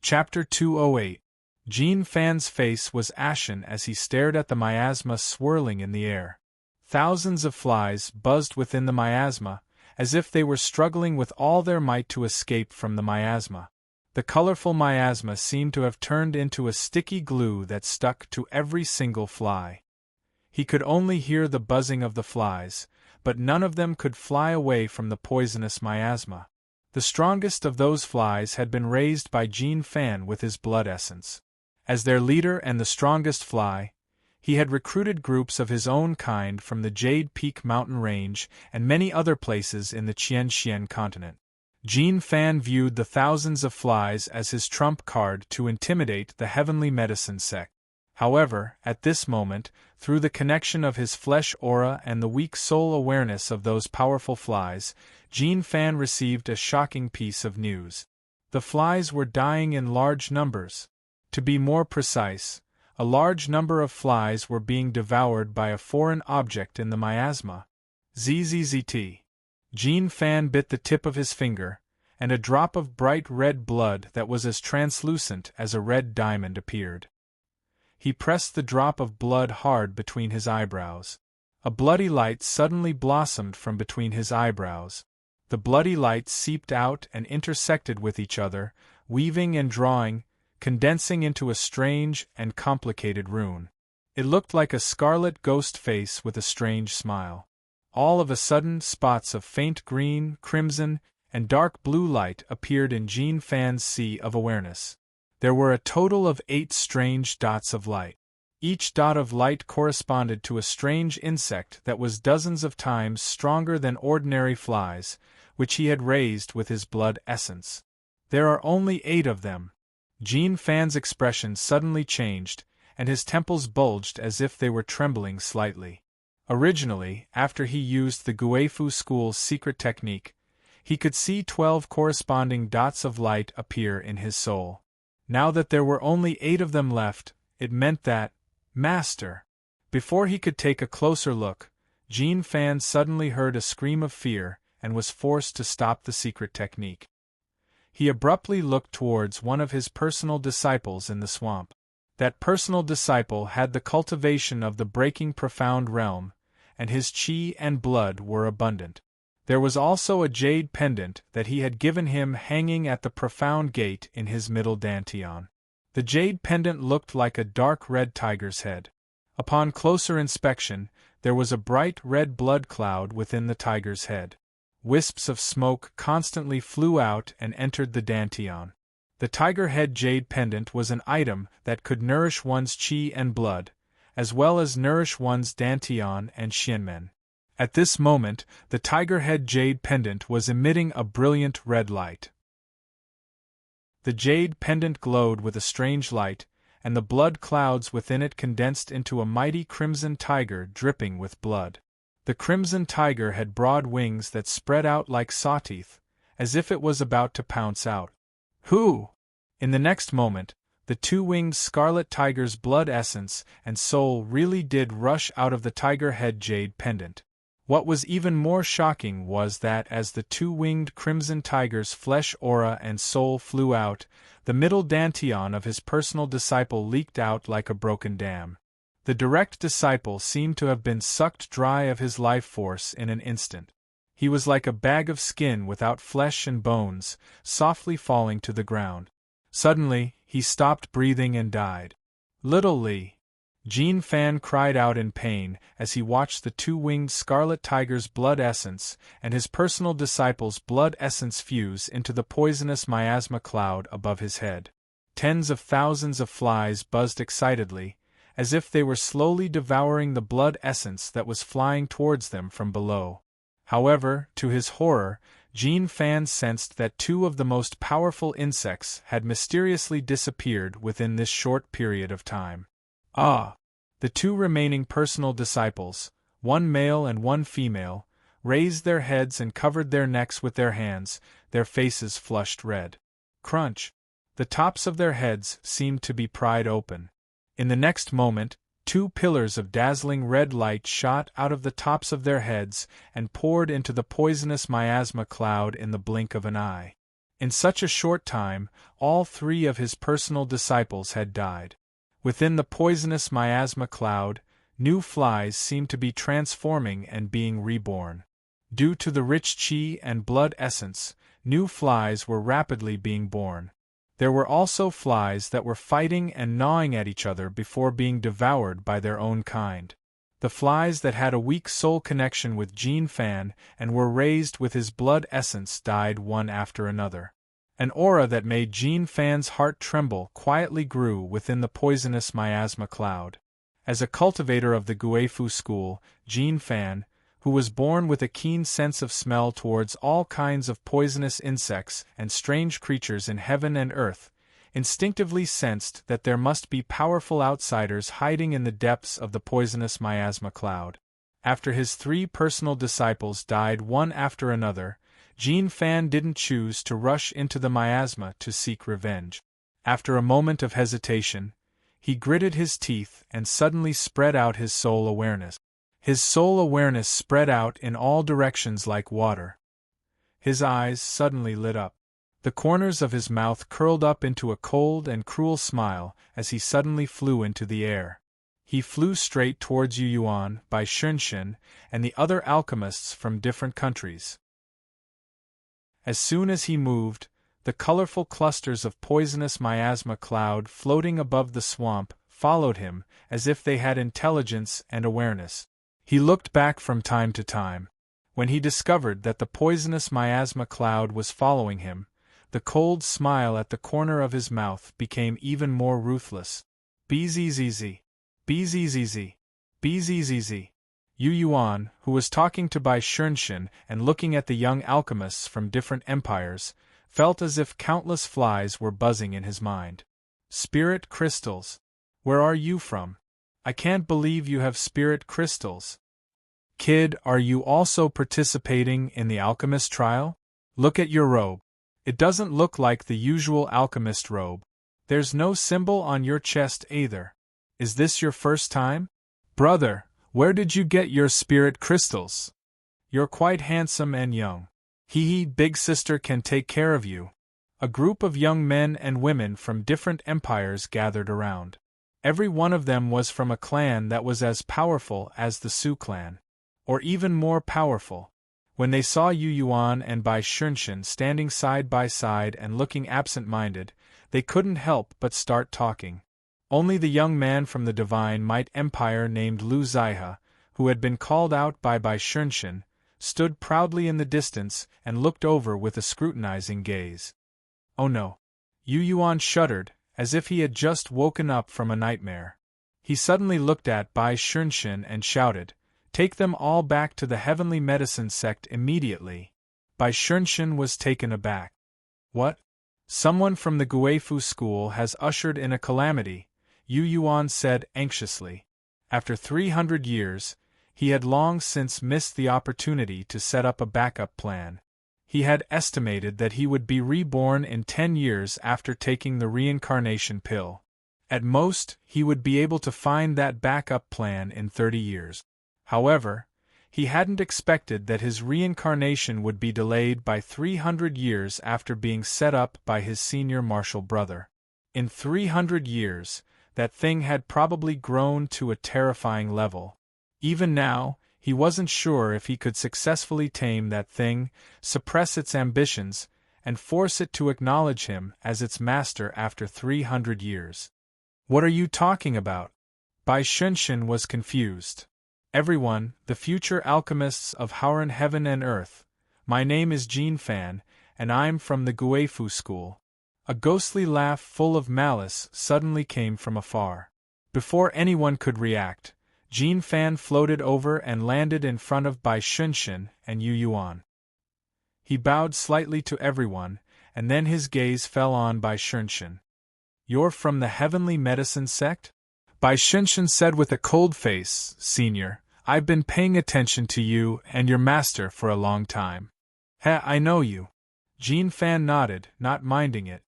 Chapter 208. Jean Fan's face was ashen as he stared at the miasma swirling in the air. Thousands of flies buzzed within the miasma, as if they were struggling with all their might to escape from the miasma. The colorful miasma seemed to have turned into a sticky glue that stuck to every single fly. He could only hear the buzzing of the flies, but none of them could fly away from the poisonous miasma. The strongest of those flies had been raised by Jean Fan with his blood essence. As their leader and the strongest fly, he had recruited groups of his own kind from the Jade Peak mountain range and many other places in the Qianxian continent. Jean Fan viewed the thousands of flies as his trump card to intimidate the heavenly medicine sect. However, at this moment, through the connection of his flesh aura and the weak soul awareness of those powerful flies, Jean Fan received a shocking piece of news. The flies were dying in large numbers. To be more precise, a large number of flies were being devoured by a foreign object in the miasma. ZZZT. Jean Fan bit the tip of his finger, and a drop of bright red blood that was as translucent as a red diamond appeared. He pressed the drop of blood hard between his eyebrows. A bloody light suddenly blossomed from between his eyebrows. The bloody lights seeped out and intersected with each other, weaving and drawing, condensing into a strange and complicated rune. It looked like a scarlet ghost face with a strange smile. All of a sudden, spots of faint green, crimson, and dark blue light appeared in Jean Fan's sea of awareness. There were a total of 8 strange dots of light. Each dot of light corresponded to a strange insect that was dozens of times stronger than ordinary flies, which he had raised with his blood essence. There are only 8 of them. Jean Fan's expression suddenly changed, and his temples bulged as if they were trembling slightly. Originally, after he used the Guifu school's secret technique, he could see 12 corresponding dots of light appear in his soul. Now that there were only 8 of them left, it meant that, Master! Before he could take a closer look, Jean Fan suddenly heard a scream of fear and was forced to stop the secret technique. He abruptly looked towards one of his personal disciples in the swamp. That personal disciple had the cultivation of the breaking profound realm, and his qi and blood were abundant. There was also a jade pendant that he had given him hanging at the profound gate in his middle dantian. The jade pendant looked like a dark red tiger's head. Upon closer inspection, there was a bright red blood cloud within the tiger's head. Wisps of smoke constantly flew out and entered the dantian. The tiger head jade pendant was an item that could nourish one's qi and blood, as well as nourish one's dantian and xianmen. At this moment, the tiger head jade pendant was emitting a brilliant red light. The jade pendant glowed with a strange light, and the blood clouds within it condensed into a mighty crimson tiger dripping with blood. The crimson tiger had broad wings that spread out like sawteeth, as if it was about to pounce out. Who? In the next moment, the 2-winged scarlet tiger's blood essence and soul really did rush out of the tiger head jade pendant. What was even more shocking was that as the 2-winged crimson tiger's flesh aura and soul flew out, the middle dantian of his personal disciple leaked out like a broken dam. The direct disciple seemed to have been sucked dry of his life force in an instant. He was like a bag of skin without flesh and bones, softly falling to the ground. Suddenly, he stopped breathing and died. Little Li! Jean Fan cried out in pain as he watched the 2-winged scarlet tiger's blood essence and his personal disciple's blood essence fuse into the poisonous miasma cloud above his head. Tens of thousands of flies buzzed excitedly, as if they were slowly devouring the blood essence that was flying towards them from below. However, to his horror, Jean Fan sensed that 2 of the most powerful insects had mysteriously disappeared within this short period of time. Ah! The 2 remaining personal disciples, one male and one female, raised their heads and covered their necks with their hands, their faces flushed red. Crunch! The tops of their heads seemed to be pried open. In the next moment, 2 pillars of dazzling red light shot out of the tops of their heads and poured into the poisonous miasma cloud in the blink of an eye. In such a short time, all 3 of his personal disciples had died. Within the poisonous miasma cloud, new flies seemed to be transforming and being reborn. Due to the rich qi and blood essence, new flies were rapidly being born. There were also flies that were fighting and gnawing at each other before being devoured by their own kind. The flies that had a weak soul connection with Jin Fan and were raised with his blood essence died one after another. An aura that made Jin Fan's heart tremble quietly grew within the poisonous miasma cloud. As a cultivator of the Guifu school, Jin Fan, who was born with a keen sense of smell towards all kinds of poisonous insects and strange creatures in heaven and earth, instinctively sensed that there must be powerful outsiders hiding in the depths of the poisonous miasma cloud. After his 3 personal disciples died one after another, Jin Fan didn't choose to rush into the miasma to seek revenge. After a moment of hesitation, he gritted his teeth and suddenly spread out his soul awareness. His soul awareness spread out in all directions like water. His eyes suddenly lit up. The corners of his mouth curled up into a cold and cruel smile as he suddenly flew into the air. He flew straight towards Yu Yuan, Bai Xunshen, and the other alchemists from different countries. As soon as he moved, the colorful clusters of poisonous miasma cloud floating above the swamp followed him as if they had intelligence and awareness. He looked back from time to time. When he discovered that the poisonous miasma cloud was following him, the cold smile at the corner of his mouth became even more ruthless. Bzzz. Bzzz. Bzzz. Yu Yuan, who was talking to Bai Xunshen and looking at the young alchemists from different empires, felt as if countless flies were buzzing in his mind. Spirit crystals. Where are you from? I can't believe you have spirit crystals. Kid, are you also participating in the alchemist trial? Look at your robe. It doesn't look like the usual alchemist robe. There's no symbol on your chest either. Is this your first time? Brother, where did you get your spirit crystals? You're quite handsome and young. Hee, big sister can take care of you. A group of young men and women from different empires gathered around. Every one of them was from a clan that was as powerful as the Su clan, or even more powerful. When they saw Yu Yuan and Bai Xunshen standing side by side and looking absent-minded, they couldn't help but start talking. Only the young man from the Divine Might Empire named Lu Zaihe, who had been called out by Bai Xunshen, stood proudly in the distance and looked over with a scrutinizing gaze. Oh no! Yu Yuan shuddered, as if he had just woken up from a nightmare. He suddenly looked at Bai Xunshen and shouted, "Take them all back to the Heavenly Medicine Sect immediately." Bai Xunshen was taken aback. What? Someone from the Guifu school has ushered in a calamity, Yu Yuan said anxiously. After 300 years, he had long since missed the opportunity to set up a backup plan. He had estimated that he would be reborn in 10 years after taking the reincarnation pill. At most, he would be able to find that backup plan in 30 years. However, he hadn't expected that his reincarnation would be delayed by 300 years after being set up by his senior martial brother. In 300 years, that thing had probably grown to a terrifying level. Even now, he wasn't sure if he could successfully tame that thing, suppress its ambitions, and force it to acknowledge him as its master after 300 years. What are you talking about? Bai Xunshen was confused. Everyone, the future alchemists of Howren Heaven and Earth, my name is Jin Fan, and I'm from the Guifu school. A ghostly laugh full of malice suddenly came from afar. Before anyone could react, Jin Fan floated over and landed in front of Bai Xunshen and Yu Yuan. He bowed slightly to everyone, and then his gaze fell on Bai Xunshen. You're from the Heavenly Medicine Sect? Bai Xunshen said with a cold face, Senior, I've been paying attention to you and your master for a long time. I know you. Jin Fan nodded, not minding it.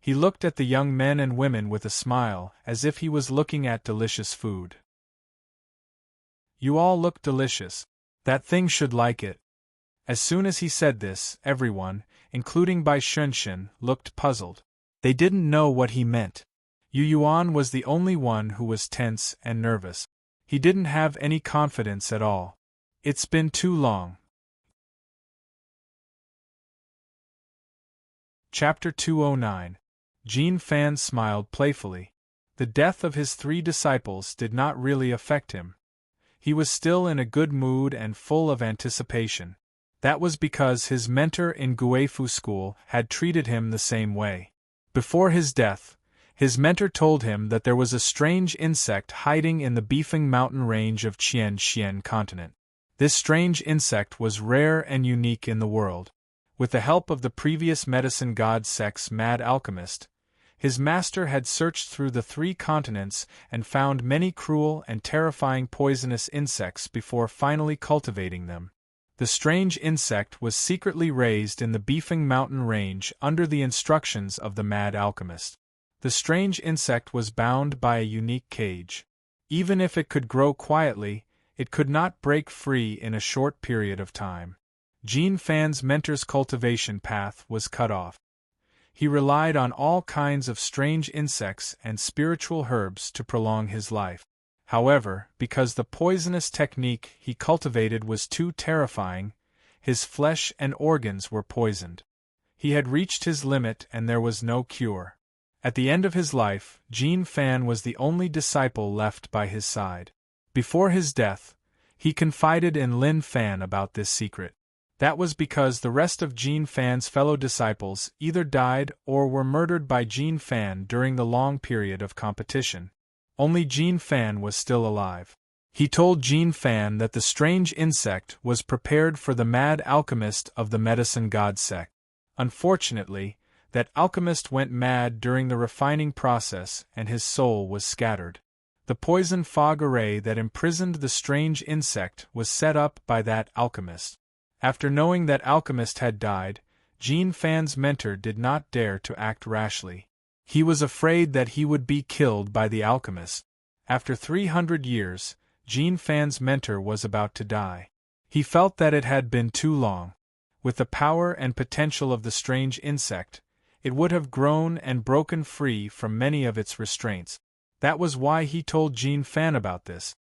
He looked at the young men and women with a smile, as if he was looking at delicious food. You all look delicious. That thing should like it. As soon as he said this, everyone, including Bai Xunshan, looked puzzled. They didn't know what he meant. Yu Yuan was the only one who was tense and nervous. He didn't have any confidence at all. It's been too long. Chapter 209. Jin Fan smiled playfully. The death of his 3 disciples did not really affect him. He was still in a good mood and full of anticipation. That was because his mentor in Guifu School had treated him the same way. Before his death, his mentor told him that there was a strange insect hiding in the Beefing Mountain range of Qian continent. This strange insect was rare and unique in the world. With the help of the previous medicine god Sek's mad alchemist, his master had searched through the 3 continents and found many cruel and terrifying poisonous insects before finally cultivating them. The strange insect was secretly raised in the Beefing Mountain range under the instructions of the mad alchemist. The strange insect was bound by a unique cage. Even if it could grow quietly, it could not break free in a short period of time. Jin Fan's mentor's cultivation path was cut off. He relied on all kinds of strange insects and spiritual herbs to prolong his life. However, because the poisonous technique he cultivated was too terrifying, his flesh and organs were poisoned. He had reached his limit and there was no cure. At the end of his life, Jin Fan was the only disciple left by his side. Before his death, he confided in Lin Fan about this secret. That was because the rest of Jin Fan's fellow disciples either died or were murdered by Jin Fan during the long period of competition. Only Jin Fan was still alive. He told Jin Fan that the strange insect was prepared for the mad alchemist of the medicine god Sek. Unfortunately, that alchemist went mad during the refining process and his soul was scattered. The poison fog array that imprisoned the strange insect was set up by that alchemist. After knowing that alchemist had died, Jin Fan's mentor did not dare to act rashly. He was afraid that he would be killed by the alchemist. After 300 years, Jin Fan's mentor was about to die. He felt that it had been too long. With the power and potential of the strange insect, it would have grown and broken free from many of its restraints. That was why he told Jin Fan about this.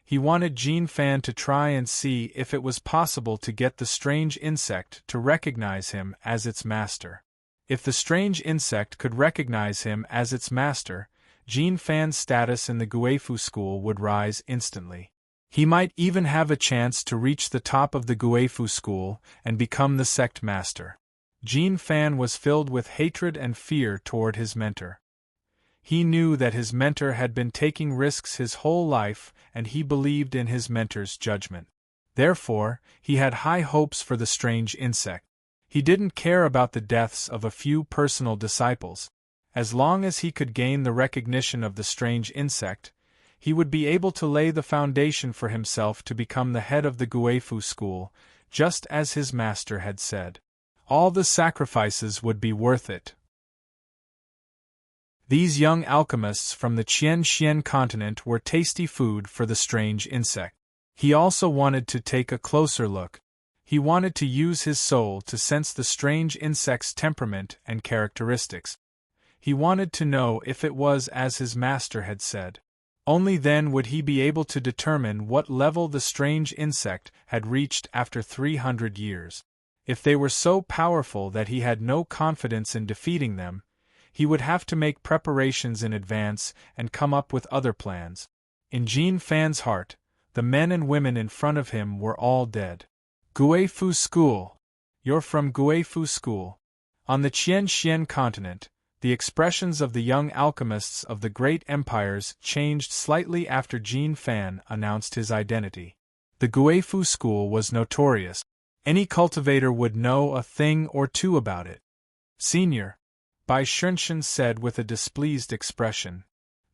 He wanted Jin Fan to try and see if it was possible to get the strange insect to recognize him as its master. If the strange insect could recognize him as its master, Jin Fan's status in the Guifu School would rise instantly. He might even have a chance to reach the top of the Guifu School and become the sect master. Jin Fan was filled with hatred and fear toward his mentor. He knew that his mentor had been taking risks his whole life and he believed in his mentor's judgment. Therefore, he had high hopes for the strange insect. He didn't care about the deaths of a few personal disciples. As long as he could gain the recognition of the strange insect, he would be able to lay the foundation for himself to become the head of the Guifu School, just as his master had said. All the sacrifices would be worth it. These young alchemists from the Qian continent were tasty food for the strange insect. He also wanted to take a closer look. He wanted to use his soul to sense the strange insect's temperament and characteristics. He wanted to know if it was as his master had said. Only then would he be able to determine what level the strange insect had reached after 300 years. If they were so powerful that he had no confidence in defeating them, he would have to make preparations in advance and come up with other plans. In Jin Fan's heart, the men and women in front of him were all dead. Guifu School. You're from Guifu School. On the Qian continent, the expressions of the young alchemists of the great empires changed slightly after Jin Fan announced his identity. The Guifu School was notorious. Any cultivator would know a thing or two about it. Senior, Bai Xunshan said with a displeased expression,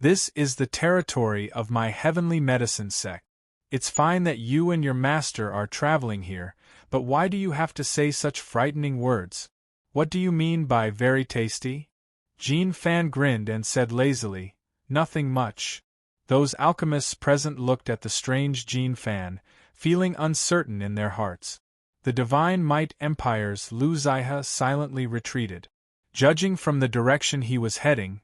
"This is the territory of my heavenly medicine sect. It's fine that you and your master are traveling here, but why do you have to say such frightening words? What do you mean by very tasty?" Jin Fan grinned and said lazily, "Nothing much." Those alchemists present looked at the strange Jin Fan, feeling uncertain in their hearts. The Divine Might Empire's Lu Zihe silently retreated. Judging from the direction he was heading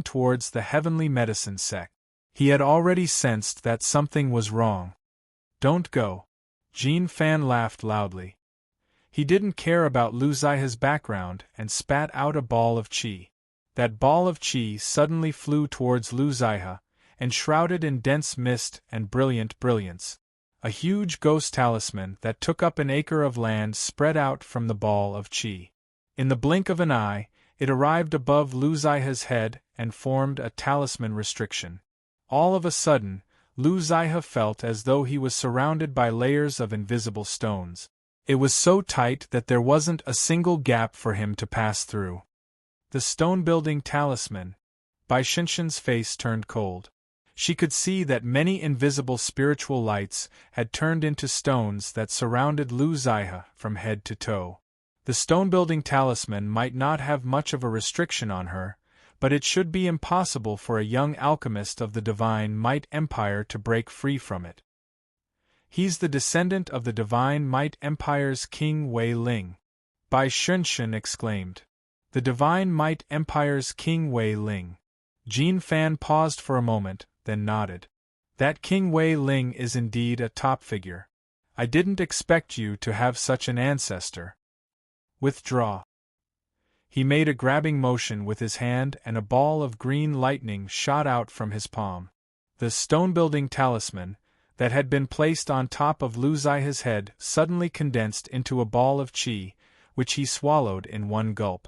towards the Heavenly Medicine sect. He had already sensed that something was wrong. Don't go. Jin Fan laughed loudly. He didn't care about Lu Zihe's background and spat out a ball of qi. That ball of qi suddenly flew towards Lu Zihe, enshrouded in dense mist and brilliant brilliance. A huge ghost talisman that took up an acre of land spread out from the ball of qi. In the blink of an eye, it arrived above Lu Zihe's head and formed a talisman restriction. All of a sudden, Lu Zihe felt as though he was surrounded by layers of invisible stones. It was so tight that there wasn't a single gap for him to pass through. The stone-building talisman. Bai Shinshin's face turned cold. She could see that many invisible spiritual lights had turned into stones that surrounded Lu Zihe from head to toe. The stone-building talisman might not have much of a restriction on her, but it should be impossible for a young alchemist of the Divine Might Empire to break free from it. He's the descendant of the Divine Might Empire's King Wei Ling. Bai Shinshin exclaimed. The Divine Might Empire's King Wei Ling. Jin Fan paused for a moment, then nodded. That King Wei Ling is indeed a top figure. I didn't expect you to have such an ancestor. Withdraw. He made a grabbing motion with his hand and a ball of green lightning shot out from his palm. The stone-building talisman, that had been placed on top of Lu Zihe's head, suddenly condensed into a ball of qi, which he swallowed in one gulp.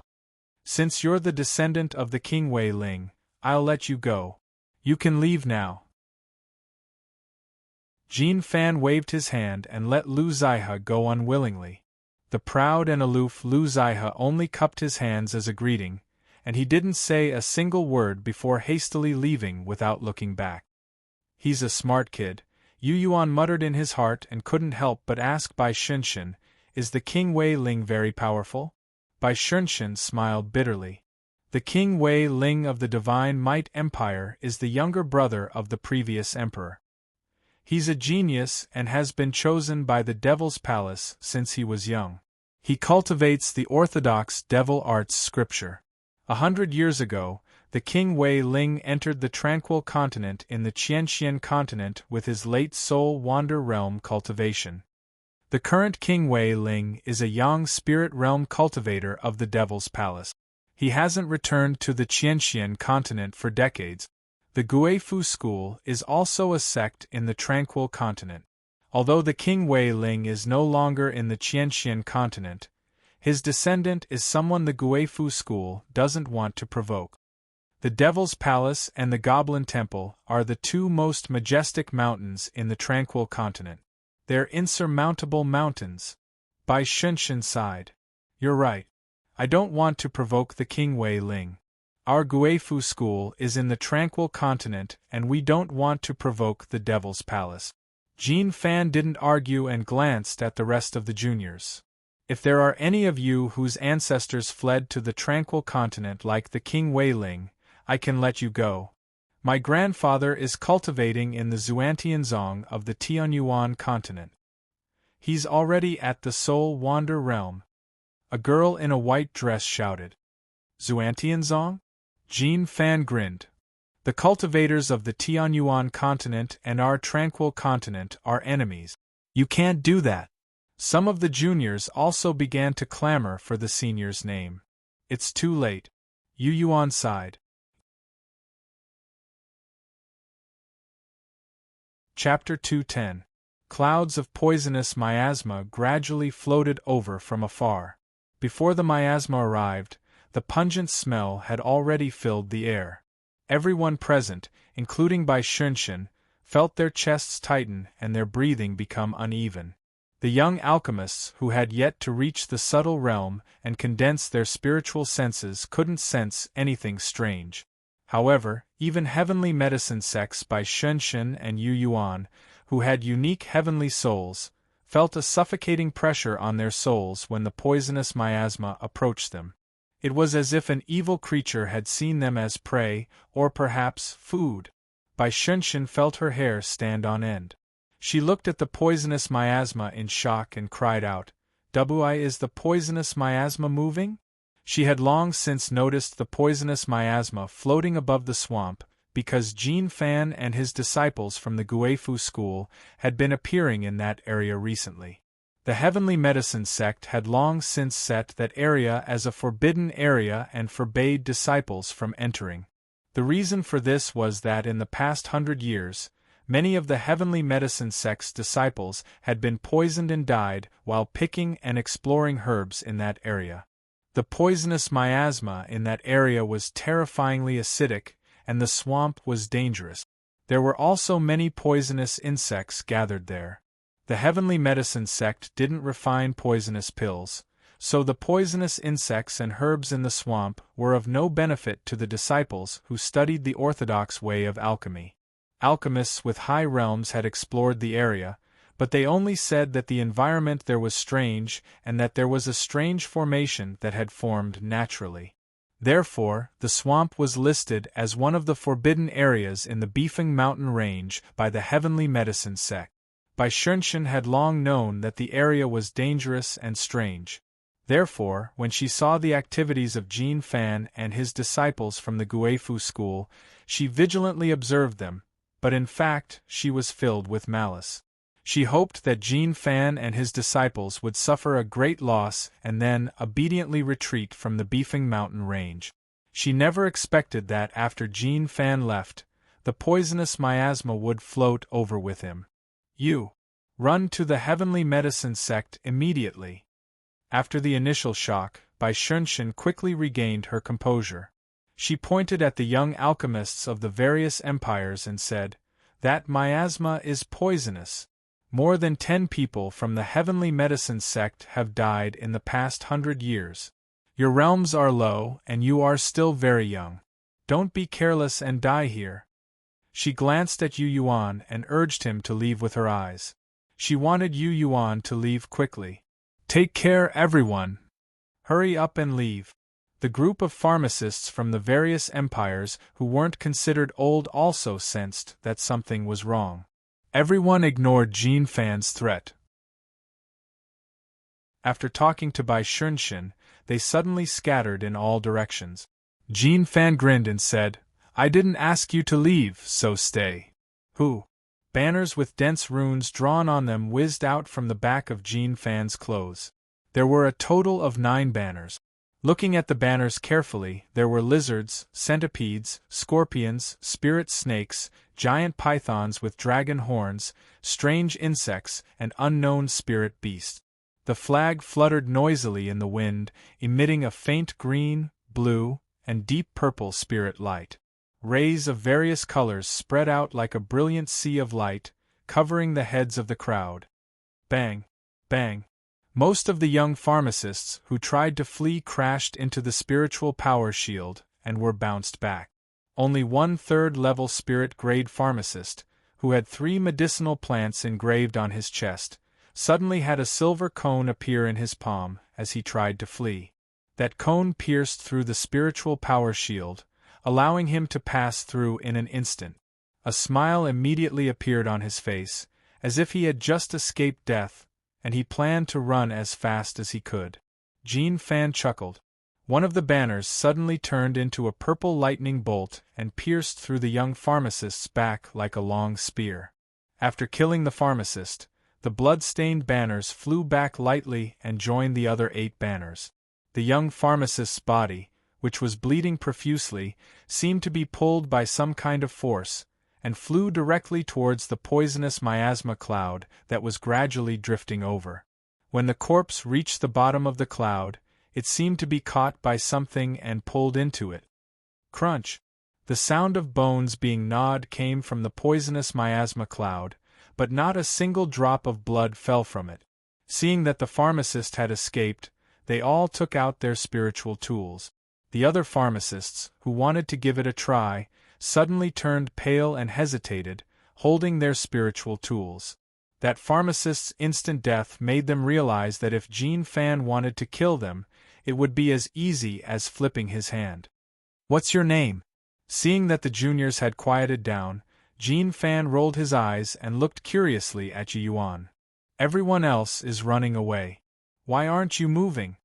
Since you're the descendant of the King Wei Ling, I'll let you go. You can leave now. Jin Fan waved his hand and let Lu Zihe go unwillingly. The proud and aloof Lu Zihe only cupped his hands as a greeting, and he didn't say a single word before hastily leaving without looking back. He's a smart kid, Yu Yuan muttered in his heart and couldn't help but ask Bai Shinshin, is the King Wei Ling very powerful? Bai Shinshin smiled bitterly. The King Wei Ling of the Divine Might Empire is the younger brother of the previous emperor. He's a genius and has been chosen by the Devil's Palace since he was young. He cultivates the orthodox devil arts scripture. 100 years ago, the King Wei Ling entered the Tranquil Continent in the Qianxian continent with his late soul wander realm cultivation. The current King Wei Ling is a Yang spirit realm cultivator of the Devil's Palace. He hasn't returned to the Qianxian continent for decades. The Guifu school is also a sect in the Tranquil Continent. Although the King Wei Ling is no longer in the Qianxian continent, his descendant is someone the Guifu school doesn't want to provoke. The Devil's Palace and the Goblin Temple are the two most majestic mountains in the Tranquil Continent. They're insurmountable mountains. Bai Shinshin sighed. You're right. I don't want to provoke the King Wei Ling. Our Guifu school is in the Tranquil Continent and we don't want to provoke the Devil's Palace. Jin Fan didn't argue and glanced at the rest of the juniors. If there are any of you whose ancestors fled to the Tranquil Continent like the King Wei Ling, I can let you go. My grandfather is cultivating in the Xuantianzong of the Tianyuan continent. He's already at the Soul Wander realm. A girl in a white dress shouted. Xuantianzong? Jin Fan grinned. The cultivators of the Tianyuan continent and our Tranquil Continent are enemies. You can't do that. Some of the juniors also began to clamor for the senior's name. It's too late. Yu Yuan sighed. Chapter 210. Clouds of poisonous miasma gradually floated over from afar. Before the miasma arrived, the pungent smell had already filled the air. Everyone present, including Bai Shinshin, felt their chests tighten and their breathing become uneven. The young alchemists who had yet to reach the subtle realm and condense their spiritual senses couldn't sense anything strange. However, even heavenly medicine sects Bai Shinshin and Yu Yuan, who had unique heavenly souls, felt a suffocating pressure on their souls when the poisonous miasma approached them. It was as if an evil creature had seen them as prey, or perhaps food. Bai Shinshin felt her hair stand on end. She looked at the poisonous miasma in shock and cried out, "Why is the poisonous miasma moving?" She had long since noticed the poisonous miasma floating above the swamp, because Jin Fan and his disciples from the Guifu school had been appearing in that area recently. The Heavenly Medicine sect had long since set that area as a forbidden area and forbade disciples from entering. The reason for this was that in the past 100 years, many of the Heavenly Medicine sect's disciples had been poisoned and died while picking and exploring herbs in that area. The poisonous miasma in that area was terrifyingly acidic, and the swamp was dangerous. There were also many poisonous insects gathered there. The Heavenly Medicine sect didn't refine poisonous pills, so the poisonous insects and herbs in the swamp were of no benefit to the disciples who studied the orthodox way of alchemy. Alchemists with high realms had explored the area, but they only said that the environment there was strange and that there was a strange formation that had formed naturally. Therefore, the swamp was listed as one of the forbidden areas in the Bifeng mountain range by the Heavenly Medicine sect. Bai Shunshan had long known that the area was dangerous and strange. Therefore, when she saw the activities of Jin Fan and his disciples from the Guifu school, she vigilantly observed them, but in fact she was filled with malice. She hoped that Jin Fan and his disciples would suffer a great loss and then obediently retreat from the Bifeng mountain range. She never expected that after Jin Fan left, the poisonous miasma would float over with him. "You run to the Heavenly Medicine sect immediately." After the initial shock, Bai Shunshan quickly regained her composure. She pointed at the young alchemists of the various empires and said, "That miasma is poisonous. More than 10 people from the Heavenly Medicine sect have died in the past 100 years. Your realms are low and you are still very young. Don't be careless and die here." She glanced at Yu Yuan and urged him to leave with her eyes. She wanted Yu Yuan to leave quickly. "Take care, everyone! Hurry up and leave." The group of pharmacists from the various empires who weren't considered old also sensed that something was wrong. Everyone ignored Jin Fan's threat. After talking to Bai Shunshan, they suddenly scattered in all directions. Jin Fan grinned and said, "I didn't ask you to leave, so stay." "Who?" Banners with dense runes drawn on them whizzed out from the back of Jin Fan's clothes. There were a total of 9 banners. Looking at the banners carefully, there were lizards, centipedes, scorpions, spirit snakes, giant pythons with dragon horns, strange insects, and unknown spirit beasts. The flag fluttered noisily in the wind, emitting a faint green, blue, and deep purple spirit light. Rays of various colors spread out like a brilliant sea of light, covering the heads of the crowd. Bang! Bang! Most of the young pharmacists who tried to flee crashed into the spiritual power shield and were bounced back. Only one third-level spirit-grade pharmacist, who had 3 medicinal plants engraved on his chest, suddenly had a silver cone appear in his palm as he tried to flee. That cone pierced through the spiritual power shield, allowing him to pass through in an instant. A smile immediately appeared on his face, as if he had just escaped death, and he planned to run as fast as he could. Jin Fan chuckled. One of the banners suddenly turned into a purple lightning bolt and pierced through the young pharmacist's back like a long spear. After killing the pharmacist, the blood-stained banners flew back lightly and joined the other 8 banners. The young pharmacist's body, which was bleeding profusely, seemed to be pulled by some kind of force, and flew directly towards the poisonous miasma cloud that was gradually drifting over. When the corpse reached the bottom of the cloud, it seemed to be caught by something and pulled into it. Crunch! The sound of bones being gnawed came from the poisonous miasma cloud, but not a single drop of blood fell from it. Seeing that the pharmacist had escaped, they all took out their spiritual tools. The other pharmacists, who wanted to give it a try, suddenly turned pale and hesitated, holding their spiritual tools. That pharmacist's instant death made them realize that if Jin Fan wanted to kill them, it would be as easy as flipping his hand. "What's your name?" Seeing that the juniors had quieted down, Jean Fan rolled his eyes and looked curiously at Yu Yuan. Everyone else is running away. Why aren't you moving?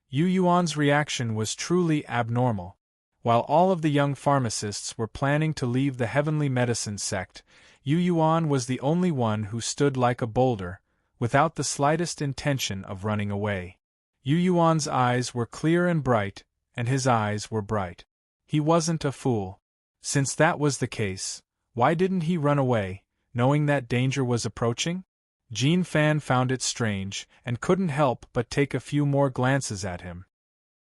Yu Yuan's reaction was truly abnormal. While all of the young pharmacists were planning to leave the heavenly medicine sect, Yu Yuan was the only one who stood like a boulder, without the slightest intention of running away. Yu Yuan's eyes were clear and bright, and his eyes were bright. He wasn't a fool. Since that was the case, why didn't he run away, knowing that danger was approaching? Jean Fan found it strange, and couldn't help but take a few more glances at him.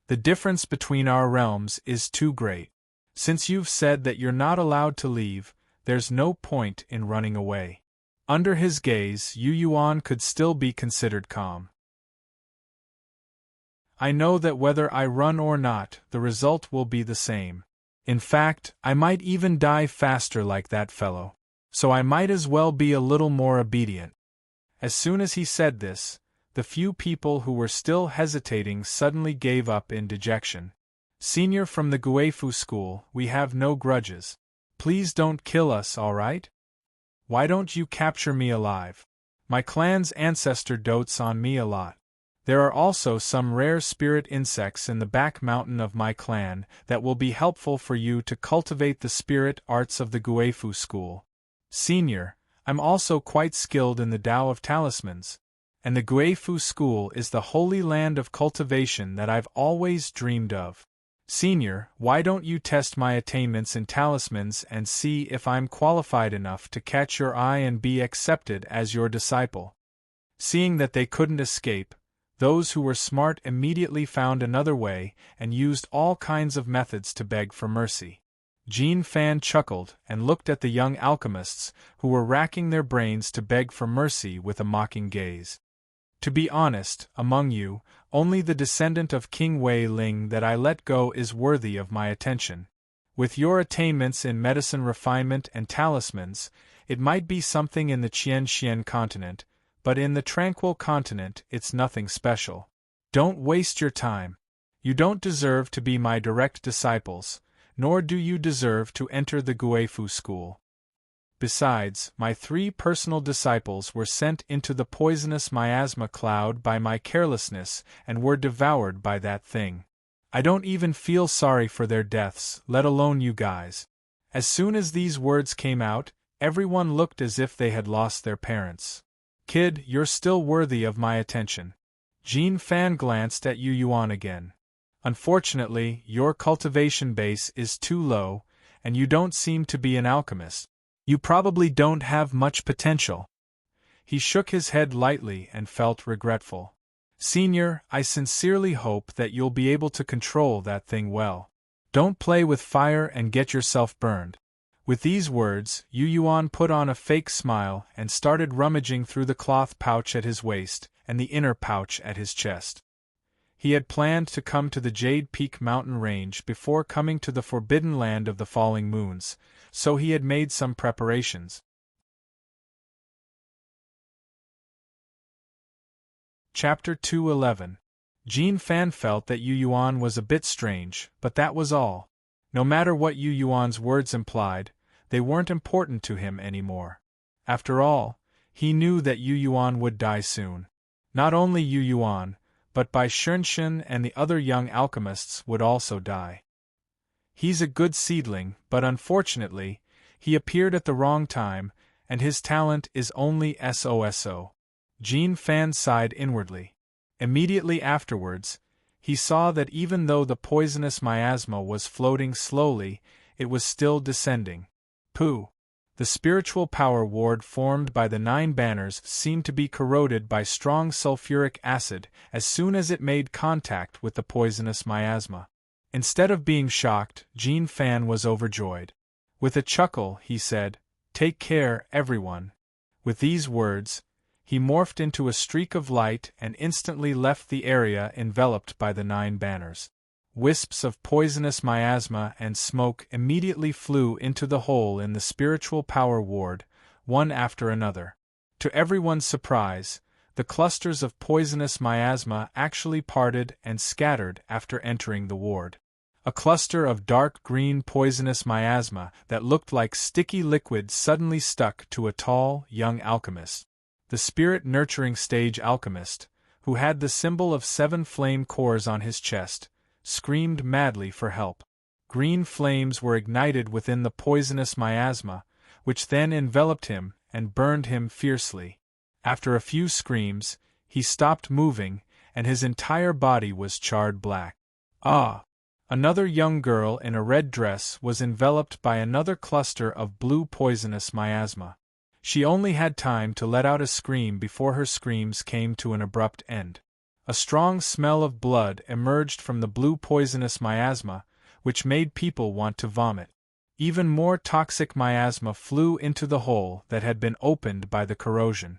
The difference between our realms is too great. Since you've said that you're not allowed to leave, there's no point in running away. Under his gaze, Yu Yuan could still be considered calm. I know that whether I run or not, the result will be the same. In fact, I might even die faster like that fellow. So I might as well be a little more obedient. As soon as he said this, the few people who were still hesitating suddenly gave up in dejection. Senior from the Guifu school, we have no grudges. Please don't kill us, all right? Why don't you capture me alive? My clan's ancestor dotes on me a lot. There are also some rare spirit insects in the back mountain of my clan that will be helpful for you to cultivate the spirit arts of the Guifu school. Senior, I'm also quite skilled in the Tao of Talismans, and the Guifu school is the holy land of cultivation that I've always dreamed of. Senior, why don't you test my attainments in talismans and see if I'm qualified enough to catch your eye and be accepted as your disciple? Seeing that they couldn't escape, those who were smart immediately found another way and used all kinds of methods to beg for mercy. Jean Fan chuckled and looked at the young alchemists who were racking their brains to beg for mercy with a mocking gaze. To be honest, among you, only the descendant of King Wei Ling that I let go is worthy of my attention. With your attainments in medicine refinement and talismans, it might be something in the Qian continent, but in the Tranquil continent it's nothing special. Don't waste your time. You don't deserve to be my direct disciples, nor do you deserve to enter the Guifu school. Besides, my 3 personal disciples were sent into the poisonous miasma cloud by my carelessness and were devoured by that thing. I don't even feel sorry for their deaths, let alone you guys. As soon as these words came out, everyone looked as if they had lost their parents. Kid, you're still worthy of my attention. Jean Fan glanced at Yu Yuan again. Unfortunately, your cultivation base is too low, and you don't seem to be an alchemist. You probably don't have much potential. He shook his head lightly and felt regretful. Senior, I sincerely hope that you'll be able to control that thing well. Don't play with fire and get yourself burned. With these words, Yu Yuan put on a fake smile and started rummaging through the cloth pouch at his waist and the inner pouch at his chest. He had planned to come to the Jade Peak mountain range before coming to the forbidden land of the falling moons, so he had made some preparations. Chapter 211. Jean Fan felt that Yu Yuan was a bit strange, but that was all. No matter what Yu Yuan's words implied, they weren't important to him anymore. After all, he knew that Yu Yuan would die soon. Not only Yu Yuan, but Bai Shenshen and the other young alchemists would also die. He's a good seedling, but unfortunately, he appeared at the wrong time, and his talent is only SOSO. Jean Fan sighed inwardly. Immediately afterwards, he saw that even though the poisonous miasma was floating slowly, it was still descending. Pooh! The spiritual power ward formed by the 9 banners seemed to be corroded by strong sulfuric acid as soon as it made contact with the poisonous miasma. Instead of being shocked, Jean Fan was overjoyed. With a chuckle, he said, "Take care, everyone." With these words, he morphed into a streak of light and instantly left the area enveloped by the 9 banners. Wisps of poisonous miasma and smoke immediately flew into the hole in the spiritual power ward, one after another. To everyone's surprise, the clusters of poisonous miasma actually parted and scattered after entering the ward. A cluster of dark green poisonous miasma that looked like sticky liquid suddenly stuck to a tall, young alchemist. The spirit-nurturing stage alchemist, who had the symbol of 7 flame cores on his chest, screamed madly for help. Green flames were ignited within the poisonous miasma, which then enveloped him and burned him fiercely. After a few screams, he stopped moving, and his entire body was charred black. Ah! Another young girl in a red dress was enveloped by another cluster of blue poisonous miasma. She only had time to let out a scream before her screams came to an abrupt end. A strong smell of blood emerged from the blue poisonous miasma, which made people want to vomit. Even more toxic miasma flew into the hole that had been opened by the corrosion.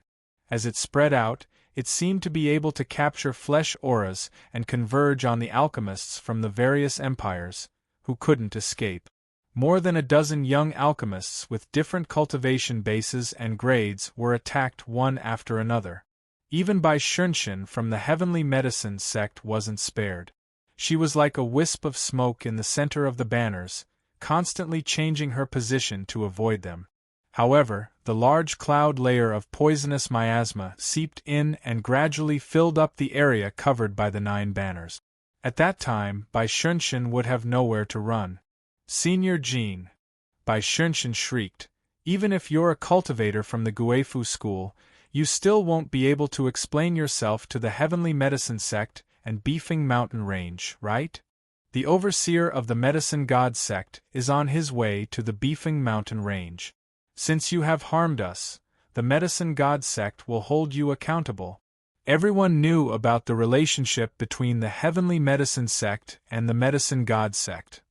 As it spread out, it seemed to be able to capture flesh auras and converge on the alchemists from the various empires, who couldn't escape. More than a dozen young alchemists with different cultivation bases and grades were attacked one after another. Even Bai Shunshin from the Heavenly Medicine sect wasn't spared. She was like a wisp of smoke in the center of the banners, constantly changing her position to avoid them. However, the large cloud layer of poisonous miasma seeped in and gradually filled up the area covered by the 9 banners. At that time, Bai Shunshin would have nowhere to run. "Senior Jean," Bai Shunshin shrieked, "even if you're a cultivator from the Guifu school, you still won't be able to explain yourself to the Heavenly Medicine sect and Beefing Mountain Range, right? The overseer of the Medicine God sect is on his way to the Beefing Mountain Range. Since you have harmed us, the Medicine God sect will hold you accountable." Everyone knew about the relationship between the Heavenly Medicine sect and the Medicine God sect.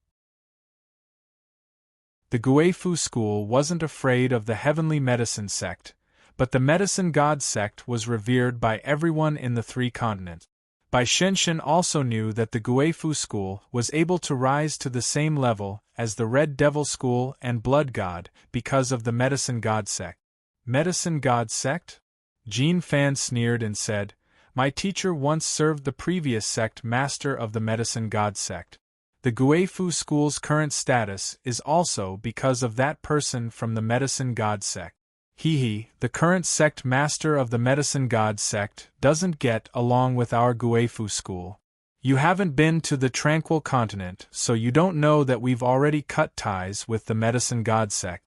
The Guifu school wasn't afraid of the Heavenly Medicine sect, but the Medicine God sect was revered by everyone in the 3 continents. Bai Shunshin also knew that the Guifu school was able to rise to the same level as the Red Devil school and Blood God because of the Medicine God sect. Medicine God sect? Jean Fan sneered and said, "My teacher once served the previous sect master of the Medicine God sect. The Guifu school's current status is also because of that person from the Medicine God sect. The current sect master of the Medicine God sect doesn't get along with our Guifu school. You haven't been to the Tranquil Continent, so you don't know that we've already cut ties with the Medicine God sect."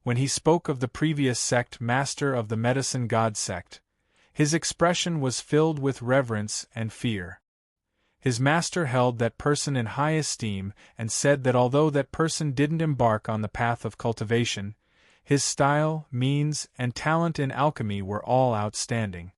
When he spoke of the previous sect master of the Medicine God sect, his expression was filled with reverence and fear. His master held that person in high esteem and said that although that person didn't embark on the path of cultivation, his style, means, and talent in alchemy were all outstanding.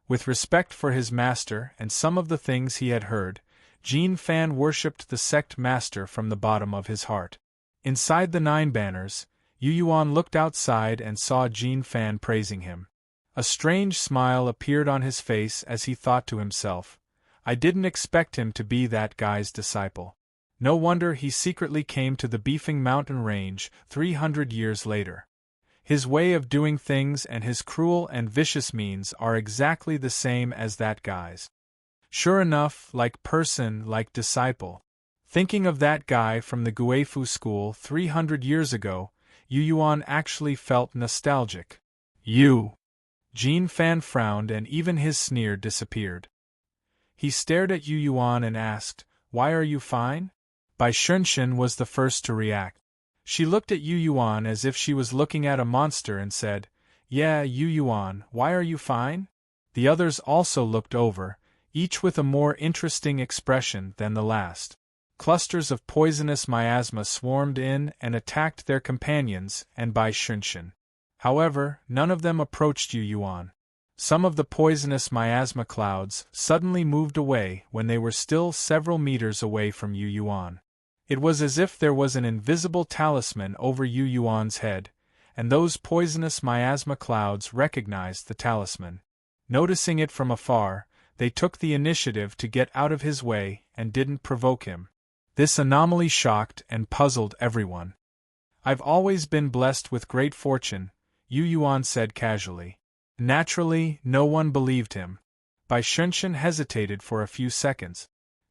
With respect for his master and some of the things he had heard, Jean Fan worshipped the sect master from the bottom of his heart. Inside the 9 banners, Yu Yuan looked outside and saw Jean Fan praising him. A strange smile appeared on his face as he thought to himself, "I didn't expect him to be that guy's disciple. No wonder he secretly came to the Beefing Mountain Range 300 years later. His way of doing things and his cruel and vicious means are exactly the same as that guy's." Sure enough, like person, like disciple. Thinking of that guy from the Guifu school 300 years ago, Yu Yuan actually felt nostalgic. "You!" Jean Fan frowned and even his sneer disappeared. He stared at Yu Yuan and asked, "Why are you fine?" Bai Shunshin was the first to react. She looked at Yu Yuan as if she was looking at a monster and said, "Yeah, Yu Yuan, why are you fine?" The others also looked over, each with a more interesting expression than the last. Clusters of poisonous miasma swarmed in and attacked their companions and Bai Shunshin. However, none of them approached Yu Yuan. Some of the poisonous miasma clouds suddenly moved away when they were still several meters away from Yu Yuan. It was as if there was an invisible talisman over Yu Yuan's head, and those poisonous miasma clouds recognized the talisman. Noticing it from afar, they took the initiative to get out of his way and didn't provoke him. This anomaly shocked and puzzled everyone. "I've always been blessed with great fortune," Yu Yuan said casually. Naturally, no one believed him. Bai Shunshin hesitated for a few seconds.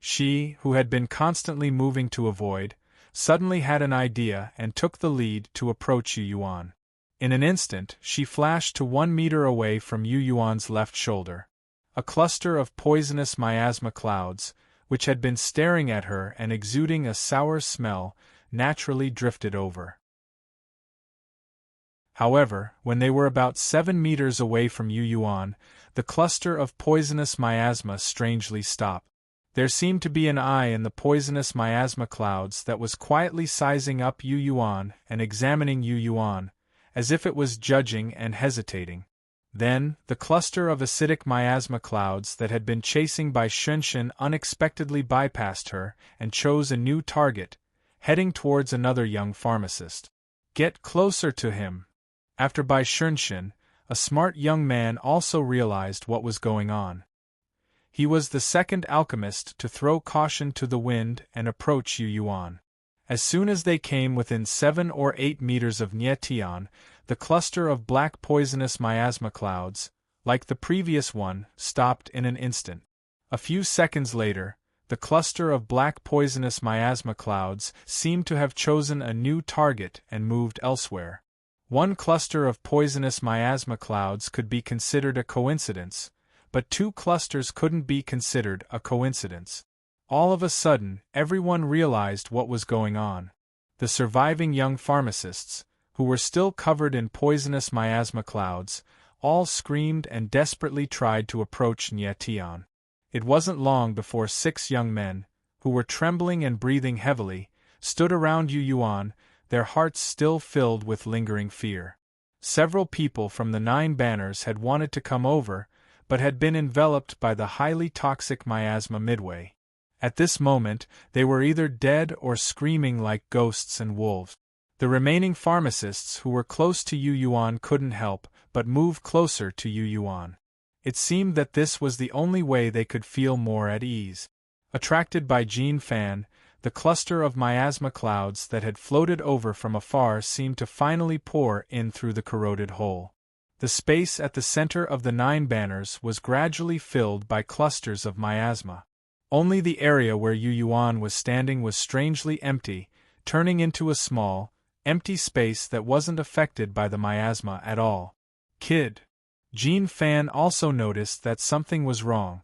She, who had been constantly moving to avoid, suddenly had an idea and took the lead to approach Yu Yuan. In an instant, she flashed to 1 meter away from Yu Yuan's left shoulder. A cluster of poisonous miasma clouds, which had been staring at her and exuding a sour smell, naturally drifted over. However, when they were about 7 meters away from Yu Yuan, the cluster of poisonous miasma strangely stopped. There seemed to be an eye in the poisonous miasma clouds that was quietly sizing up Yu Yuan and examining Yu Yuan, as if it was judging and hesitating. Then, the cluster of acidic miasma clouds that had been chasing Bai Shunshin unexpectedly bypassed her and chose a new target, heading towards another young pharmacist. Get closer to him. After Bai Shunshin, a smart young man also realized what was going on. He was the second alchemist to throw caution to the wind and approach Yu Yuan. As soon as they came within 7 or 8 meters of Nie Tian, the cluster of black poisonous miasma clouds, like the previous one, stopped in an instant. A few seconds later, the cluster of black poisonous miasma clouds seemed to have chosen a new target and moved elsewhere. One cluster of poisonous miasma clouds could be considered a coincidence, but 2 clusters couldn't be considered a coincidence. All of a sudden, everyone realized what was going on. The surviving young pharmacists, who were still covered in poisonous miasma clouds, all screamed and desperately tried to approach Nie Tian. It wasn't long before 6 young men, who were trembling and breathing heavily, stood around Yu Yuan, their hearts still filled with lingering fear. Several people from the 9 banners had wanted to come over, but had been enveloped by the highly toxic miasma midway. At this moment, they were either dead or screaming like ghosts and wolves. The remaining pharmacists who were close to Yu Yuan couldn't help but move closer to Yu Yuan. It seemed that this was the only way they could feel more at ease. Attracted by Jin Fan, the cluster of miasma clouds that had floated over from afar seemed to finally pour in through the corroded hole. The space at the center of the 9 banners was gradually filled by clusters of miasma. Only the area where Yu Yuan was standing was strangely empty, turning into a small, empty space that wasn't affected by the miasma at all. Kid. Jin Fan also noticed that something was wrong.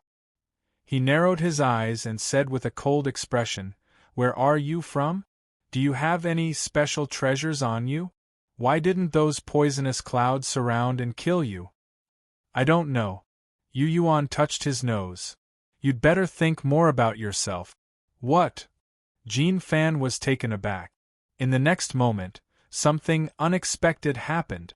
He narrowed his eyes and said with a cold expression, "Where are you from? Do you have any special treasures on you? Why didn't those poisonous clouds surround and kill you?" "I don't know." Yu Yuan touched his nose. "You'd better think more about yourself." "What?" Jin Fan was taken aback. In the next moment, something unexpected happened.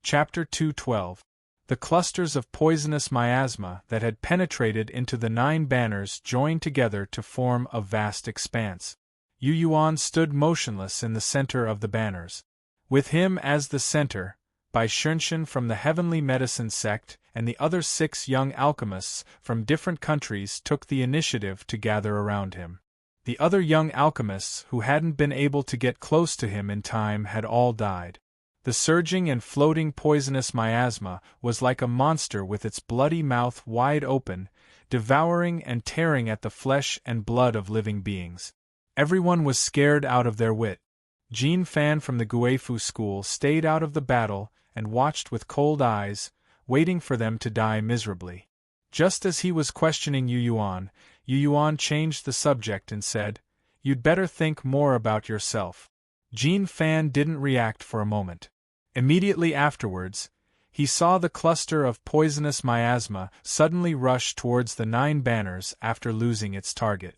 Chapter 212. The clusters of poisonous miasma that had penetrated into the 9 banners joined together to form a vast expanse. Yu Yuan stood motionless in the center of the banners. With him as the center, Bai Shunshin from the Heavenly Medicine sect and the other 6 young alchemists from different countries took the initiative to gather around him. The other young alchemists who hadn't been able to get close to him in time had all died. The surging and floating poisonous miasma was like a monster with its bloody mouth wide open, devouring and tearing at the flesh and blood of living beings. Everyone was scared out of their wit. Jin Fan from the Guifu school stayed out of the battle and watched with cold eyes, waiting for them to die miserably. Just as he was questioning Yu Yuan changed the subject and said, "You'd better think more about yourself." Jin Fan didn't react for a moment. Immediately afterwards, he saw the cluster of poisonous miasma suddenly rush towards the 9 banners after losing its target.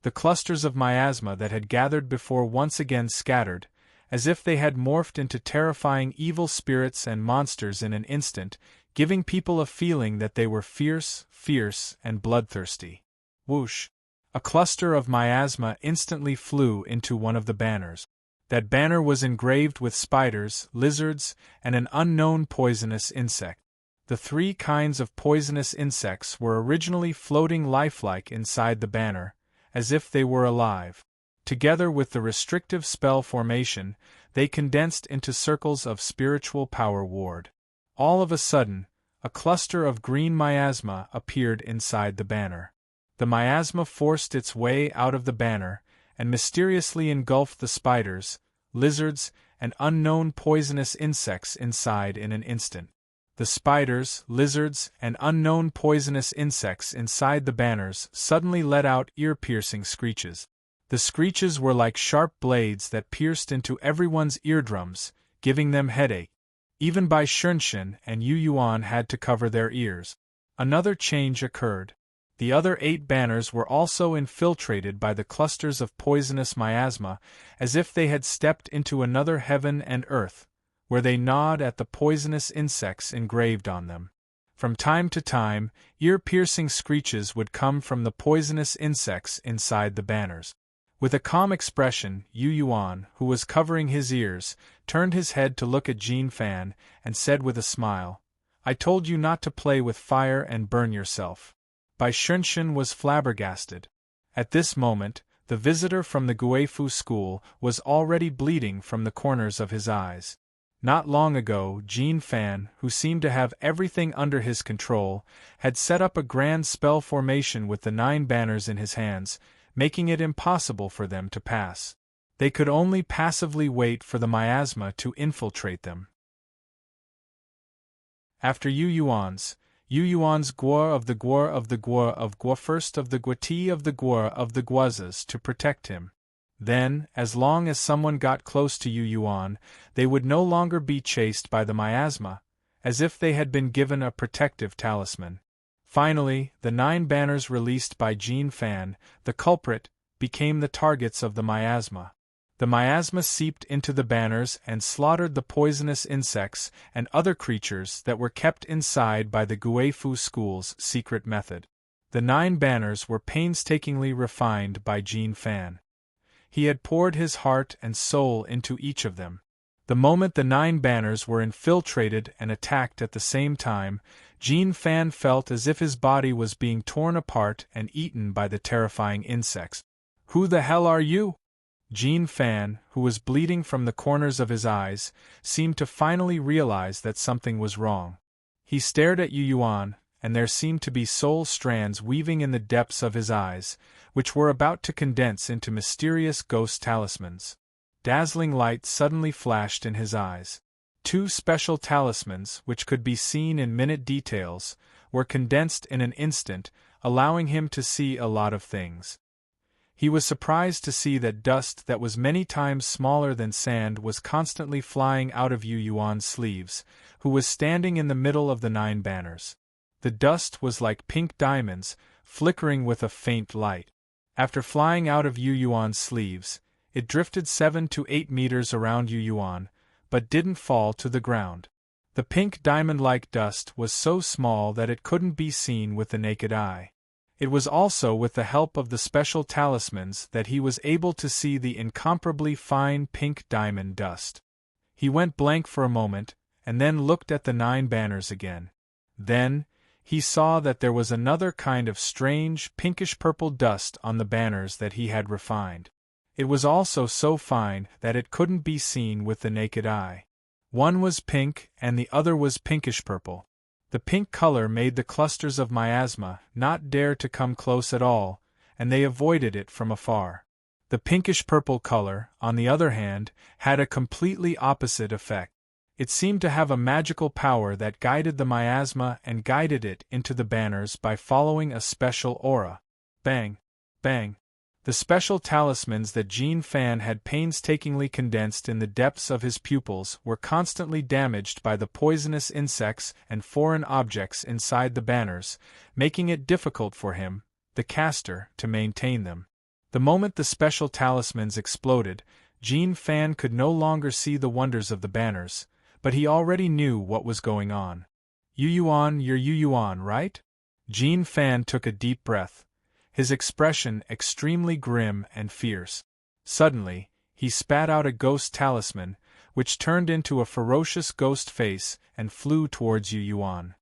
The clusters of miasma that had gathered before once again scattered, as if they had morphed into terrifying evil spirits and monsters in an instant, giving people a feeling that they were fierce, and bloodthirsty. Whoosh! A cluster of miasma instantly flew into one of the banners. That banner was engraved with spiders, lizards, and an unknown poisonous insect. The 3 kinds of poisonous insects were originally floating lifelike inside the banner, as if they were alive. Together with the restrictive spell formation, they condensed into circles of spiritual power ward. All of a sudden, a cluster of green miasma appeared inside the banner. The miasma forced its way out of the banner, and mysteriously engulfed the spiders, lizards, and unknown poisonous insects inside in an instant. The spiders, lizards, and unknown poisonous insects inside the banners suddenly let out ear-piercing screeches. The screeches were like sharp blades that pierced into everyone's eardrums, giving them headache. Even Bai Shunshin and Yu Yuan had to cover their ears. Another change occurred. The other 8 banners were also infiltrated by the clusters of poisonous miasma, as if they had stepped into another heaven and earth, where they gnawed at the poisonous insects engraved on them. From time to time, ear-piercing screeches would come from the poisonous insects inside the banners. With a calm expression, Yu Yuan, who was covering his ears, turned his head to look at Jin Fan, and said with a smile, "I told you not to play with fire and burn yourself." Bai Shunshin was flabbergasted. At this moment, the visitor from the Guifu school was already bleeding from the corners of his eyes. Not long ago, Jin Fan, who seemed to have everything under his control, had set up a grand spell formation with the 9 banners in his hands, making it impossible for them to pass. They could only passively wait for the miasma to infiltrate them. After Yu Yuan's Guo of the Guo of the Guo of Guo first of the Guati of the Guo of the Guazas to protect him. Then, as long as someone got close to Yu Yuan, they would no longer be chased by the miasma, as if they had been given a protective talisman. Finally, the 9 banners released by Jin Fan, the culprit, became the targets of the miasma. The miasma seeped into the banners and slaughtered the poisonous insects and other creatures that were kept inside by the Guifu school's secret method. The 9 banners were painstakingly refined by Jin Fan. He had poured his heart and soul into each of them. The moment the 9 banners were infiltrated and attacked at the same time, Jin Fan felt as if his body was being torn apart and eaten by the terrifying insects. "Who the hell are you?" Jin Fan, who was bleeding from the corners of his eyes, seemed to finally realize that something was wrong. He stared at Yu Yuan, and there seemed to be soul strands weaving in the depths of his eyes, which were about to condense into mysterious ghost talismans. Dazzling light suddenly flashed in his eyes. 2 special talismans, which could be seen in minute details, were condensed in an instant, allowing him to see a lot of things. He was surprised to see that dust that was many times smaller than sand was constantly flying out of Yu Yuan's sleeves, who was standing in the middle of the 9 banners. The dust was like pink diamonds, flickering with a faint light. After flying out of Yu Yuan's sleeves, it drifted 7 to 8 meters around Yu Yuan, but didn't fall to the ground. The pink diamond-like dust was so small that it couldn't be seen with the naked eye. It was also with the help of the special talismans that he was able to see the incomparably fine pink diamond dust. He went blank for a moment, and then looked at the 9 banners again. Then, he saw that there was another kind of strange, pinkish-purple dust on the banners that he had refined. It was also so fine that it couldn't be seen with the naked eye. One was pink and the other was pinkish-purple. The pink color made the clusters of miasma not dare to come close at all, and they avoided it from afar. The pinkish-purple color, on the other hand, had a completely opposite effect. It seemed to have a magical power that guided the miasma and guided it into the banners by following a special aura. Bang! Bang! The special talismans that Jin Fan had painstakingly condensed in the depths of his pupils were constantly damaged by the poisonous insects and foreign objects inside the banners, making it difficult for him, the caster, to maintain them. The moment the special talismans exploded, Jin Fan could no longer see the wonders of the banners, but he already knew what was going on. "Yu Yuan, you're Yu Yuan, right?" Jin Fan took a deep breath, his expression extremely grim and fierce. Suddenly, he spat out a ghost talisman, which turned into a ferocious ghost face and flew towards Yu Yuan.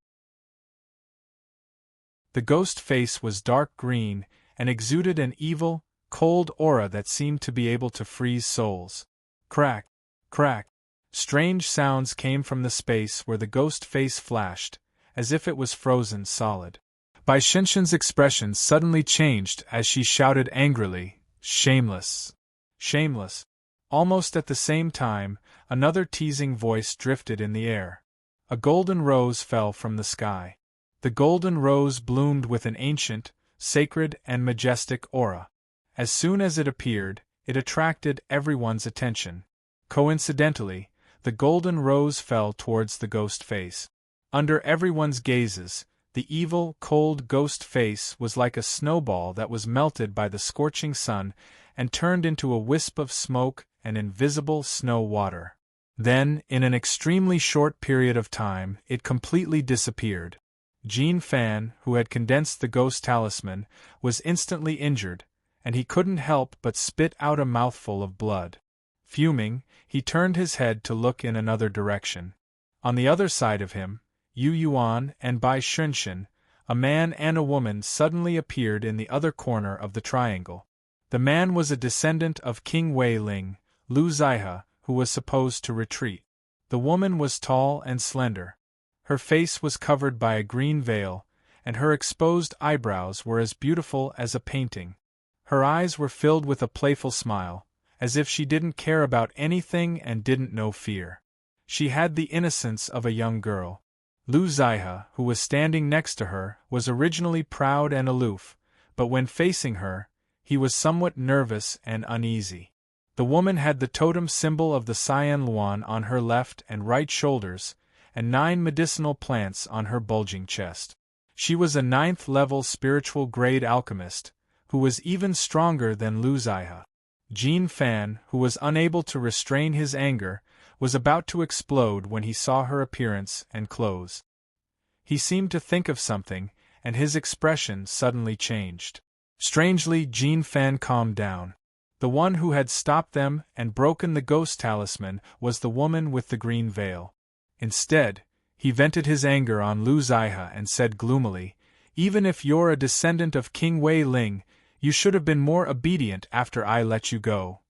The ghost face was dark green and exuded an evil, cold aura that seemed to be able to freeze souls. Crack! Crack! Strange sounds came from the space where the ghost face flashed, as if it was frozen solid. Bai Shinshin's expression suddenly changed as she shouted angrily, "Shameless! Shameless!" Almost at the same time, another teasing voice drifted in the air. A golden rose fell from the sky. The golden rose bloomed with an ancient, sacred and majestic aura. As soon as it appeared, it attracted everyone's attention. Coincidentally, the golden rose fell towards the ghost face. Under everyone's gazes, the evil, cold ghost face was like a snowball that was melted by the scorching sun and turned into a wisp of smoke and invisible snow water. Then, in an extremely short period of time, it completely disappeared. Jin Fan, who had condensed the ghost talisman, was instantly injured, and he couldn't help but spit out a mouthful of blood. Fuming, he turned his head to look in another direction. On the other side of him, Yu Yuan and Bai Shinshin, a man and a woman, suddenly appeared in the other corner of the triangle. The man was a descendant of King Wei Ling, Lu Zaihe, who was supposed to retreat. The woman was tall and slender. Her face was covered by a green veil, and her exposed eyebrows were as beautiful as a painting. Her eyes were filled with a playful smile, as if she didn't care about anything and didn't know fear. She had the innocence of a young girl. Lu Zaihe, who was standing next to her, was originally proud and aloof, but when facing her, he was somewhat nervous and uneasy. The woman had the totem symbol of the Cyan Luan on her left and right shoulders, and 9 medicinal plants on her bulging chest. She was a 9th-level spiritual grade alchemist, who was even stronger than Lu Zaihe. Jin Fan, who was unable to restrain his anger, was about to explode when he saw her appearance and clothes. He seemed to think of something, and his expression suddenly changed. Strangely, Jin Fan calmed down. The one who had stopped them and broken the ghost talisman was the woman with the green veil. Instead, he vented his anger on Lu Zaihe and said gloomily, "Even if you're a descendant of King Wei Ling, you should have been more obedient after I let you go."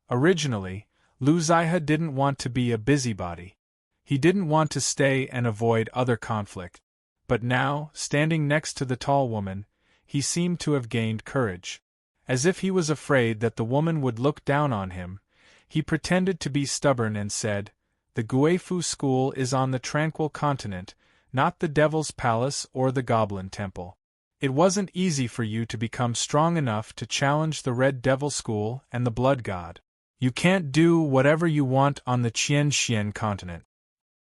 Originally, Lu Zaihe didn't want to be a busybody. He didn't want to stay and avoid other conflict. But now, standing next to the tall woman, he seemed to have gained courage. As if he was afraid that the woman would look down on him, he pretended to be stubborn and said, "The Guifu school is on the Tranquil Continent, not the Devil's Palace or the Goblin Temple. It wasn't easy for you to become strong enough to challenge the Red Devil School and the Blood God. You can't do whatever you want on the Qianxian continent.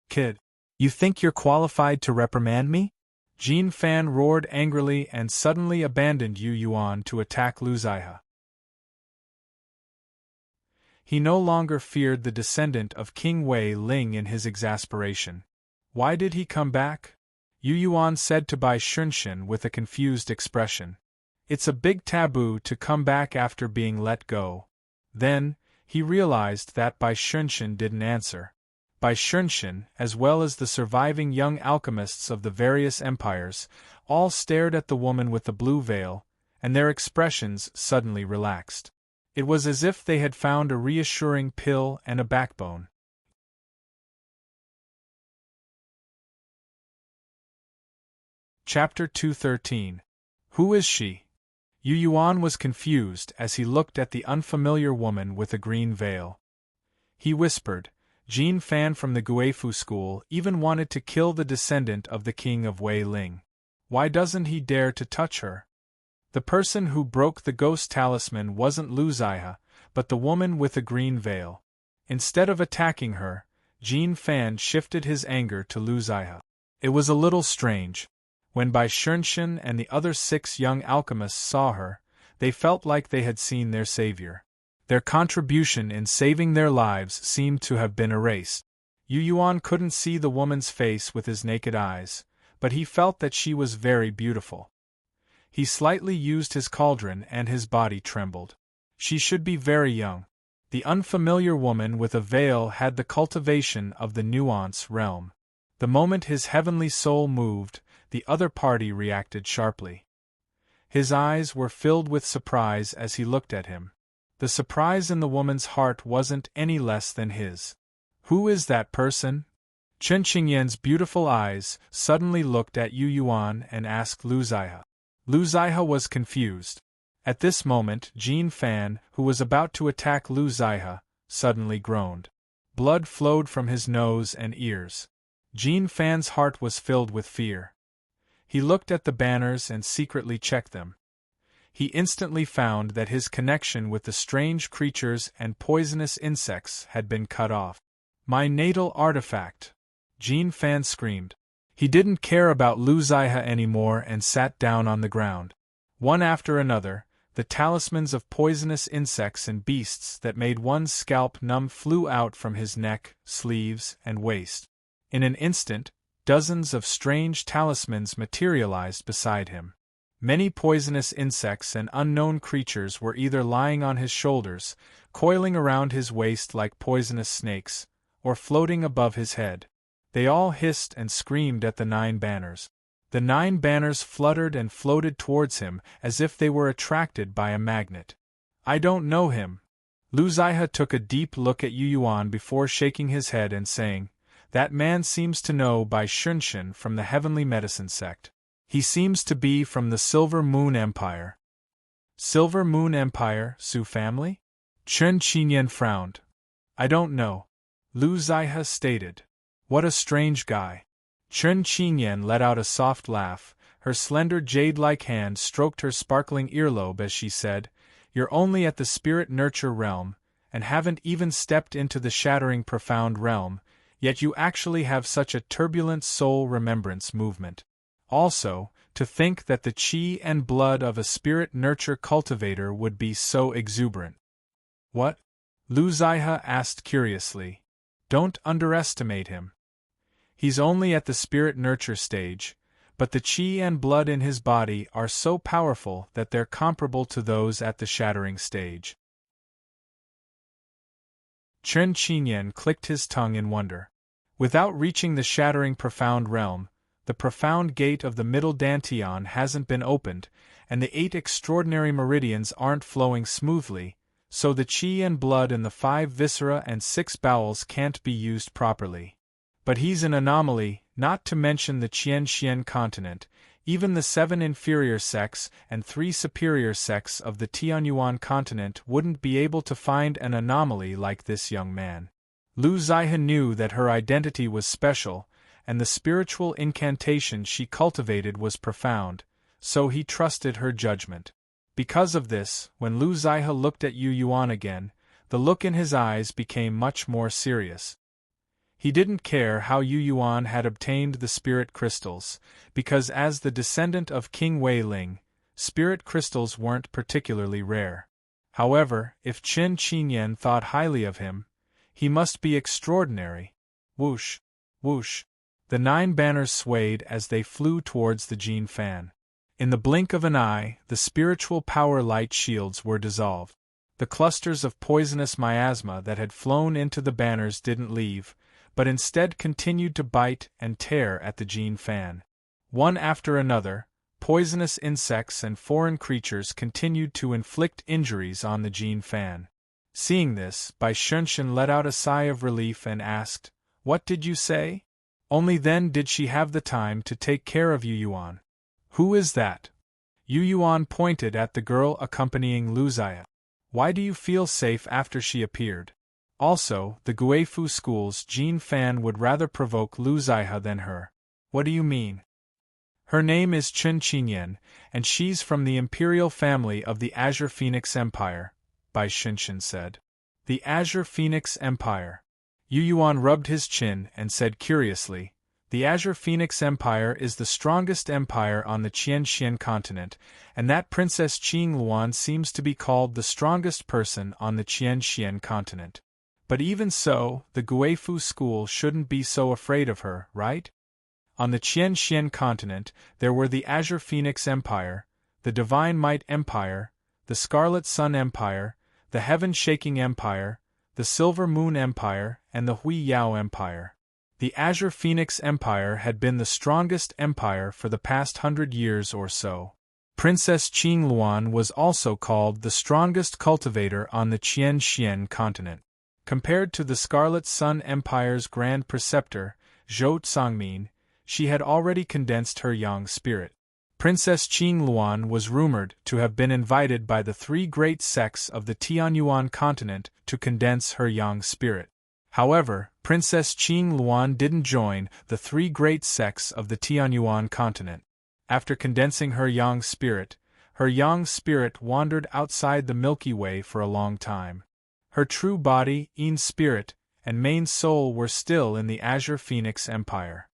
Kid, you think you're qualified to reprimand me?" Jin Fan roared angrily and suddenly abandoned Yu Yuan to attack Lu Zaihe. He no longer feared the descendant of King Wei Ling in his exasperation. "Why did he come back?" Yu Yuan said to Bai Shinshin with a confused expression. "It's a big taboo to come back after being let go." Then, he realized that Bai Shinshin didn't answer. Bai Shinshin, as well as the surviving young alchemists of the various empires, all stared at the woman with the blue veil, and their expressions suddenly relaxed. It was as if they had found a reassuring pill and a backbone. Chapter 213. Who is she? Yu Yuan was confused as he looked at the unfamiliar woman with a green veil. He whispered, "Jin Fan from the Guifu school even wanted to kill the descendant of the king of Wei Ling. Why doesn't he dare to touch her?" The person who broke the ghost talisman wasn't Lu Zaihe, but the woman with a green veil. Instead of attacking her, Jin Fan shifted his anger to Lu Zaihe. It was a little strange. When Bai Shinshin and the other 6 young alchemists saw her, they felt like they had seen their savior. Their contribution in saving their lives seemed to have been erased. Yu Yuan couldn't see the woman's face with his naked eyes, but he felt that she was very beautiful. He slightly used his cauldron and his body trembled. She should be very young. The unfamiliar woman with a veil had the cultivation of the nuance realm. The moment his heavenly soul moved, the other party reacted sharply. His eyes were filled with surprise as he looked at him. The surprise in the woman's heart wasn't any less than his. "Who is that person?" Chen Qingyan's beautiful eyes suddenly looked at Yu Yuan and asked Lu Zihe. Lu Zihe was confused. At this moment, Jin Fan, who was about to attack Lu Zihe, suddenly groaned. Blood flowed from his nose and ears. Jin Fan's heart was filled with fear. He looked at the banners and secretly checked them. He instantly found that his connection with the strange creatures and poisonous insects had been cut off. My natal artifact! Jin Fan screamed. He didn't care about Lu Zihe anymore and sat down on the ground. One after another, the talismans of poisonous insects and beasts that made one's scalp numb flew out from his neck, sleeves, and waist. In an instant, dozens of strange talismans materialized beside him. Many poisonous insects and unknown creatures were either lying on his shoulders, coiling around his waist like poisonous snakes, or floating above his head. They all hissed and screamed at the 9 banners. The 9 banners fluttered and floated towards him as if they were attracted by a magnet. I don't know him. Lu Zihe took a deep look at Yu Yuan before shaking his head and saying, That man seems to know Bai Shunshin from the Heavenly Medicine sect. He seems to be from the Silver Moon Empire. Silver Moon Empire, Su family? Chen Qingyan frowned. I don't know. Lu Zihe stated. What a strange guy. Chen Qingyan let out a soft laugh. Her slender jade-like hand stroked her sparkling earlobe as she said, You're only at the spirit nurture realm, and haven't even stepped into the shattering profound realm, yet you actually have such a turbulent soul remembrance movement. Also, to think that the qi and blood of a spirit nurture cultivator would be so exuberant. What? Lu Zihe asked curiously. Don't underestimate him. He's only at the spirit nurture stage, but the qi and blood in his body are so powerful that they're comparable to those at the shattering stage. Chen Qingyan clicked his tongue in wonder. Without reaching the shattering profound realm, the profound gate of the middle dantian hasn't been opened, and the 8 extraordinary meridians aren't flowing smoothly, so the qi and blood in the 5 viscera and 6 bowels can't be used properly. But he's an anomaly, not to mention the Qianxian continent. Even the 7 inferior sects and 3 superior sects of the Tianyuan continent wouldn't be able to find an anomaly like this young man. Lu Zihe knew that her identity was special, and the spiritual incantation she cultivated was profound, so he trusted her judgment. Because of this, when Lu Zihe looked at Yu Yuan again, the look in his eyes became much more serious. He didn't care how Yu Yuan had obtained the spirit crystals, because as the descendant of King Wei Ling, spirit crystals weren't particularly rare. However, if Chen Qingyan thought highly of him, he must be extraordinary. Whoosh! Whoosh! The 9 banners swayed as they flew towards the Jin Fan. In the blink of an eye, the spiritual power light shields were dissolved. The clusters of poisonous miasma that had flown into the banners didn't leave, but instead continued to bite and tear at the Jin Fan. One after another, poisonous insects and foreign creatures continued to inflict injuries on the Jin Fan. Seeing this, Bai Shunshin let out a sigh of relief and asked, What did you say? Only then did she have the time to take care of Yu Yuan. Who is that? Yu Yuan pointed at the girl accompanying Lu Zihe. Why do you feel safe after she appeared? Also, the Guifu school's Jin Fan would rather provoke Lu Zihe than her. What do you mean? Her name is Chen Qingyan, and she's from the imperial family of the Azure Phoenix Empire, Bai Shunshin said. The Azure Phoenix Empire. Yu Yuan rubbed his chin and said curiously, The Azure Phoenix Empire is the strongest empire on the Qianxian continent, and that Princess Qing Luan seems to be called the strongest person on the Qianxian continent. But even so, the Guifu school shouldn't be so afraid of her, right? On the Qianxian continent, there were the Azure Phoenix Empire, the Divine Might Empire, the Scarlet Sun Empire, the Heaven-Shaking Empire, the Silver Moon Empire, and the Hui Yao Empire. The Azure Phoenix Empire had been the strongest empire for the past 100 years or so. Princess Qing Luan was also called the strongest cultivator on the Qianxian continent. Compared to the Scarlet Sun Empire's Grand Preceptor, Zhou Tsangmin, she had already condensed her yang spirit. Princess Qing Luan was rumored to have been invited by the three great sects of the Tianyuan continent to condense her yang spirit. However, Princess Qing Luan didn't join the three great sects of the Tianyuan continent. After condensing her yang spirit wandered outside the Milky Way for a long time. Her true body, Yin spirit, and main soul were still in the Azure Phoenix Empire.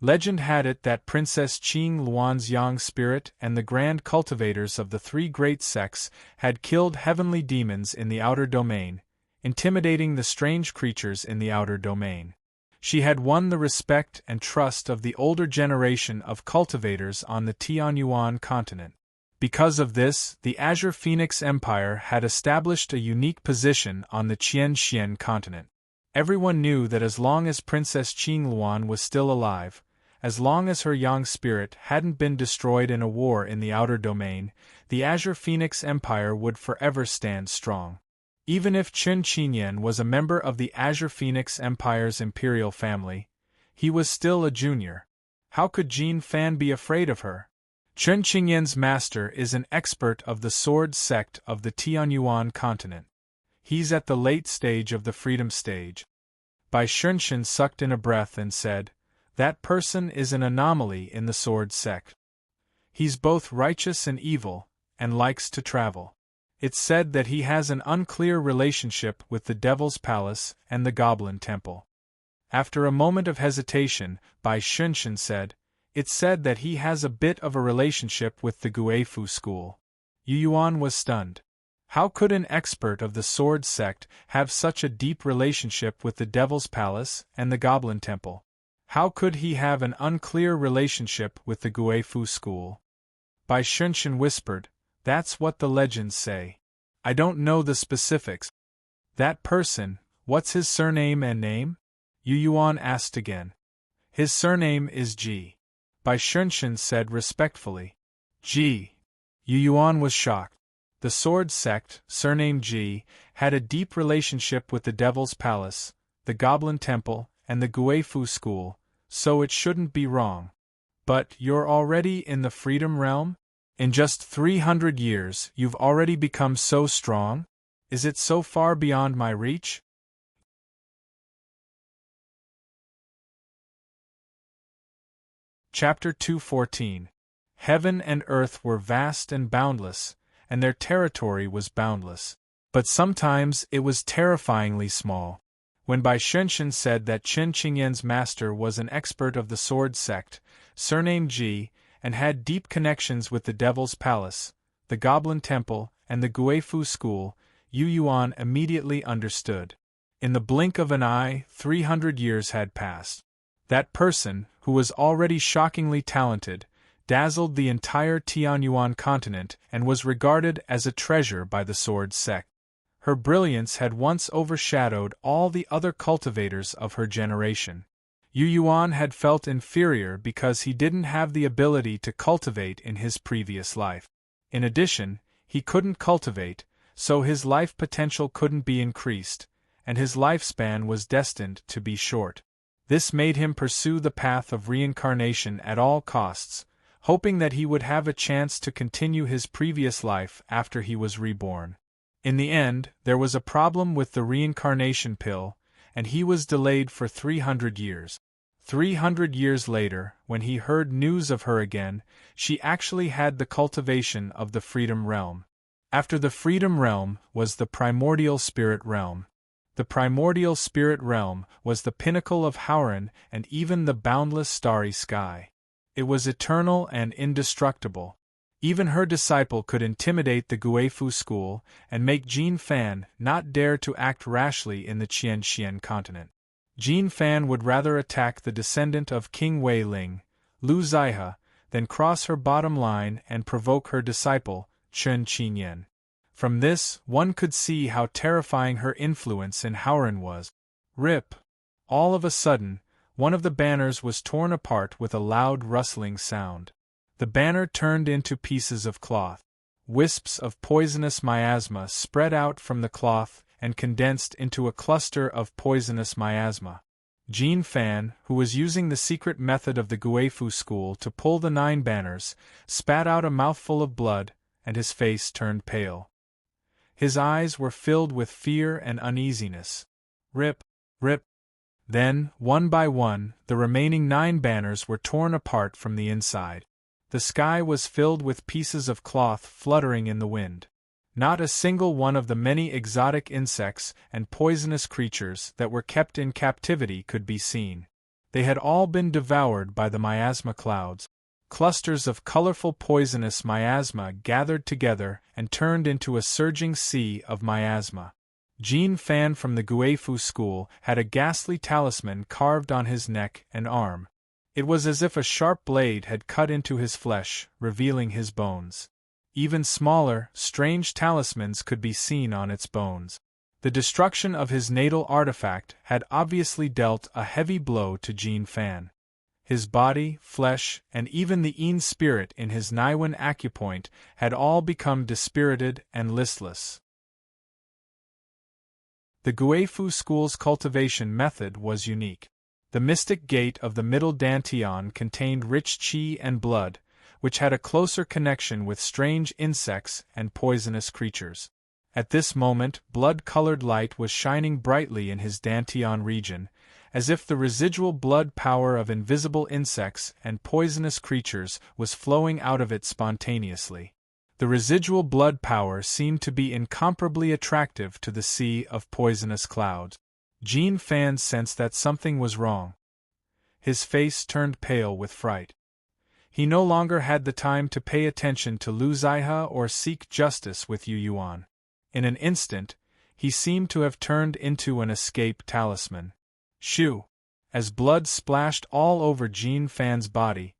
Legend had it that Princess Qing Luan's yang spirit and the grand cultivators of the three great sects had killed heavenly demons in the outer domain, intimidating the strange creatures in the outer domain. She had won the respect and trust of the older generation of cultivators on the Tianyuan continent. Because of this, the Azure Phoenix Empire had established a unique position on the Qian continent. Everyone knew that as long as Princess Qing Luan was still alive, as long as her yang spirit hadn't been destroyed in a war in the outer domain, the Azure Phoenix Empire would forever stand strong. Even if Chen Qingyan was a member of the Azure Phoenix Empire's imperial family, he was still a junior. How could Jin Fan be afraid of her? Chen Qingyan's master is an expert of the sword sect of the Tianyuan continent. He's at the late stage of the freedom stage. Bai Shunshan sucked in a breath and said, "That person is an anomaly in the sword sect. He's both righteous and evil, and likes to travel. It's said that he has an unclear relationship with the Devil's Palace and the Goblin Temple." After a moment of hesitation, Bai Shunshan said, "It's said that he has a bit of a relationship with the Guifu school." Yu Yuan was stunned. How could an expert of the sword sect have such a deep relationship with the Devil's Palace and the Goblin Temple? How could he have an unclear relationship with the Guifu school? Bai Shunshan whispered, "That's what the legends say. I don't know the specifics." "That person, what's his surname and name?" Yu Yuan asked again. "His surname is Ji," Bai Shunshan said respectfully. "Ji." Yu Yuan was shocked. The sword sect, surnamed Ji, had a deep relationship with the Devil's Palace, the Goblin Temple, and the Guifu school, so it shouldn't be wrong. "But you're already in the Freedom Realm? In just 300 years you've already become so strong? Is it so far beyond my reach?" Chapter 214. Heaven and earth were vast and boundless, and their territory was boundless. But sometimes it was terrifyingly small. When Bai Shunshan said that Chen Qingyan's master was an expert of the sword sect, surnamed Ji, and had deep connections with the Devil's Palace, the Goblin Temple, and the Guifu school, Yu Yuan immediately understood. In the blink of an eye, 300 years had passed. That person, who was already shockingly talented, dazzled the entire Tianyuan continent and was regarded as a treasure by the sword sect. Her brilliance had once overshadowed all the other cultivators of her generation. Yu Yuan had felt inferior because he didn't have the ability to cultivate in his previous life. In addition, he couldn't cultivate, so his life potential couldn't be increased, and his lifespan was destined to be short. This made him pursue the path of reincarnation at all costs, hoping that he would have a chance to continue his previous life after he was reborn. In the end, there was a problem with the reincarnation pill, and he was delayed for 300 years. 300 years later, when he heard news of her again, she actually had the cultivation of the Freedom Realm. After the Freedom Realm was the Primordial Spirit Realm. The Primordial Spirit Realm was the pinnacle of Howren and even the boundless starry sky. It was eternal and indestructible. Even her disciple could intimidate the Guifu school and make Jin Fan not dare to act rashly in the Qian continent. Jin Fan would rather attack the descendant of King Wei Ling, Lu Zaihe, than cross her bottom line and provoke her disciple, Chen Qingyan. From this, one could see how terrifying her influence in Howren was. Rip! All of a sudden, one of the banners was torn apart with a loud rustling sound. The banner turned into pieces of cloth. Wisps of poisonous miasma spread out from the cloth and condensed into a cluster of poisonous miasma. Jean Fan, who was using the secret method of the Guifu school to pull the 9 banners, spat out a mouthful of blood, and his face turned pale. His eyes were filled with fear and uneasiness. Rip, rip. Then, one by one, the remaining 9 banners were torn apart from the inside. The sky was filled with pieces of cloth fluttering in the wind. Not a single one of the many exotic insects and poisonous creatures that were kept in captivity could be seen. They had all been devoured by the miasma clouds. Clusters of colorful poisonous miasma gathered together and turned into a surging sea of miasma. Jean Fan from the Guifu school had a ghastly talisman carved on his neck and arm. It was as if a sharp blade had cut into his flesh, revealing his bones. Even smaller, strange talismans could be seen on its bones. The destruction of his natal artifact had obviously dealt a heavy blow to Jean Fan. His body, flesh, and even the Een spirit in his Niwen acupoint had all become dispirited and listless. The Guifu school's cultivation method was unique. The mystic gate of the middle dantian contained rich qi and blood, which had a closer connection with strange insects and poisonous creatures. At this moment, blood-colored light was shining brightly in his dantian region, as if the residual blood power of invisible insects and poisonous creatures was flowing out of it spontaneously. The residual blood power seemed to be incomparably attractive to the sea of poisonous clouds. Jean Fan sensed that something was wrong. His face turned pale with fright. He no longer had the time to pay attention to Lu Ziha or seek justice with Yu Yuan. In an instant, he seemed to have turned into an escape talisman. Shoo! As blood splashed all over Jean Fan's body,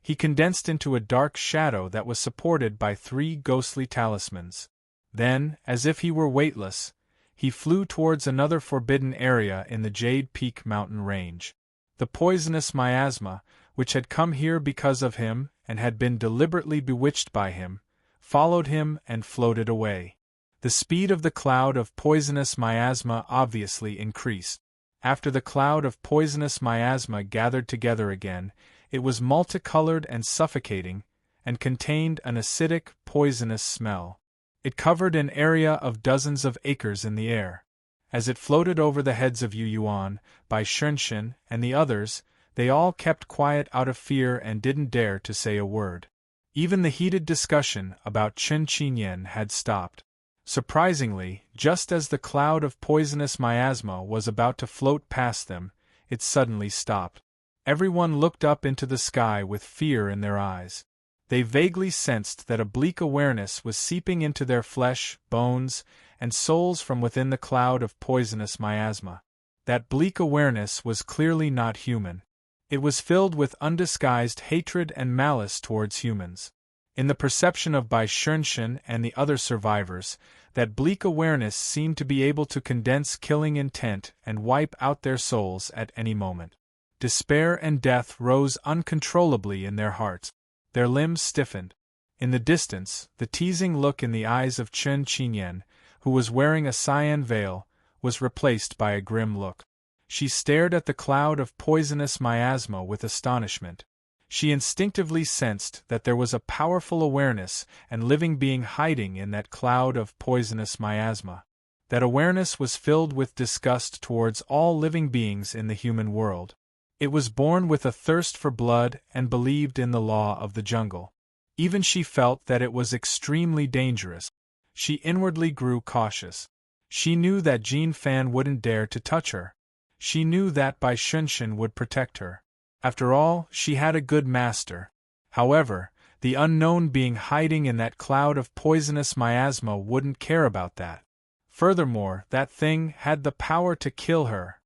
he condensed into a dark shadow that was supported by 3 ghostly talismans. Then, as if he were weightless, he flew towards another forbidden area in the Jade Peak mountain range. The poisonous miasma, which had come here because of him and had been deliberately bewitched by him, followed him and floated away. The speed of the cloud of poisonous miasma obviously increased. After the cloud of poisonous miasma gathered together again, it was multicolored and suffocating, and contained an acidic, poisonous smell. It covered an area of dozens of acres in the air. As it floated over the heads of Yu Yuan, Bai Shunshin, and the others, they all kept quiet out of fear and didn't dare to say a word. Even the heated discussion about Chen Qinyan had stopped. Surprisingly, just as the cloud of poisonous miasma was about to float past them, it suddenly stopped. Everyone looked up into the sky with fear in their eyes. They vaguely sensed that a bleak awareness was seeping into their flesh, bones, and souls from within the cloud of poisonous miasma. That bleak awareness was clearly not human. It was filled with undisguised hatred and malice towards humans. In the perception of Bai Shunshin and the other survivors, that bleak awareness seemed to be able to condense killing intent and wipe out their souls at any moment. Despair and death rose uncontrollably in their hearts. Their limbs stiffened. In the distance, the teasing look in the eyes of Chen Qinyan, who was wearing a cyan veil, was replaced by a grim look. She stared at the cloud of poisonous miasma with astonishment. She instinctively sensed that there was a powerful awareness and living being hiding in that cloud of poisonous miasma. That awareness was filled with disgust towards all living beings in the human world. It was born with a thirst for blood and believed in the law of the jungle. Even she felt that it was extremely dangerous. She inwardly grew cautious. She knew that Jean Fan wouldn't dare to touch her. She knew that Bai Shunshin would protect her. After all, she had a good master. However, the unknown being hiding in that cloud of poisonous miasma wouldn't care about that. Furthermore, that thing had the power to kill her.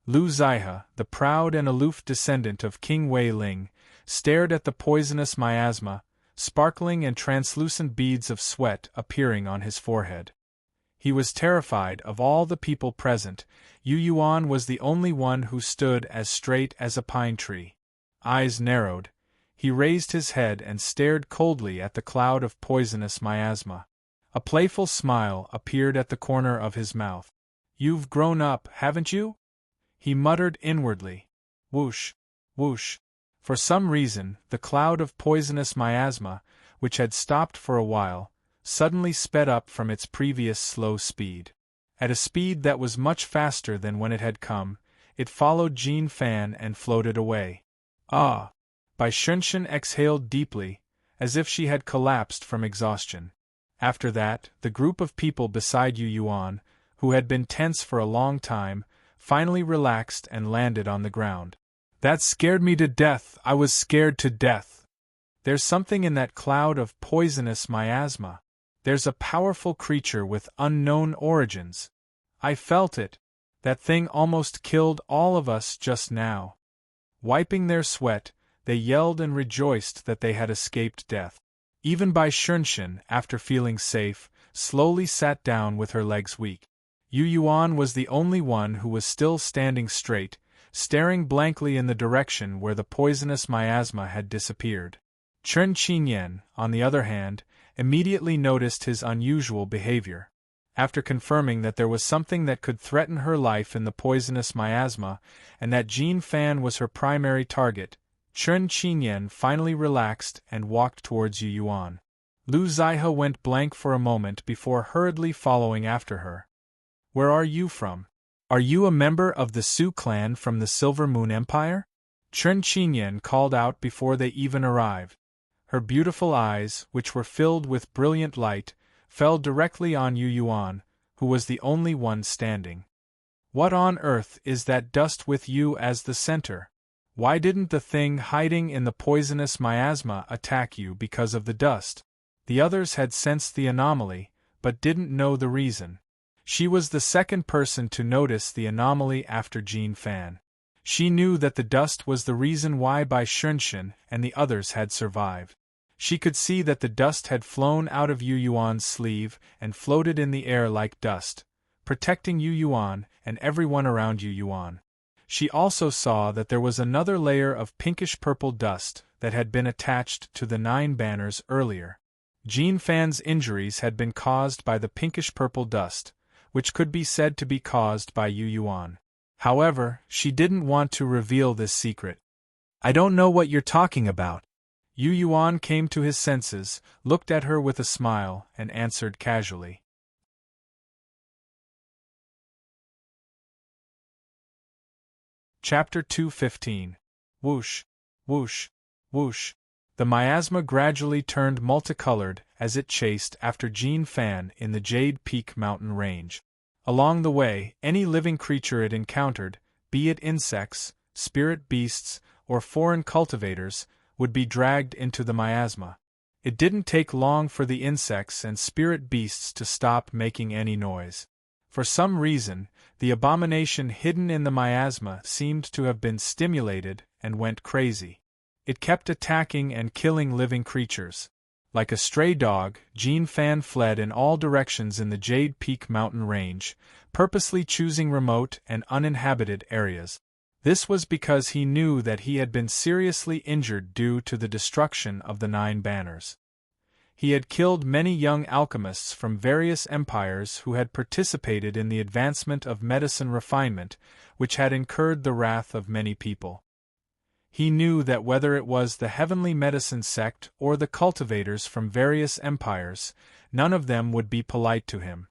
Lu Ziha, the proud and aloof descendant of King Wei Ling, stared at the poisonous miasma, sparkling and translucent beads of sweat appearing on his forehead. He was terrified of all the people present. Yu Yuan was the only one who stood as straight as a pine tree. Eyes narrowed, he raised his head and stared coldly at the cloud of poisonous miasma. A playful smile appeared at the corner of his mouth. "You've grown up, haven't you?" he muttered inwardly. Whoosh, whoosh. For some reason, the cloud of poisonous miasma, which had stopped for a while, suddenly sped up from its previous slow speed. At a speed that was much faster than when it had come, it followed Jean Fan and floated away. Ah! Bai Shunshan exhaled deeply, as if she had collapsed from exhaustion. After that, the group of people beside Yu Yuan, who had been tense for a long time, finally relaxed and landed on the ground. "That scared me to death, I was scared to death. There's something in that cloud of poisonous miasma. There's a powerful creature with unknown origins. I felt it. That thing almost killed all of us just now." Wiping their sweat, they yelled and rejoiced that they had escaped death. Even Bai Shunshan, after feeling safe, slowly sat down with her legs weak. Yu Yuan was the only one who was still standing straight, staring blankly in the direction where the poisonous miasma had disappeared. Chen Qinyan, on the other hand, immediately noticed his unusual behavior. After confirming that there was something that could threaten her life in the poisonous miasma, and that Jean Fan was her primary target, Chen Qinyan finally relaxed and walked towards Yu Yuan. Lu Zihe went blank for a moment before hurriedly following after her. "Where are you from? Are you a member of the Su clan from the Silver Moon Empire?" Chen Qinyan called out before they even arrived. Her beautiful eyes, which were filled with brilliant light, fell directly on Yu Yuan, who was the only one standing. "What on earth is that dust with you as the center? Why didn't the thing hiding in the poisonous miasma attack you because of the dust?" The others had sensed the anomaly, but didn't know the reason. She was the second person to notice the anomaly after Jean Fan. She knew that the dust was the reason why Bai Shunshan and the others had survived. She could see that the dust had flown out of Yu Yuan's sleeve and floated in the air like dust, protecting Yu Yuan and everyone around Yu Yuan. She also saw that there was another layer of pinkish-purple dust that had been attached to the 9 banners earlier. Jean Fan's injuries had been caused by the pinkish-purple dust, which could be said to be caused by Yu Yuan. However, she didn't want to reveal this secret. "I don't know what you're talking about." Yu Yuan came to his senses, looked at her with a smile, and answered casually. Chapter 215. Whoosh, whoosh, whoosh. The miasma gradually turned multicolored as it chased after Jean Fan in the Jade Peak mountain range. Along the way, any living creature it encountered, be it insects, spirit beasts, or foreign cultivators, would be dragged into the miasma. It didn't take long for the insects and spirit beasts to stop making any noise. For some reason, the abomination hidden in the miasma seemed to have been stimulated and went crazy. It kept attacking and killing living creatures. Like a stray dog, Jean Fan fled in all directions in the Jade Peak mountain range, purposely choosing remote and uninhabited areas. This was because he knew that he had been seriously injured due to the destruction of the 9 banners. He had killed many young alchemists from various empires who had participated in the advancement of medicine refinement, which had incurred the wrath of many people. He knew that whether it was the heavenly medicine sect or the cultivators from various empires, none of them would be polite to him.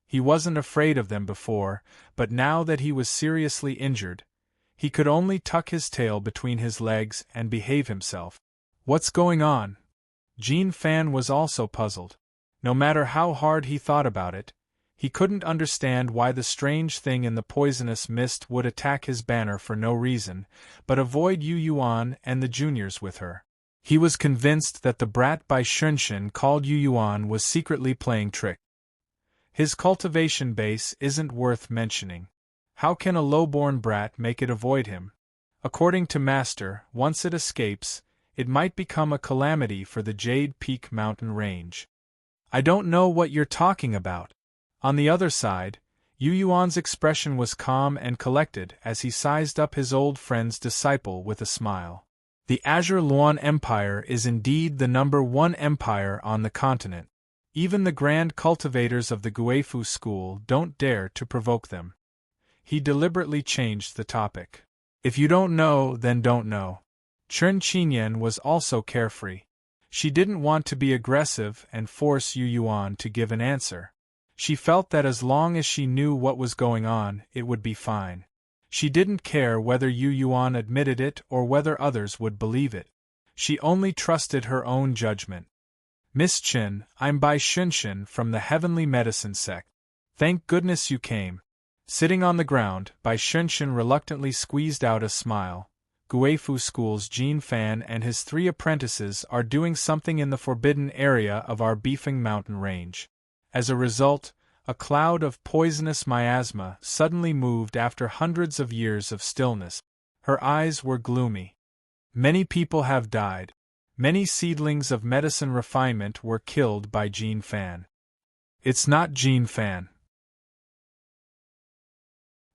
He wasn't afraid of them before, but now that he was seriously injured, he could only tuck his tail between his legs and behave himself. "What's going on?" Jean Fan was also puzzled. No matter how hard he thought about it, he couldn't understand why the strange thing in the poisonous mist would attack his banner for no reason, but avoid Yu Yuan and the juniors with her. He was convinced that the brat Bai Shunshan called Yu Yuan was secretly playing trick. His cultivation base isn't worth mentioning. How can a low-born brat make it avoid him? According to Master, once it escapes, it might become a calamity for the Jade Peak mountain range. "I don't know what you're talking about." On the other side, Yu Yuan's expression was calm and collected as he sized up his old friend's disciple with a smile. "The Azure Luan Empire is indeed the #1 empire on the continent. Even the grand cultivators of the Guefu school don't dare to provoke them. He deliberately changed the topic. If you don't know, then don't know. Chen Qinyan was also carefree. She didn't want to be aggressive and force Yu Yuan to give an answer. She felt that as long as she knew what was going on, it would be fine. She didn't care whether Yu Yuan admitted it or whether others would believe it. She only trusted her own judgment. Miss Qin, I'm Bai Xunshin from the Heavenly Medicine Sect. Thank goodness you came. Sitting on the ground, Bai Xunshin reluctantly squeezed out a smile. Guefu School's Jin Fan and his 3 apprentices are doing something in the forbidden area of our beefing mountain range. As a result, a cloud of poisonous miasma suddenly moved after hundreds of years of stillness. Her eyes were gloomy. Many people have died. Many seedlings of medicine refinement were killed by Jin Fan. It's not Jin Fan.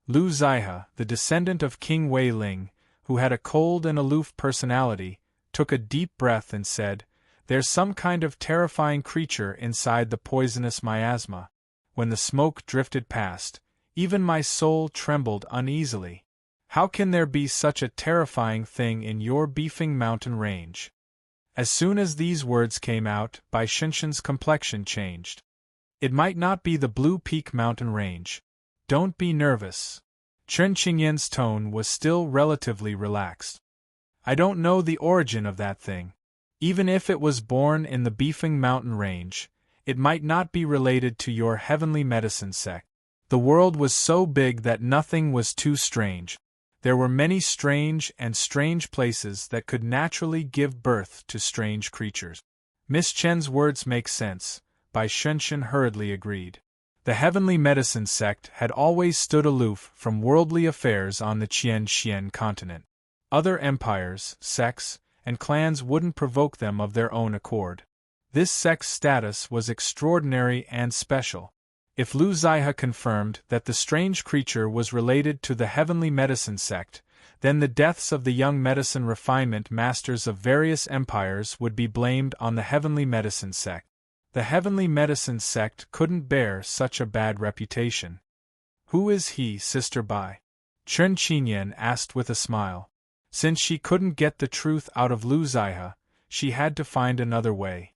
Lu Zaihe, the descendant of King Wei Ling, who had a cold and aloof personality, took a deep breath and said, "There's some kind of terrifying creature inside the poisonous miasma." When the smoke drifted past, even my soul trembled uneasily. How can there be such a terrifying thing in your beefing mountain range? As soon as these words came out, Bai Xunshin's complexion changed. It might not be the Blue Peak mountain range. Don't be nervous. Chen Qingyan's tone was still relatively relaxed. I don't know the origin of that thing. Even if it was born in the beefing mountain range, it might not be related to your heavenly medicine sect. The world was so big that nothing was too strange. There were many strange places that could naturally give birth to strange creatures. Miss Chen's words make sense, Bai Xunshin hurriedly agreed. The heavenly medicine sect had always stood aloof from worldly affairs on the Qian continent. Other empires, sects, and clans wouldn't provoke them of their own accord. This sect's status was extraordinary and special. If Lu Zaihe confirmed that the strange creature was related to the heavenly medicine sect, then the deaths of the young medicine refinement masters of various empires would be blamed on the heavenly medicine sect. The heavenly medicine sect couldn't bear such a bad reputation. Who is he, Sister Bai? Chen Qinyan asked with a smile. Since she couldn't get the truth out of Lu Zaihe, she had to find another way.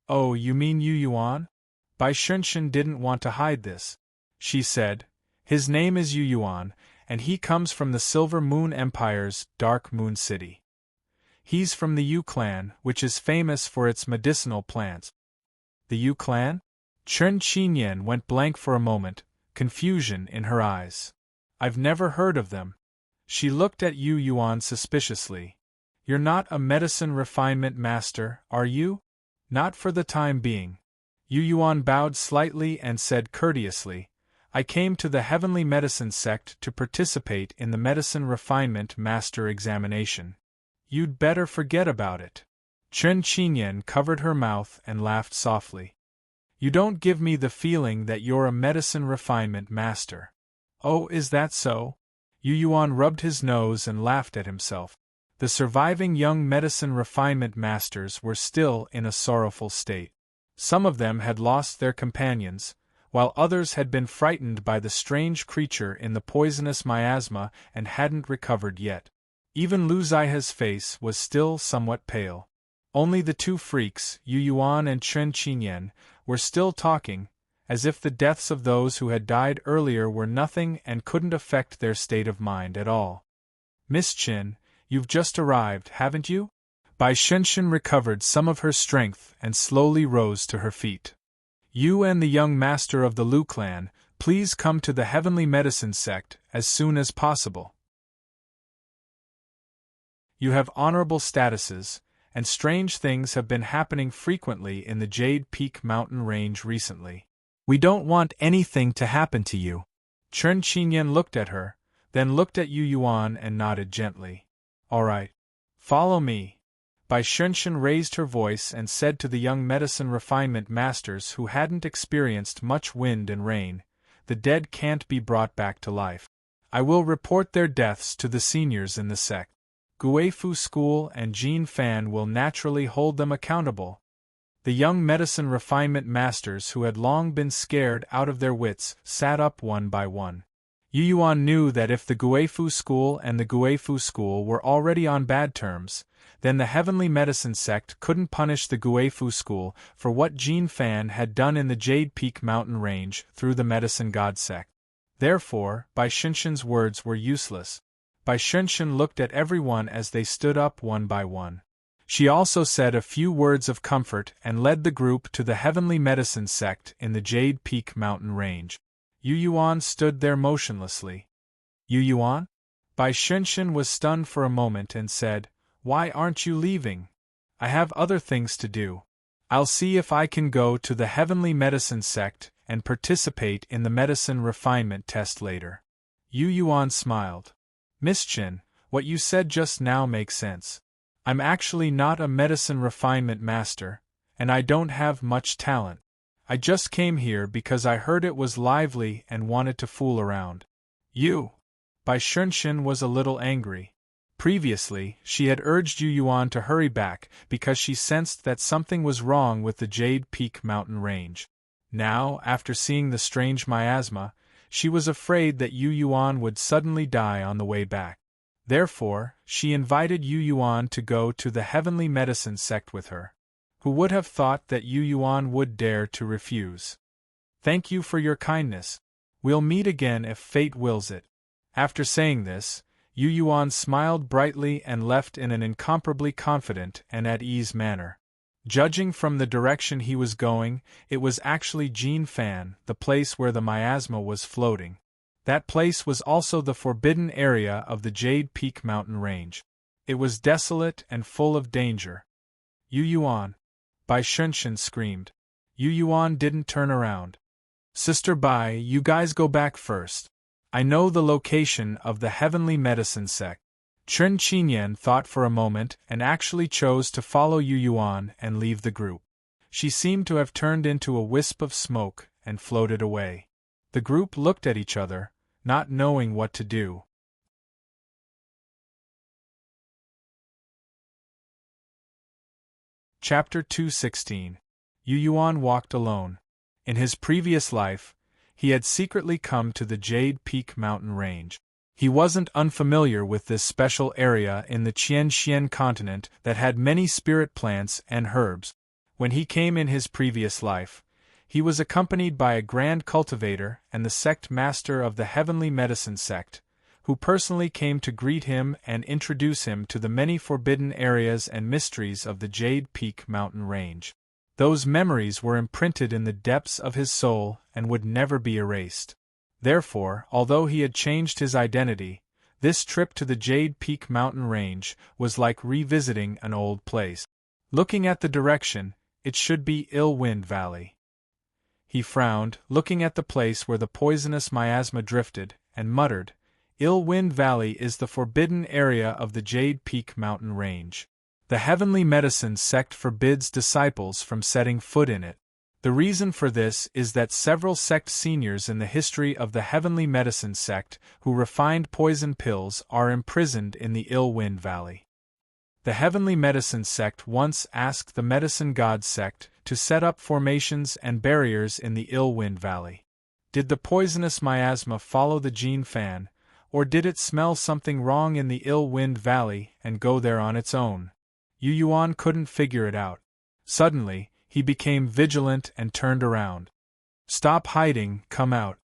Oh, you mean Yu Yuan? Bai Xunshin didn't want to hide this. She said, his name is Yu Yuan, and he comes from the Silver Moon Empire's Dark Moon City. He's from the Yu clan, which is famous for its medicinal plants. The Yu clan? Chen Qinyan went blank for a moment, confusion in her eyes. I've never heard of them. She looked at Yu Yuan suspiciously. You're not a medicine refinement master, are you? Not for the time being. Yu Yuan bowed slightly and said courteously, I came to the Heavenly Medicine Sect to participate in the Medicine Refinement Master Examination. You'd better forget about it. Chen Qinyan covered her mouth and laughed softly. You don't give me the feeling that you're a medicine refinement master. Oh, is that so? Yu Yuan rubbed his nose and laughed at himself. The surviving young medicine refinement masters were still in a sorrowful state. Some of them had lost their companions, while others had been frightened by the strange creature in the poisonous miasma and hadn't recovered yet. Even Lu Zaihe's face was still somewhat pale. Only the 2 freaks, Yu Yuan and Chen Qinyan, were still talking, as if the deaths of those who had died earlier were nothing and couldn't affect their state of mind at all. Miss Qin, you've just arrived, haven't you? Bai Xunshin recovered some of her strength and slowly rose to her feet. You and the young master of the Lu clan, please come to the Heavenly Medicine Sect as soon as possible. You have honorable statuses, and strange things have been happening frequently in the Jade Peak mountain range recently. We don't want anything to happen to you. Chen Qinyan looked at her, then looked at Yu Yuan and nodded gently. All right. Follow me. Bai Xunshin raised her voice and said to the young medicine refinement masters who hadn't experienced much wind and rain, the dead can't be brought back to life. I will report their deaths to the seniors in the sect. Guefu School and Jin Fan will naturally hold them accountable. The young medicine refinement masters who had long been scared out of their wits sat up one by one. Yu Yuan knew that if the Guifu school and the Guifu school were already on bad terms, then the heavenly medicine sect couldn't punish the Guifu school for what Jin Fan had done in the Jade Peak mountain range through the medicine god sect. Therefore, Bai Shunshin's words were useless. Bai Shunshin looked at everyone as they stood up one by one. She also said a few words of comfort and led the group to the heavenly medicine sect in the Jade Peak mountain range. Yu Yuan stood there motionlessly. Yu Yuan? Bai Shunshin was stunned for a moment and said, "Why aren't you leaving? I have other things to do. I'll see if I can go to the heavenly medicine sect and participate in the medicine refinement test later." Yu Yuan smiled. "Miss Chin, what you said just now makes sense. I'm actually not a medicine refinement master, and I don't have much talent. I just came here because I heard it was lively and wanted to fool around." Bai Shunshin was a little angry. Previously, she had urged Yu Yuan to hurry back because she sensed that something was wrong with the Jade Peak mountain range. Now, after seeing the strange miasma, she was afraid that Yu Yuan would suddenly die on the way back. Therefore, she invited Yu Yuan to go to the heavenly medicine sect with her. Who would have thought that Yu Yuan would dare to refuse? "Thank you for your kindness. We'll meet again if fate wills it." After saying this, Yu Yuan smiled brightly and left in an incomparably confident and at ease manner. Judging from the direction he was going, it was actually Jin Fan, the place where the miasma was floating. That place was also the forbidden area of the Jade Peak mountain range. It was desolate and full of danger. "Yu Yuan!" Bai Shunshin screamed. Yu Yuan didn't turn around. "Sister Bai, you guys go back first. I know the location of the heavenly medicine sect." Chen Qinyan thought for a moment and actually chose to follow Yu Yuan and leave the group. She seemed to have turned into a wisp of smoke and floated away. The group looked at each other, not knowing what to do. Chapter 216. Yu Yuan walked alone. In his previous life, he had secretly come to the Jade Peak mountain range. He wasn't unfamiliar with this special area in the Qianxian continent that had many spirit plants and herbs. When he came in his previous life, he was accompanied by a grand cultivator and the sect master of the heavenly medicine sect, who personally came to greet him and introduce him to the many forbidden areas and mysteries of the Jade Peak mountain range. Those memories were imprinted in the depths of his soul and would never be erased. Therefore, although he had changed his identity, this trip to the Jade Peak mountain range was like revisiting an old place. Looking at the direction, it should be Ill Wind Valley. He frowned, looking at the place where the poisonous miasma drifted, and muttered, "Ill Wind Valley is the forbidden area of the Jade Peak mountain range. The heavenly medicine sect forbids disciples from setting foot in it. The reason for this is that several sect seniors in the history of the heavenly medicine sect who refined poison pills are imprisoned in the Ill Wind Valley. The heavenly medicine sect once asked the medicine god sect to set up formations and barriers in the Ill Wind Valley. Did the poisonous miasma follow the Jin Fan, or did it smell something wrong in the Ill Wind Valley and go there on its own? Yu Yuan couldn't figure it out. Suddenly, he became vigilant and turned around. "Stop hiding, come out!"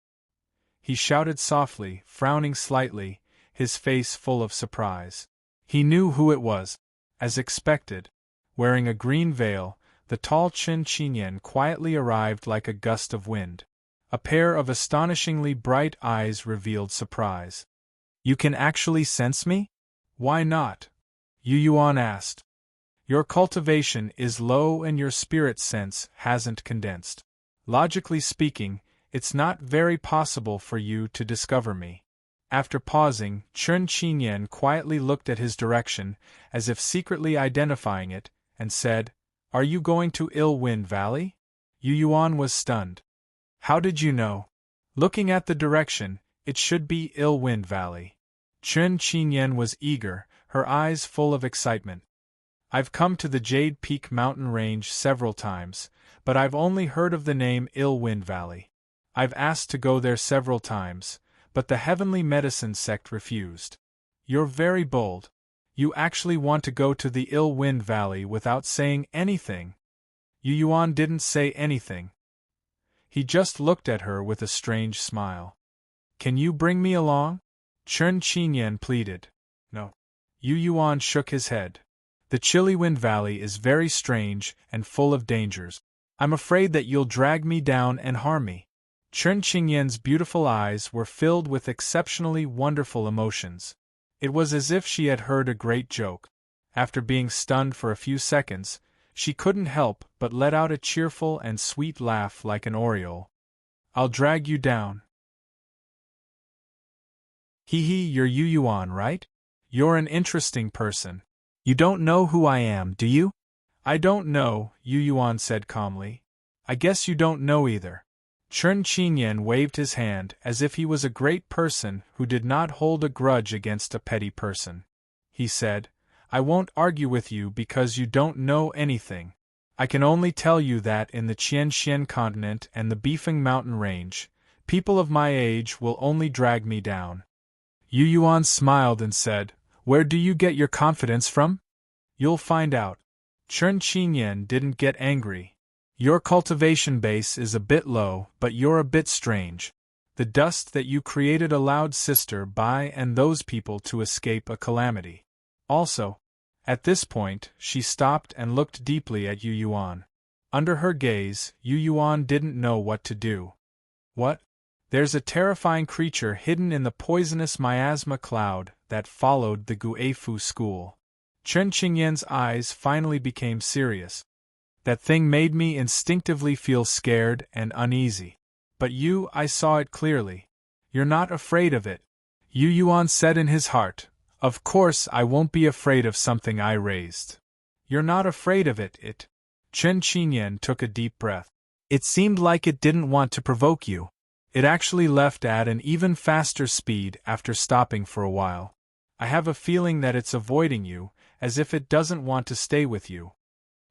He shouted softly, frowning slightly, his face full of surprise. He knew who it was. As expected, wearing a green veil, the tall Chen Qinyan quietly arrived like a gust of wind. A pair of astonishingly bright eyes revealed surprise. "You can actually sense me?" "Why not?" Yu Yuan asked. "Your cultivation is low and your spirit sense hasn't condensed. Logically speaking, it's not very possible for you to discover me." After pausing, Chen Qinyan quietly looked at his direction, as if secretly identifying it, and said, "Are you going to Ill Wind Valley?" Yu Yuan was stunned. "How did you know?" "Looking at the direction, it should be Ill Wind Valley." Chen Qinyan was eager, her eyes full of excitement. I've come to the Jade Peak mountain range several times, but I've only heard of the name Ill Wind Valley. I've asked to go there several times, but the Heavenly Medicine sect refused. You're very bold. You actually want to go to the Ill Wind Valley without saying anything. Yu Yuan didn't say anything. He just looked at her with a strange smile. Can you bring me along? Chen Qinyan pleaded. No. Yu Yuan shook his head. The Chilly Wind Valley is very strange and full of dangers. I'm afraid that you'll drag me down and harm me. Chen Qingyan's beautiful eyes were filled with exceptionally wonderful emotions. It was as if she had heard a great joke. After being stunned for a few seconds, she couldn't help but let out a cheerful and sweet laugh like an oriole. I'll drag you down. Hee hee, you're Yu Yuan, right? You're an interesting person. You don't know who I am, do you? I don't know, Yu Yuan said calmly. I guess you don't know either. Chen Qinyan waved his hand as if he was a great person who did not hold a grudge against a petty person. He said, I won't argue with you because you don't know anything. I can only tell you that in the Qianxian continent and the Bifeng mountain range, people of my age will only drag me down. Yu Yuan smiled and said, Where do you get your confidence from? You'll find out. Chen Qinyan didn't get angry. Your cultivation base is a bit low, but you're a bit strange. The dust that you created allowed Sister Bai and those people to escape a calamity. Also, at this point, she stopped and looked deeply at Yu Yuan. Under her gaze, Yu Yuan didn't know what to do. What? There's a terrifying creature hidden in the poisonous miasma cloud that followed the Guefu school. Chen Qingyan's eyes finally became serious. That thing made me instinctively feel scared and uneasy. But I saw it clearly. You're not afraid of it. Yu Yuan said in his heart, Of course I won't be afraid of something I raised. You're not afraid of it. Chen Qinyan took a deep breath. It seemed like it didn't want to provoke you. It actually left at an even faster speed after stopping for a while. I have a feeling that it's avoiding you, as if it doesn't want to stay with you.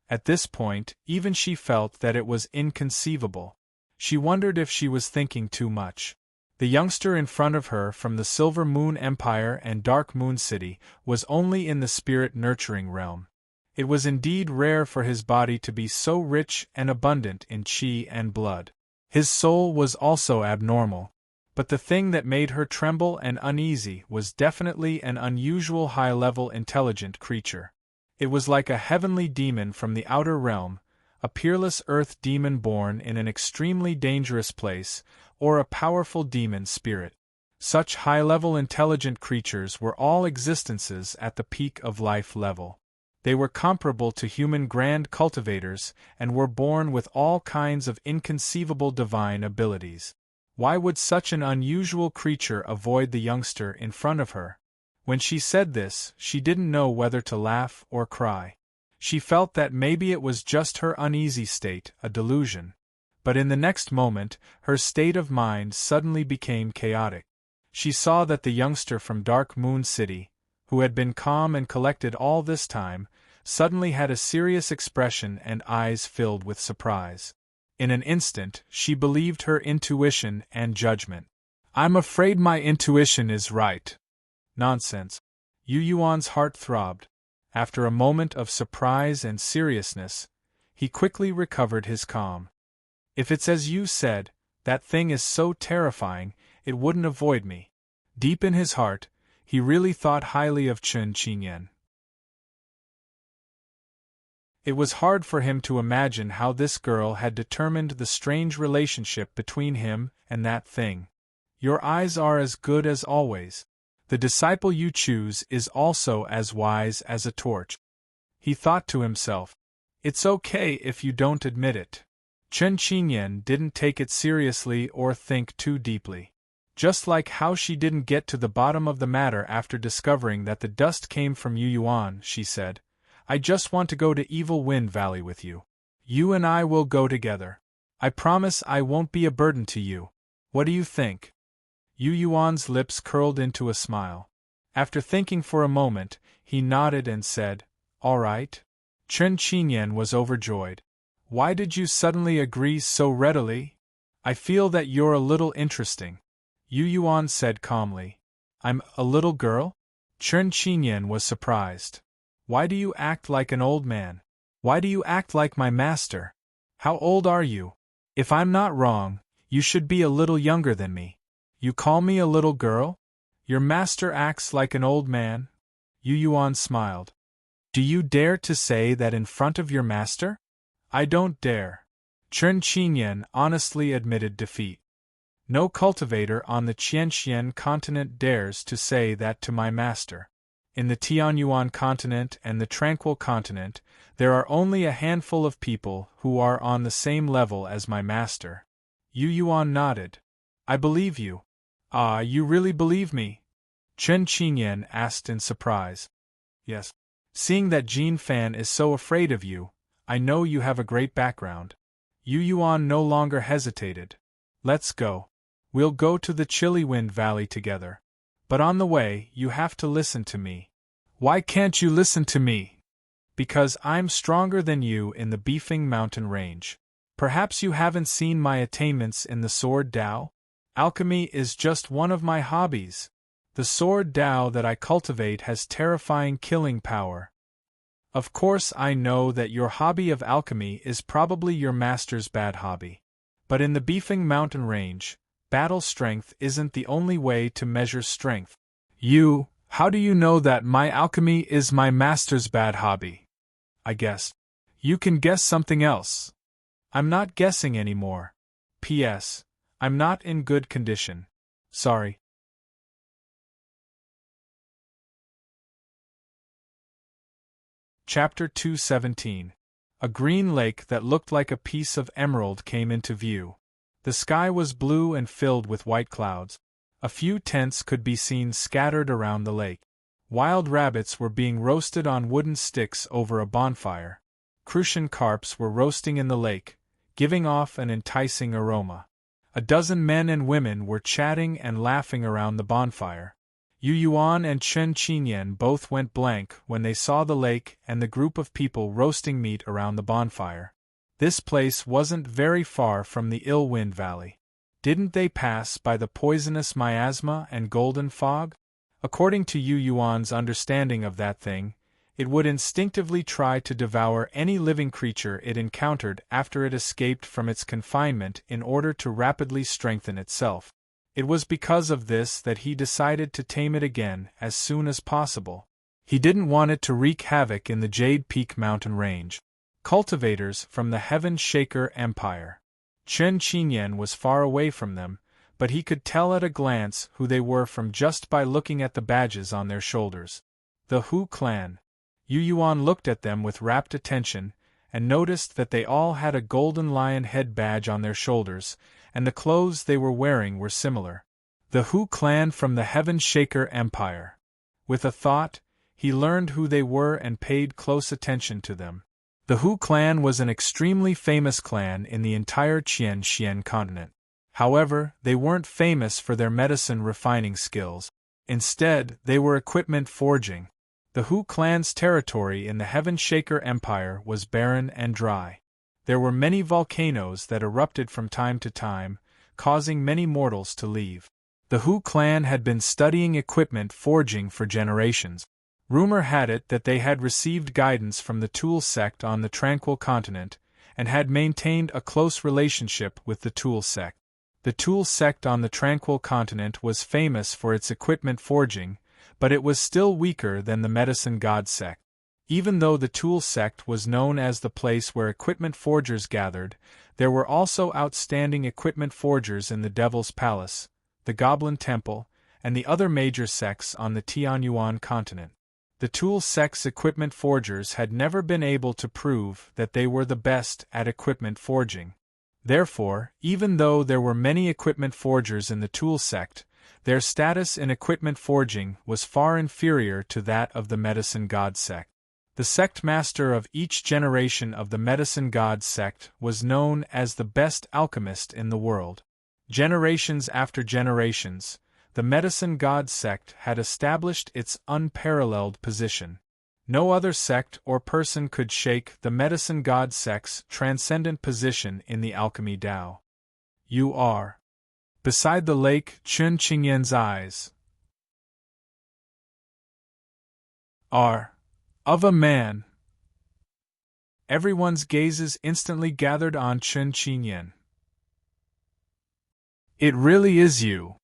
At this point, even she felt that it was inconceivable. She wondered if she was thinking too much. The youngster in front of her from the Silver Moon Empire and Dark Moon City was only in the spirit-nurturing realm. It was indeed rare for his body to be so rich and abundant in qi and blood. His soul was also abnormal. But the thing that made her tremble and uneasy was definitely an unusual high-level intelligent creature. It was like a heavenly demon from the outer realm, a peerless earth demon born in an extremely dangerous place, or a powerful demon spirit. Such high-level intelligent creatures were all existences at the peak of life level. They were comparable to human grand cultivators and were born with all kinds of inconceivable divine abilities. Why would such an unusual creature avoid the youngster in front of her? When she said this, she didn't know whether to laugh or cry. She felt that maybe it was just her uneasy state, a delusion. But in the next moment, her state of mind suddenly became chaotic. She saw that the youngster from Dark Moon City, who had been calm and collected all this time, suddenly had a serious expression and eyes filled with surprise. In an instant, she believed her intuition and judgment. I'm afraid my intuition is right. Nonsense. Yu Yuan's heart throbbed. After a moment of surprise and seriousness, he quickly recovered his calm. If it's as you said, that thing is so terrifying, it wouldn't avoid me. Deep in his heart, he really thought highly of Chen Qinyan. It was hard for him to imagine how this girl had determined the strange relationship between him and that thing. Your eyes are as good as always. The disciple you choose is also as wise as a torch. He thought to himself, It's okay if you don't admit it. Chen Qinyan didn't take it seriously or think too deeply. Just like how she didn't get to the bottom of the matter after discovering that the dust came from Yu Yuan, she said, I just want to go to Evil Wind Valley with you. You and I will go together. I promise I won't be a burden to you. What do you think? Yu Yuan's lips curled into a smile. After thinking for a moment, he nodded and said, All right. Chen Qinyan was overjoyed. Why did you suddenly agree so readily? I feel that you're a little interesting. Yu Yuan said calmly. I'm a little girl? Chen Qinyan was surprised. Why do you act like an old man? Why do you act like my master? How old are you? If I'm not wrong, you should be a little younger than me. You call me a little girl? Your master acts like an old man? Yu Yuan smiled. Do you dare to say that in front of your master? I don't dare. Chen Qinyan honestly admitted defeat. No cultivator on the Qianxian continent dares to say that to my master. In the Tianyuan continent and the Tranquil continent, there are only a handful of people who are on the same level as my master. Yu Yuan nodded. I believe you. Ah, you really believe me? Chen Qinyan asked in surprise. Yes. Seeing that Jin Fan is so afraid of you, I know you have a great background. Yu Yuan no longer hesitated. Let's go. We'll go to the Chilly Wind Valley together. But on the way, you have to listen to me. Why can't you listen to me? Because I'm stronger than you in the Beefing Mountain Range. Perhaps you haven't seen my attainments in the Sword Dao? Alchemy is just one of my hobbies. The Sword Dao that I cultivate has terrifying killing power. Of course, I know that your hobby of alchemy is probably your master's bad hobby. But in the Beefing Mountain Range, battle strength isn't the only way to measure strength. How do you know that my alchemy is my master's bad hobby? I guess. You can guess something else. I'm not guessing anymore. P.S. I'm not in good condition. Sorry. Chapter 217. A green lake that looked like a piece of emerald came into view. The sky was blue and filled with white clouds. A few tents could be seen scattered around the lake. Wild rabbits were being roasted on wooden sticks over a bonfire. Crucian carps were roasting in the lake, giving off an enticing aroma. A dozen men and women were chatting and laughing around the bonfire. Yu Yuan and Chen Qinyan both went blank when they saw the lake and the group of people roasting meat around the bonfire. This place wasn't very far from the Ill Wind Valley. Didn't they pass by the poisonous miasma and golden fog? According to Yu Yuan's understanding of that thing, it would instinctively try to devour any living creature it encountered after it escaped from its confinement in order to rapidly strengthen itself. It was because of this that he decided to tame it again as soon as possible. He didn't want it to wreak havoc in the Jade Peak mountain range. Cultivators from the Heaven Shaker Empire. Chen Qinyan was far away from them, but he could tell at a glance who they were from just by looking at the badges on their shoulders. The Hu clan. Yu Yuan looked at them with rapt attention, and noticed that they all had a golden lion head badge on their shoulders, and the clothes they were wearing were similar. The Hu clan from the Heaven Shaker Empire. With a thought, he learned who they were and paid close attention to them. The Hu clan was an extremely famous clan in the entire Qianxian continent. However, they weren't famous for their medicine refining skills. Instead, they were equipment forging. The Hu clan's territory in the Heaven Shaker Empire was barren and dry. There were many volcanoes that erupted from time to time, causing many mortals to leave. The Hu clan had been studying equipment forging for generations. Rumor had it that they had received guidance from the Tool sect on the Tranquil continent, and had maintained a close relationship with the Tool sect. The Tool sect on the Tranquil continent was famous for its equipment forging, but it was still weaker than the Medicine God sect. Even though the Tool sect was known as the place where equipment forgers gathered, there were also outstanding equipment forgers in the Devil's Palace, the Goblin Temple, and the other major sects on the Tianyuan continent. The Tool sect's equipment forgers had never been able to prove that they were the best at equipment forging. Therefore, even though there were many equipment forgers in the Tool sect, their status in equipment forging was far inferior to that of the Medicine God sect. The sect master of each generation of the Medicine God sect was known as the best alchemist in the world. Generations after generations, the Medicine God sect had established its unparalleled position. No other sect or person could shake the medicine god sect's transcendent position in the alchemy Tao. You are. Beside the lake, Chun Qingyan's eyes are of a man. Everyone's gazes instantly gathered on Chun Qingyan. It really is you.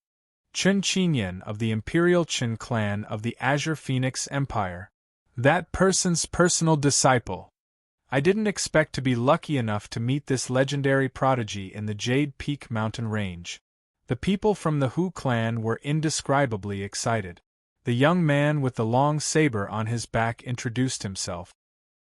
Chun Qingyan of the Imperial Qin clan of the Azure Phoenix Empire. That person's personal disciple. I didn't expect to be lucky enough to meet this legendary prodigy in the Jade Peak mountain range. The people from the Hu clan were indescribably excited. The young man with the long saber on his back introduced himself.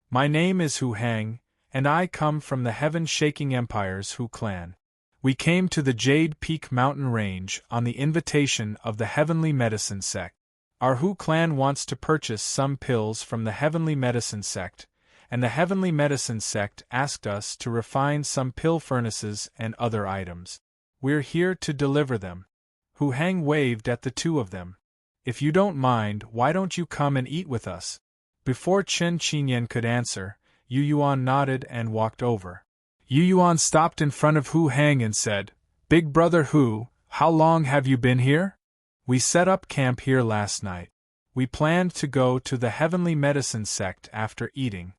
My name is Hu Hang, and I come from the heaven-shaking empire's Hu clan. We came to the Jade Peak mountain range on the invitation of the Heavenly Medicine sect. Our Hu clan wants to purchase some pills from the Heavenly Medicine sect, and the Heavenly Medicine sect asked us to refine some pill furnaces and other items. We're here to deliver them. Hu Hang waved at the two of them. If you don't mind, why don't you come and eat with us? Before Chun Qingyan could answer, Yu Yuan nodded and walked over. Yu Yuan stopped in front of Hu Hang and said, Big brother Hu, how long have you been here? We set up camp here last night. We planned to go to the Heavenly Medicine sect after eating.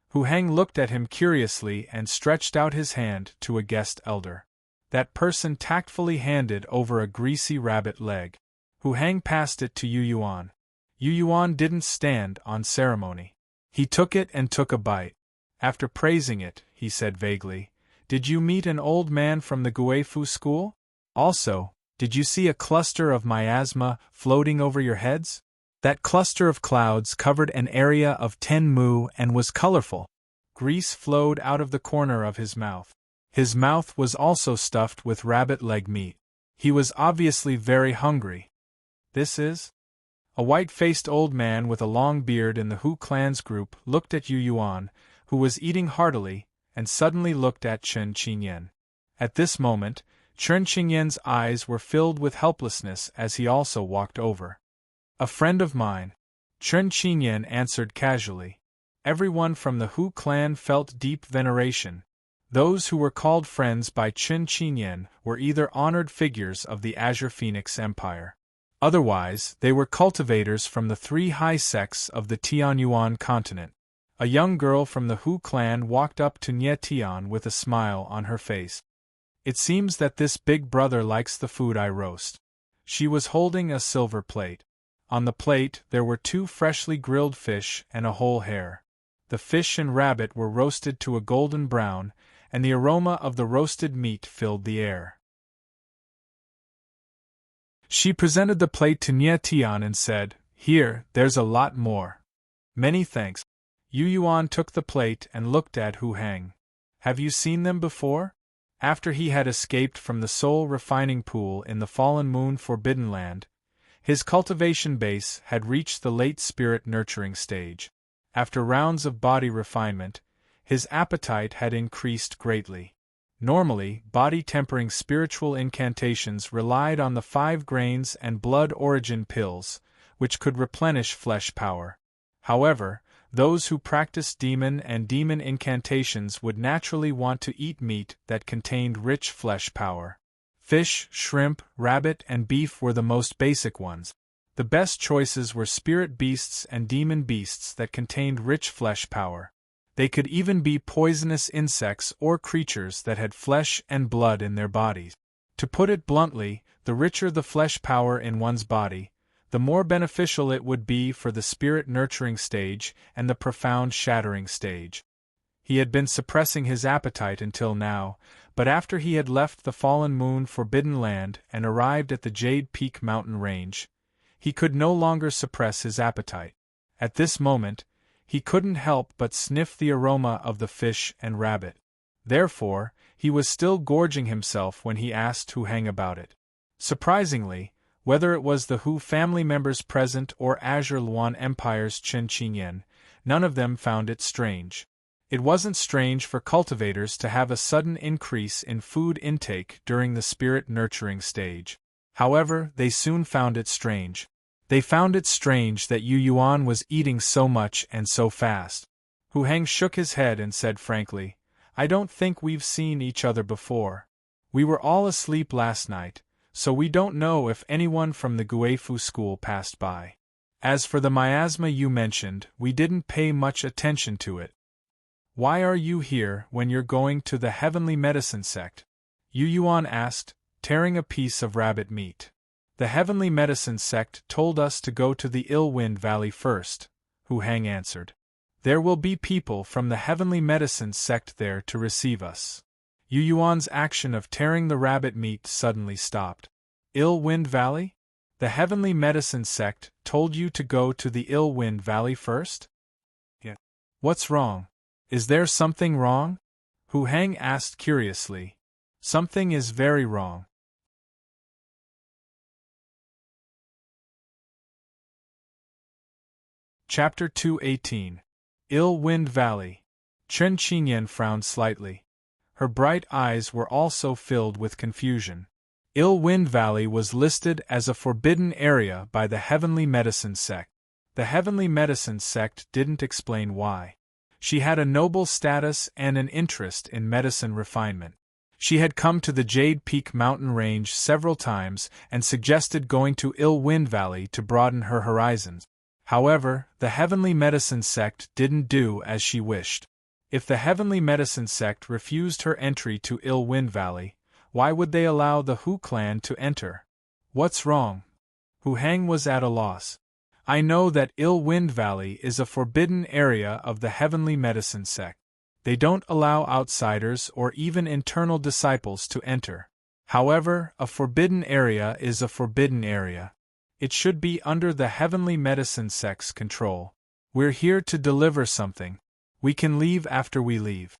Hu Hang looked at him curiously and stretched out his hand to a guest elder. That person tactfully handed over a greasy rabbit leg. Hu Hang passed it to Yu Yuan. Yu Yuan didn't stand on ceremony. He took it and took a bite. After praising it, he said vaguely, Did you meet an old man from the Guifu school? Also, did you see a cluster of miasma floating over your heads? That cluster of clouds covered an area of 10 mu and was colorful. Grease flowed out of the corner of his mouth. His mouth was also stuffed with rabbit leg meat. He was obviously very hungry. This is? A white-faced old man with a long beard in the Hu clan's group looked at Yu Yuan, who was eating heartily, and suddenly looked at Chun Qingyan. At this moment, Chun Qingyan's eyes were filled with helplessness as he also walked over. A friend of mine. Chun Qingyan answered casually. Everyone from the Hu clan felt deep veneration. Those who were called friends by Chun Qingyan were either honored figures of the Azure Phoenix Empire. Otherwise, they were cultivators from the 3 high sects of the Tianyuan continent. A young girl from the Hu clan walked up to Nye Tian with a smile on her face. It seems that this big brother likes the food I roast. She was holding a silver plate. On the plate there were 2 freshly grilled fish and a whole hare. The fish and rabbit were roasted to a golden brown, and the aroma of the roasted meat filled the air. She presented the plate to Nye Tian and said, Here, there's a lot more. Many thanks. Yu Yuan took the plate and looked at Hu Hang. Have you seen them before? After he had escaped from the soul refining pool in the Fallen Moon Forbidden Land, his cultivation base had reached the late spirit nurturing stage. After rounds of body refinement, his appetite had increased greatly. Normally, body-tempering spiritual incantations relied on the 5 grains and blood origin pills, which could replenish flesh power. However, those who practiced demon and demon incantations would naturally want to eat meat that contained rich flesh power. Fish, shrimp, rabbit, and beef were the most basic ones. The best choices were spirit beasts and demon beasts that contained rich flesh power. They could even be poisonous insects or creatures that had flesh and blood in their bodies. To put it bluntly, the richer the flesh power in one's body, the more beneficial it would be for the spirit nurturing stage and the profound shattering stage. He had been suppressing his appetite until now, but after he had left the Fallen Moon Forbidden Land and arrived at the Jade Peak mountain range, he could no longer suppress his appetite. At this moment, he couldn't help but sniff the aroma of the fish and rabbit. Therefore, he was still gorging himself when he asked Hu Hang about it. Surprisingly, whether it was the Hu family members present or Azure Luan Empire's Chun Qingyan, none of them found it strange. It wasn't strange for cultivators to have a sudden increase in food intake during the spirit nurturing stage. However, they soon found it strange. They found it strange that Yu Yuan was eating so much and so fast. Hu Heng shook his head and said frankly, I don't think we've seen each other before. We were all asleep last night, so we don't know if anyone from the Guifu school passed by. As for the miasma you mentioned, we didn't pay much attention to it. Why are you here when you're going to the Heavenly Medicine sect? Yu Yuan asked, tearing a piece of rabbit meat. The Heavenly Medicine sect told us to go to the Ill Wind Valley first, Hu Heng answered. There will be people from the Heavenly Medicine sect there to receive us. Yu Yuan's action of tearing the rabbit meat suddenly stopped. Ill Wind Valley? The Heavenly Medicine sect told you to go to the Ill Wind Valley first? Yeah. What's wrong? Is there something wrong? Hu Heng asked curiously. Something is very wrong. Chapter 218. Ill Wind Valley. Chen Qingyan frowned slightly. Her bright eyes were also filled with confusion. Ill Wind Valley was listed as a forbidden area by the Heavenly Medicine sect. The Heavenly Medicine sect didn't explain why. She had a noble status and an interest in medicine refinement. She had come to the Jade Peak mountain range several times and suggested going to Ill Wind Valley to broaden her horizons. However, the Heavenly Medicine sect didn't do as she wished. If the Heavenly Medicine sect refused her entry to Ill Wind Valley, why would they allow the Hu clan to enter? What's wrong? Hu Heng was at a loss. I know that Ill Wind Valley is a forbidden area of the Heavenly Medicine sect. They don't allow outsiders or even internal disciples to enter. However, a forbidden area is a forbidden area. It should be under the Heavenly Medicine sect's control. We're here to deliver something. We can leave after we leave.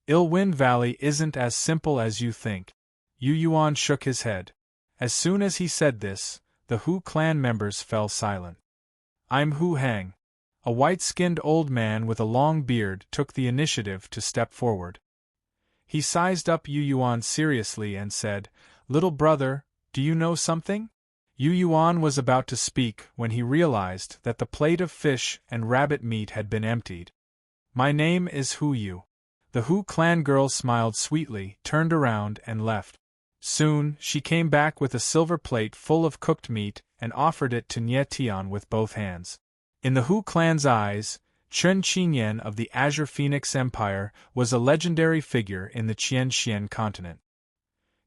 Ill Wind Valley isn't as simple as you think. Yu Yuan shook his head. As soon as he said this, the Hu clan members fell silent. I'm Hu Heng. A white-skinned old man with a long beard took the initiative to step forward. He sized up Yu Yuan seriously and said, Little brother, do you know something? Yu Yuan was about to speak when he realized that the plate of fish and rabbit meat had been emptied. My name is Hu Yu. The Hu clan girl smiled sweetly, turned around and left. Soon, she came back with a silver plate full of cooked meat and offered it to Nye Tian with both hands. In the Hu clan's eyes, Chen Qingyan of the Azure Phoenix Empire was a legendary figure in the Qianxian continent.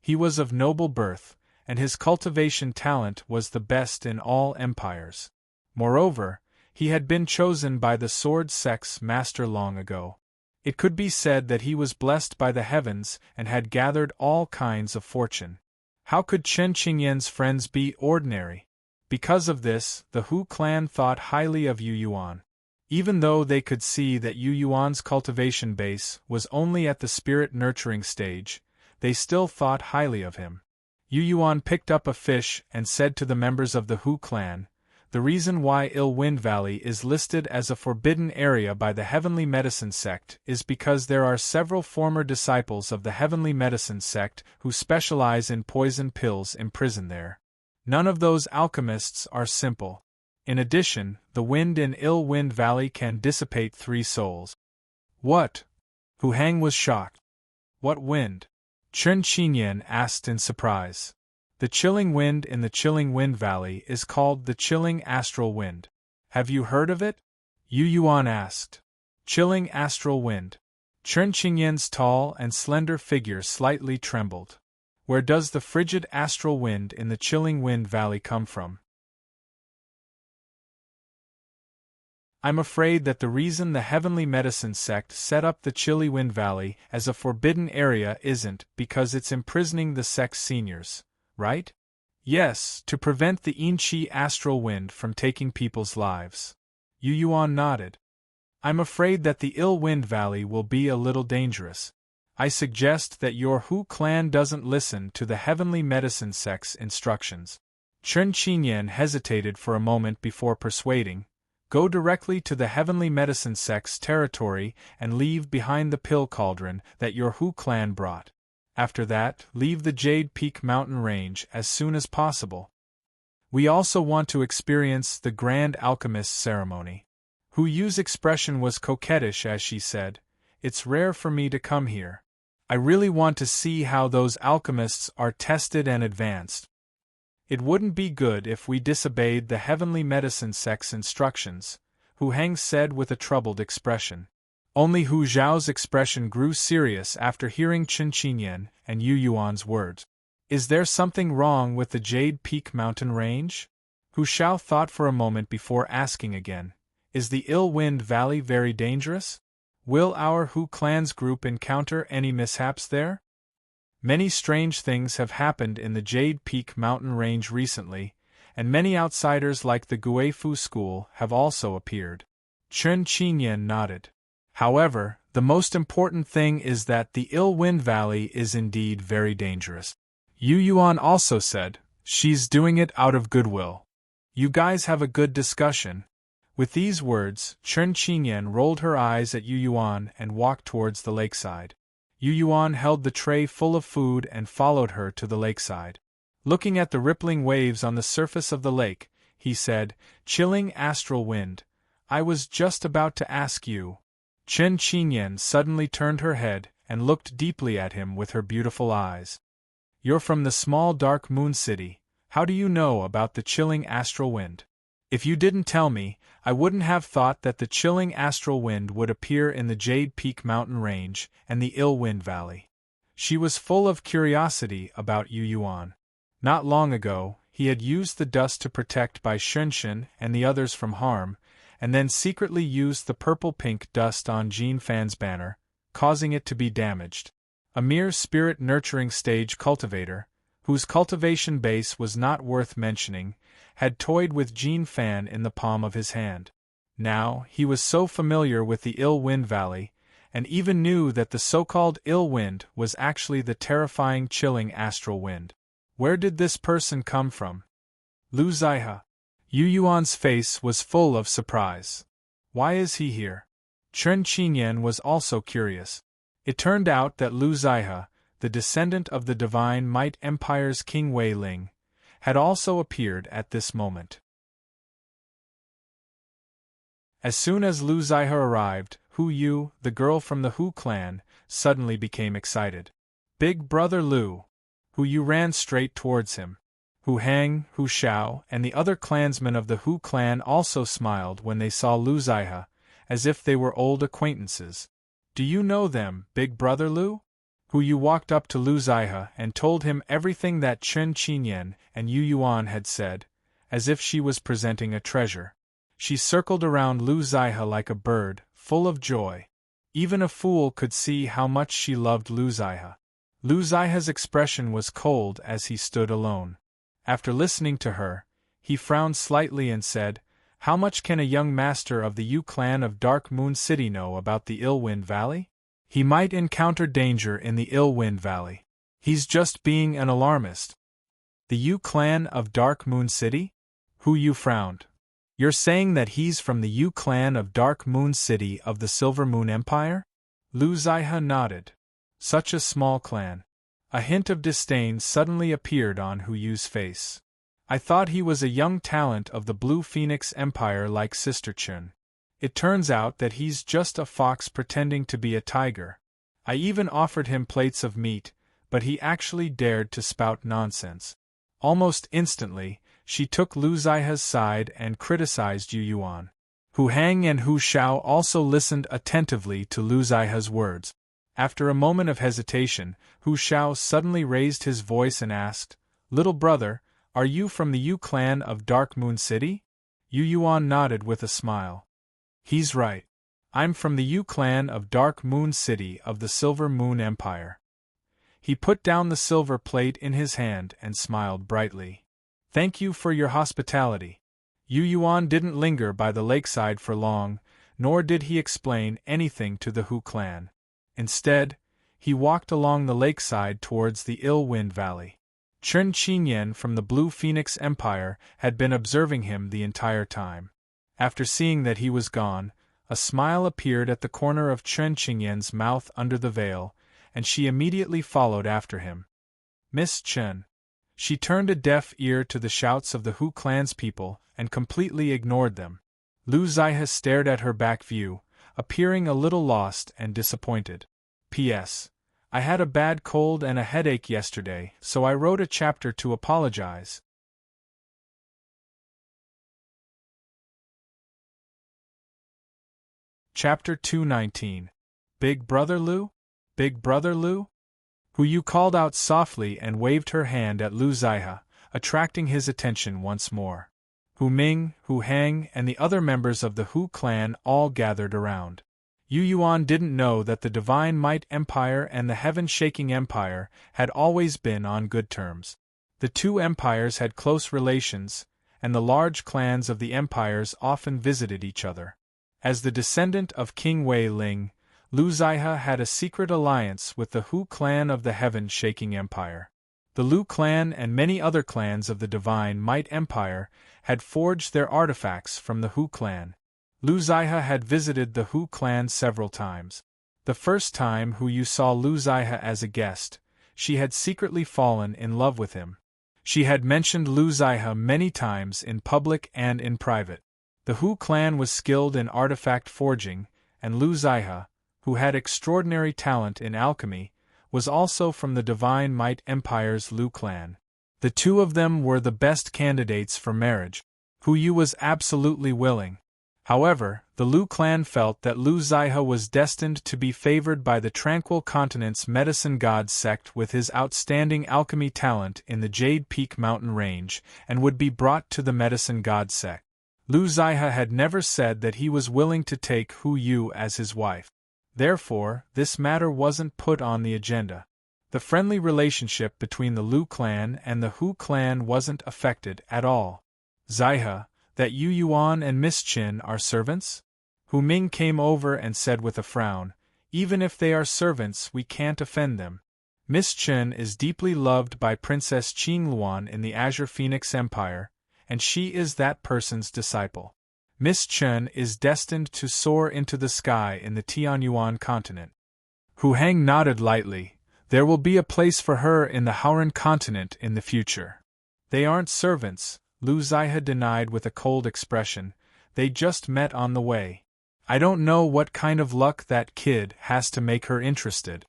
He was of noble birth, and his cultivation talent was the best in all empires. Moreover, he had been chosen by the Sword Sect's master long ago. It could be said that he was blessed by the heavens and had gathered all kinds of fortune. How could Chen Qingyan's friends be ordinary? Because of this, the Hu clan thought highly of Yu Yuan. Even though they could see that Yu Yuan's cultivation base was only at the spirit-nurturing stage, they still thought highly of him. Yu Yuan picked up a fish and said to the members of the Hu clan, The reason why Ill Wind Valley is listed as a forbidden area by the Heavenly Medicine sect is because there are several former disciples of the Heavenly Medicine sect who specialize in poison pills imprisoned there. None of those alchemists are simple. In addition, the wind in Ill Wind Valley can dissipate 3 souls. What? Hu Heng was shocked. What wind? Chen Qingyan asked in surprise. The chilling wind in the Chilling Wind Valley is called the Chilling Astral Wind. Have you heard of it? Yu Yuan asked. Chilling Astral Wind. Chen Qingyan's tall and slender figure slightly trembled. Where does the frigid astral wind in the Chilling Wind Valley come from? I'm afraid that the reason the Heavenly Medicine sect set up the Chilly Wind Valley as a forbidden area isn't because it's imprisoning the sect's seniors, right? Yes, to prevent the Inchi astral wind from taking people's lives. Yu Yuan nodded. I'm afraid that the Ill Wind Valley will be a little dangerous. I suggest that your Hu clan doesn't listen to the Heavenly Medicine sect's instructions. Chen Qingyan hesitated for a moment before persuading, Go directly to the Heavenly Medicine sect's territory and leave behind the pill cauldron that your Hu clan brought. After that, leave the Jade Peak mountain range as soon as possible. We also want to experience the grand alchemist ceremony. Hu Yu's expression was coquettish as she said, "It's rare for me to come here. I really want to see how those alchemists are tested and advanced. It wouldn't be good if we disobeyed the heavenly medicine sect's instructions," Hu Heng said with a troubled expression. Only Hu Zhao's expression grew serious after hearing Chen Qinyan and Yu Yuan's words. Is there something wrong with the Jade Peak mountain range? Hu Xiao thought for a moment before asking again, "Is the Ill Wind Valley very dangerous? Will our Hu clan's group encounter any mishaps there?" Many strange things have happened in the Jade Peak mountain range recently, and many outsiders like the Guifu school have also appeared. Chen Qinyan nodded. However, the most important thing is that the Ill Wind Valley is indeed very dangerous. Yu Yuan also said, "She's doing it out of goodwill. You guys have a good discussion." With these words, Chen Qinyan rolled her eyes at Yu Yuan and walked towards the lakeside. Yu Yuan held the tray full of food and followed her to the lakeside. Looking at the rippling waves on the surface of the lake, he said, "Chilling astral wind, I was just about to ask you." Chen Qinyan suddenly turned her head and looked deeply at him with her beautiful eyes. "You're from the small dark moon city. How do you know about the chilling astral wind? If you didn't tell me, I wouldn't have thought that the chilling astral wind would appear in the Jade Peak mountain range and the Ill Wind Valley." She was full of curiosity about Yu Yuan. Not long ago, he had used the dust to protect Bai Shenshen and the others from harm, and then secretly used the purple-pink dust on Jin Fan's banner, causing it to be damaged. A mere spirit-nurturing stage cultivator, whose cultivation base was not worth mentioning, had toyed with Jin Fan in the palm of his hand. Now, he was so familiar with the Ill Wind Valley, and even knew that the so-called Ill Wind was actually the terrifying chilling astral wind. Where did this person come from? Lu Zaihe. Yu Yuan's face was full of surprise. Why is he here? Chen Qinyan was also curious. It turned out that Lu Zaihe, the descendant of the Divine Might Empire's King Wei Ling, had also appeared at this moment. As soon as Lu Zaihe arrived, Hu Yu, the girl from the Hu clan, suddenly became excited. "Big brother Lu!" Hu Yu ran straight towards him. Hu Heng, Hu Xiao, and the other clansmen of the Hu clan also smiled when they saw Lu Zaihe, as if they were old acquaintances. "Do you know them, big brother Lu?" Hu Yu walked up to Lu Zaihe and told him everything that Chen Qinyan and Yu Yuan had said, as if she was presenting a treasure. She circled around Lu Zaihe like a bird, full of joy. Even a fool could see how much she loved Lu Zaihe. Lu Zaihe's expression was cold as he stood alone. After listening to her, he frowned slightly and said, "How much can a young master of the Yu clan of Dark Moon City know about the Ill Wind Valley? He might encounter danger in the Ill Wind Valley. He's just being an alarmist." "The Yu clan of Dark Moon City?" Hu Yu frowned. "You're saying that he's from the Yu clan of Dark Moon City of the Silver Moon Empire?" Lu Zaihe nodded. Such a small clan. A hint of disdain suddenly appeared on Hu Yu's face. "I thought he was a young talent of the Blue Phoenix Empire like Sister Chun. It turns out that he's just a fox pretending to be a tiger. I even offered him plates of meat, but he actually dared to spout nonsense." Almost instantly, she took Lu Zaihe's side and criticized Yu Yuan. Hu Heng and Hu Xiao also listened attentively to Lu Zaihe's words. After a moment of hesitation, Hu Xiao suddenly raised his voice and asked, "Little brother, are you from the Yu clan of Dark Moon City?" Yu Yuan nodded with a smile. "He's right. I'm from the Yu clan of Dark Moon City of the Silver Moon Empire." He put down the silver plate in his hand and smiled brightly. "Thank you for your hospitality." Yu Yuan didn't linger by the lakeside for long, nor did he explain anything to the Hu clan. Instead, he walked along the lakeside towards the Ill Wind Valley. Chen Qinyan from the Blue Phoenix Empire had been observing him the entire time. After seeing that he was gone, a smile appeared at the corner of Chen Qinyan's mouth under the veil, and she immediately followed after him. "Miss Chen." She turned a deaf ear to the shouts of the Hu clan's people and completely ignored them. Lu Ziha stared at her back view, appearing a little lost and disappointed. P.S. I had a bad cold and a headache yesterday, so I wrote a chapter to apologize. Chapter 219. Big Brother Lu? Big Brother Lu? Hu Yu called out softly and waved her hand at Lu Ziha, attracting his attention once more. Hu Ming, Hu Hang, and the other members of the Hu clan all gathered around. Yu Yuan didn't know that the Divine Might Empire and the Heaven-Shaking Empire had always been on good terms. The two empires had close relations, and the large clans of the empires often visited each other. As the descendant of King Wei Ling, Lu Ziha had a secret alliance with the Hu clan of the Heaven-Shaking Empire. The Lu clan and many other clans of the Divine Might Empire had forged their artifacts from the Hu clan. Lu Ziha had visited the Hu clan several times. The first time Hu Yu saw Lu Ziha as a guest, she had secretly fallen in love with him. She had mentioned Lu Ziha many times in public and in private. The Hu clan was skilled in artifact forging, and Lu Ziha, who had extraordinary talent in alchemy, was also from the Divine Might Empire's Lu clan. The two of them were the best candidates for marriage. Hu Yu was absolutely willing. However, the Lu clan felt that Lu Ziha was destined to be favored by the Tranquil Continent's medicine god sect with his outstanding alchemy talent in the Jade Peak mountain range, and would be brought to the medicine god sect. Lu Ziha had never said that he was willing to take Hu Yu as his wife. Therefore, this matter wasn't put on the agenda. The friendly relationship between the Lu clan and the Hu clan wasn't affected at all. Ziha, that Yu Yuan and Miss Qin are servants? Hu Ming came over and said with a frown, even if they are servants we can't offend them. Miss Qin is deeply loved by Princess Qing Luan in the Azure Phoenix Empire, and she is that person's disciple. Miss Qin is destined to soar into the sky in the Tianyuan continent. Hu Hang nodded lightly. There will be a place for her in the Hauran continent in the future. They aren't servants, Lu Ziha denied with a cold expression. They just met on the way. I don't know what kind of luck that kid has to make her interested.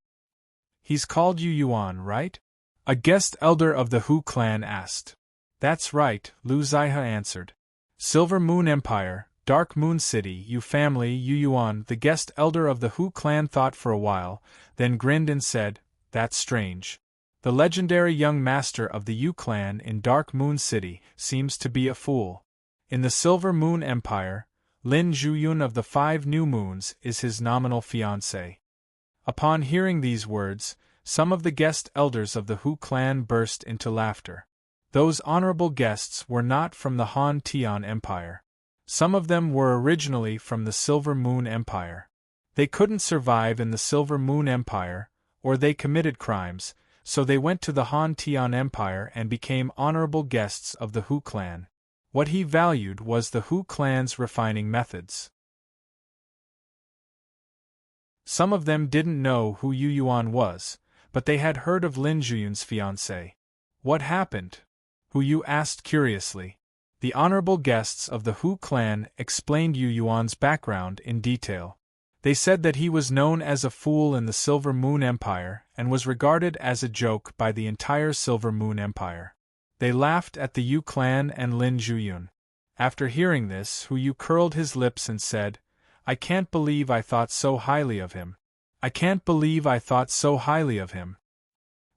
He's called Yu Yuan, right? A guest elder of the Hu clan asked. That's right, Lu Ziha answered. Silver Moon Empire, Dark Moon City, Yu family, Yu Yuan, the guest elder of the Hu clan thought for a while, then grinned and said, that's strange. The legendary young master of the Yu clan in Dark Moon City seems to be a fool. In the Silver Moon Empire, Lin Zhuyun of the Five New Moons is his nominal fiancé. Upon hearing these words, some of the guest elders of the Hu clan burst into laughter. Those honorable guests were not from the Han Tian Empire. Some of them were originally from the Silver Moon Empire. They couldn't survive in the Silver Moon Empire, or they committed crimes, so they went to the Han Tian Empire and became honorable guests of the Hu clan. What he valued was the Hu clan's refining methods. Some of them didn't know who Yu Yuan was, but they had heard of Lin Zhuyun's fiancé. What happened? Hu Yu asked curiously. The honorable guests of the Hu clan explained Yu Yuan's background in detail. They said that he was known as a fool in the Silver Moon Empire and was regarded as a joke by the entire Silver Moon Empire. They laughed at the Yu clan and Lin Zhuyun. After hearing this, Hu Yu curled his lips and said, I can't believe I thought so highly of him. I can't believe I thought so highly of him.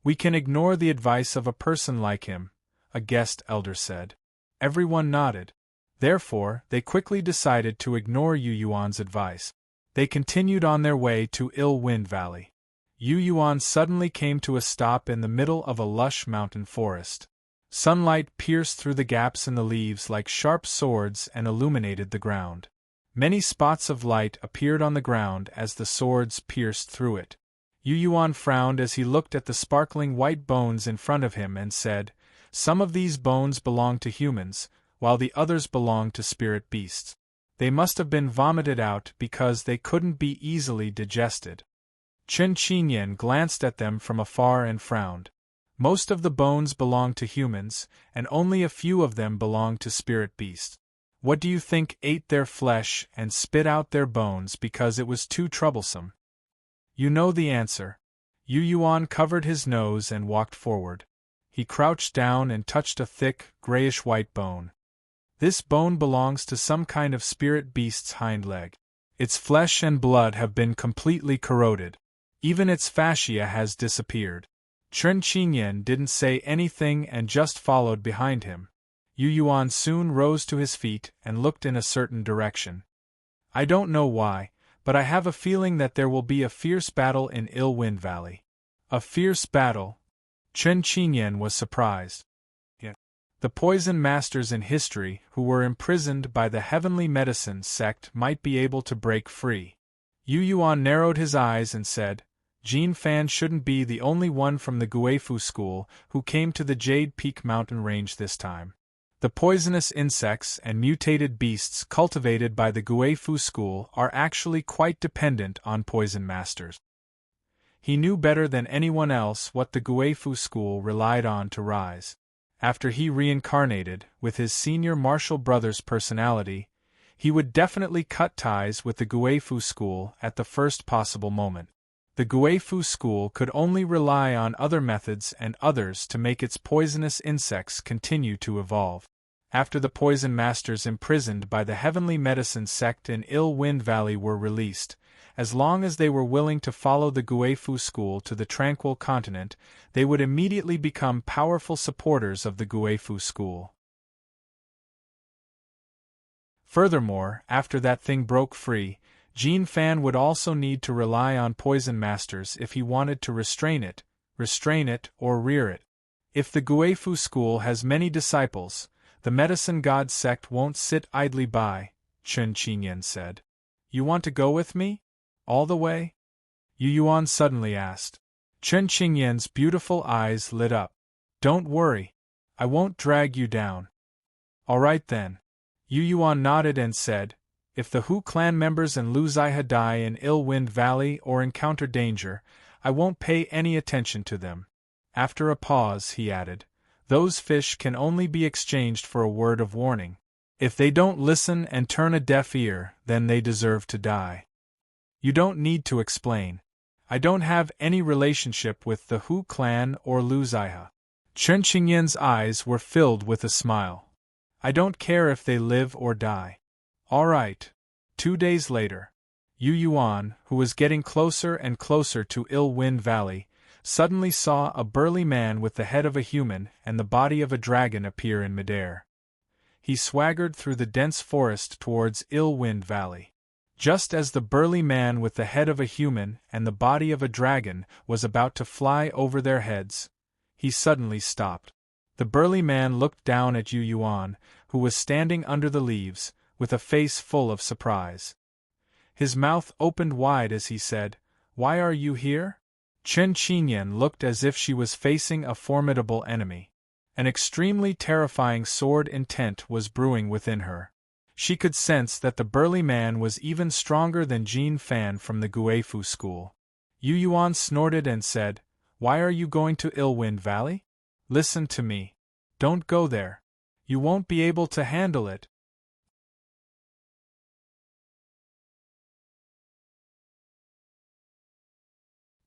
We can ignore the advice of a person like him, a guest elder said. Everyone nodded. Therefore, they quickly decided to ignore Yu Yuan's advice. They continued on their way to Ill Wind Valley. Yu Yuan suddenly came to a stop in the middle of a lush mountain forest. Sunlight pierced through the gaps in the leaves like sharp swords and illuminated the ground. Many spots of light appeared on the ground as the swords pierced through it. Yu Yuan frowned as he looked at the sparkling white bones in front of him and said, Some of these bones belong to humans, while the others belong to spirit beasts. They must have been vomited out because they couldn't be easily digested. Chen Qinyan glanced at them from afar and frowned. Most of the bones belong to humans, and only a few of them belong to spirit beasts. What do you think ate their flesh and spit out their bones because it was too troublesome? You know the answer. Yu Yuan covered his nose and walked forward. He crouched down and touched a thick, grayish-white bone. This bone belongs to some kind of spirit beast's hind leg. Its flesh and blood have been completely corroded. Even its fascia has disappeared. Chen Qingyan didn't say anything and just followed behind him. Yu Yuan soon rose to his feet and looked in a certain direction. I don't know why, but I have a feeling that there will be a fierce battle in Ill Wind Valley. A fierce battle? Chen Qingyan was surprised. The poison masters in history who were imprisoned by the heavenly medicine sect might be able to break free. Yu Yuan narrowed his eyes and said, Jin Fan shouldn't be the only one from the Guifu school who came to the Jade Peak mountain range this time. The poisonous insects and mutated beasts cultivated by the Guifu school are actually quite dependent on poison masters. He knew better than anyone else what the Guifu school relied on to rise. After he reincarnated, with his senior martial brother's personality, he would definitely cut ties with the Guifu school at the first possible moment. The Guifu school could only rely on other methods and others to make its poisonous insects continue to evolve. After the poison masters imprisoned by the heavenly medicine sect in Ill Wind Valley were released, as long as they were willing to follow the Guifu school to the tranquil continent, they would immediately become powerful supporters of the Guifu school. Furthermore, after that thing broke free, Jin Fan would also need to rely on poison masters if he wanted to restrain it, or rear it. If the Guifu school has many disciples, the medicine god sect won't sit idly by, Chen Qingyan said. You want to go with me? All the way? Yu Yuan suddenly asked. Chen Qingyan's beautiful eyes lit up. Don't worry. I won't drag you down. All right then. Yu Yuan nodded and said, if the Hu clan members and Lu Zaiha die in Ill Wind Valley or encounter danger, I won't pay any attention to them. After a pause, he added, those fish can only be exchanged for a word of warning. If they don't listen and turn a deaf ear, then they deserve to die. You don't need to explain. I don't have any relationship with the Hu clan or Lu Zaiha. Chen Qingyan's eyes were filled with a smile. I don't care if they live or die. All right. 2 days later, Yu Yuan, who was getting closer and closer to Ill Wind Valley, suddenly saw a burly man with the head of a human and the body of a dragon appear in midair. He swaggered through the dense forest towards Ill Wind Valley. Just as the burly man with the head of a human and the body of a dragon was about to fly over their heads, he suddenly stopped. The burly man looked down at Yu Yuan, who was standing under the leaves, with a face full of surprise. His mouth opened wide as he said, Why are you here? Chen Qingyan looked as if she was facing a formidable enemy. An extremely terrifying sword intent was brewing within her. She could sense that the burly man was even stronger than Jin Fan from the Guifu school. Yu Yuan snorted and said, Why are you going to Ill Wind Valley? Listen to me. Don't go there. You won't be able to handle it.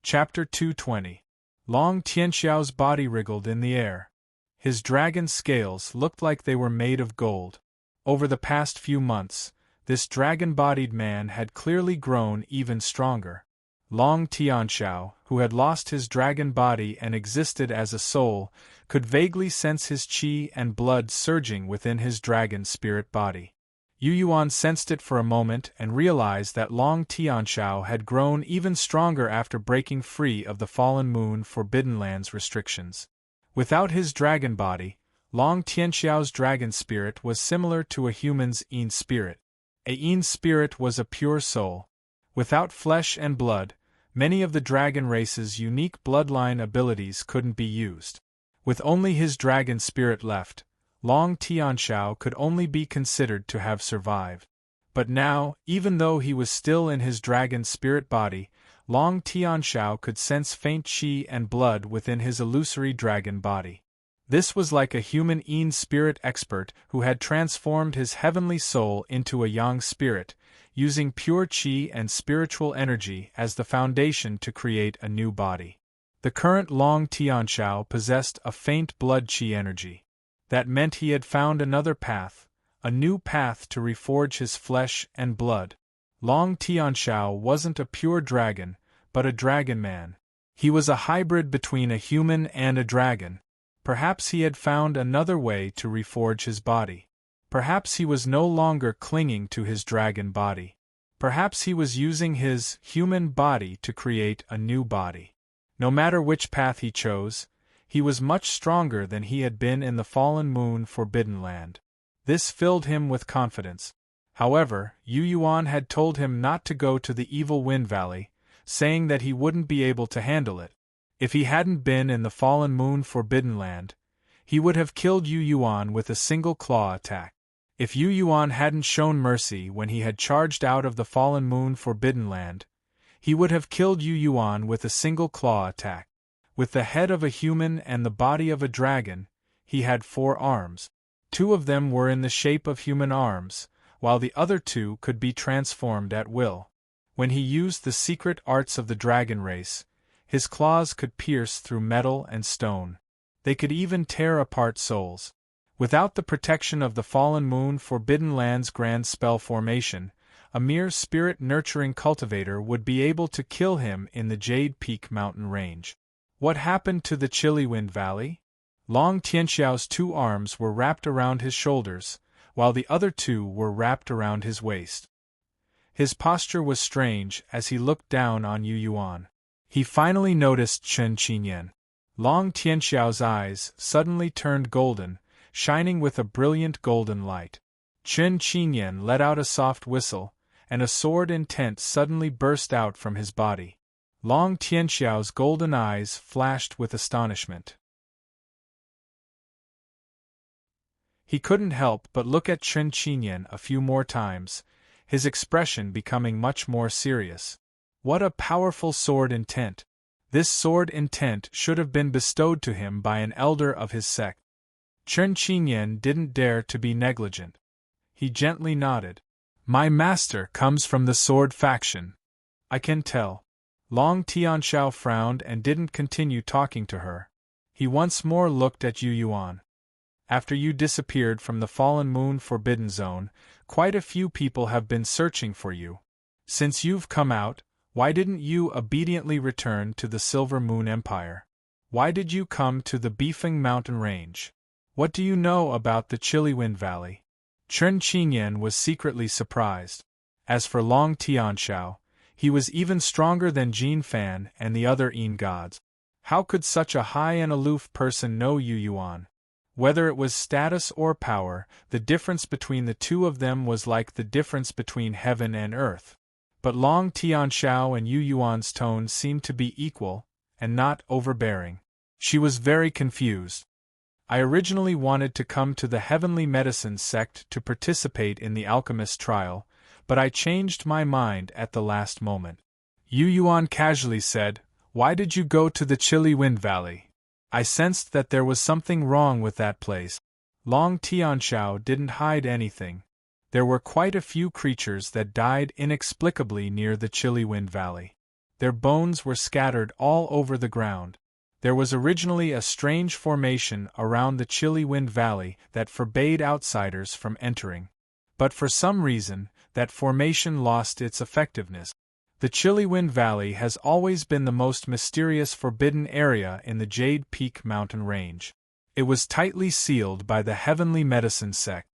Chapter 220. Long Tianxiao's body wriggled in the air. His dragon scales looked like they were made of gold. Over the past few months, this dragon-bodied man had clearly grown even stronger. Long Tianxiao, who had lost his dragon body and existed as a soul, could vaguely sense his qi and blood surging within his dragon spirit body. Yu Yuan sensed it for a moment and realized that Long Tianxiao had grown even stronger after breaking free of the Fallen Moon Forbidden Lands restrictions. Without his dragon body, Long Tianxiao's dragon spirit was similar to a human's Yin spirit. A Yin spirit was a pure soul. Without flesh and blood, many of the dragon race's unique bloodline abilities couldn't be used. With only his dragon spirit left, Long Tianxiao could only be considered to have survived. But now, even though he was still in his dragon spirit body, Long Tianxiao could sense faint qi and blood within his illusory dragon body. This was like a human Yin spirit expert who had transformed his heavenly soul into a yang spirit, using pure qi and spiritual energy as the foundation to create a new body. The current Long Tianxiao possessed a faint blood qi energy. That meant he had found another path, a new path to reforge his flesh and blood. Long Tianxiao wasn't a pure dragon, but a dragon man. He was a hybrid between a human and a dragon. Perhaps he had found another way to reforge his body. Perhaps he was no longer clinging to his dragon body. Perhaps he was using his human body to create a new body. No matter which path he chose, he was much stronger than he had been in the Fallen Moon Forbidden Land. This filled him with confidence. However, Yu Yuan had told him not to go to the Evil Wind Valley, saying that he wouldn't be able to handle it. If he hadn't been in the Fallen Moon Forbidden Land, he would have killed Yu Yuan with a single claw attack. If Yu Yuan hadn't shown mercy when he had charged out of the Fallen Moon Forbidden Land, he would have killed Yu Yuan with a single claw attack. With the head of a human and the body of a dragon, he had 4 arms. 2 of them were in the shape of human arms, while the other 2 could be transformed at will. When he used the secret arts of the dragon race, his claws could pierce through metal and stone. They could even tear apart souls. Without the protection of the Fallen Moon Forbidden Land's grand spell formation, a mere spirit-nurturing cultivator would be able to kill him in the Jade Peak mountain range. What happened to the Chilly Wind Valley? Long Tianxiao's 2 arms were wrapped around his shoulders, while the other 2 were wrapped around his waist. His posture was strange as he looked down on Yu Yuan. He finally noticed Chen Qinyan. Long Tianxiao's eyes suddenly turned golden, shining with a brilliant golden light. Chen Qinyan let out a soft whistle, and a sword intent suddenly burst out from his body. Long Tianxiao's golden eyes flashed with astonishment. He couldn't help but look at Chen Qinyan a few more times, his expression becoming much more serious. What a powerful sword intent! This sword intent should have been bestowed to him by an elder of his sect. Chen Qinyan didn't dare to be negligent. He gently nodded. My master comes from the sword faction. I can tell. Long Tianxiao frowned and didn't continue talking to her. He once more looked at Yu Yuan. After you disappeared from the Fallen Moon Forbidden Zone, quite a few people have been searching for you. Since you've come out, why didn't you obediently return to the Silver Moon Empire? Why did you come to the Bifeng mountain range? What do you know about the Chilly Wind Valley? Chen Qinyan was secretly surprised. As for Long Tianxiao, he was even stronger than Jin Fan and the other Yin gods. How could such a high and aloof person know Yu Yuan? Whether it was status or power, the difference between the 2 of them was like the difference between heaven and earth. But Long Tianxiao and Yu Yuan's tone seemed to be equal, and not overbearing. She was very confused. I originally wanted to come to the Heavenly Medicine sect to participate in the alchemist trial, but I changed my mind at the last moment. Yu Yuan casually said, Why did you go to the Chilly Wind Valley? I sensed that there was something wrong with that place. Long Tianxiao didn't hide anything. There were quite a few creatures that died inexplicably near the Chilly Wind Valley. Their bones were scattered all over the ground. There was originally a strange formation around the Chilly Wind Valley that forbade outsiders from entering. But for some reason, that formation lost its effectiveness. The Chilly Wind Valley has always been the most mysterious forbidden area in the Jade Peak mountain range. It was tightly sealed by the Heavenly Medicine sect.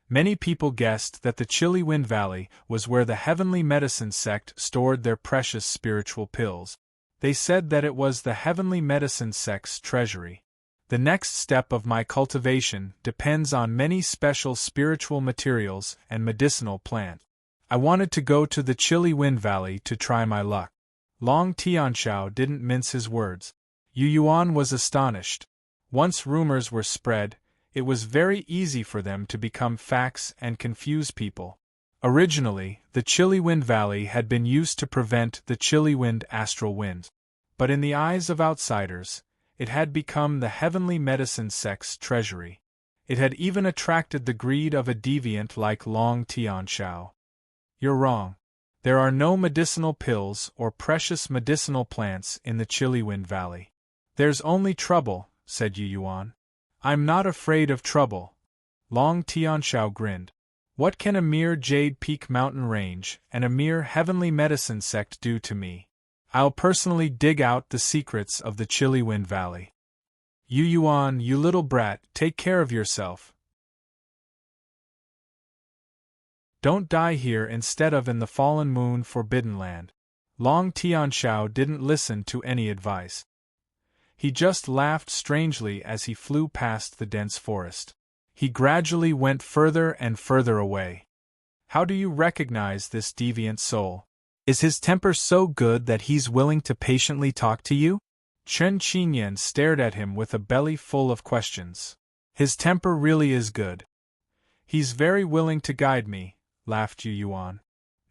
Many people guessed that the Chilly Wind Valley was where the Heavenly Medicine sect stored their precious spiritual pills. They said that it was the Heavenly Medicine sect's treasury. The next step of my cultivation depends on many special spiritual materials and medicinal plants. I wanted to go to the Chilly Wind Valley to try my luck. Long Tianxiao didn't mince his words. Yu Yuan was astonished. Once rumors were spread, it was very easy for them to become facts and confuse people. Originally, the Chilly Wind Valley had been used to prevent the Chilly Wind astral wind. But in the eyes of outsiders, it had become the heavenly medicine sect's treasury. It had even attracted the greed of a deviant like Long Tianxiao. You're wrong. There are no medicinal pills or precious medicinal plants in the Chilly Wind Valley. There's only trouble, said Yu Yuan. I'm not afraid of trouble. Long Tianxiao grinned. What can a mere Jade Peak mountain range and a mere heavenly medicine sect do to me? I'll personally dig out the secrets of the Chilly Wind Valley. Yu Yuan, you little brat, take care of yourself. Don't die here instead of in the Fallen Moon Forbidden Land. Long Tianxiao didn't listen to any advice. He just laughed strangely as he flew past the dense forest. He gradually went further and further away. How do you recognize this deviant soul? Is his temper so good that he's willing to patiently talk to you? Chen Qinyan stared at him with a belly full of questions. His temper really is good. He's very willing to guide me, laughed Yu Yuan.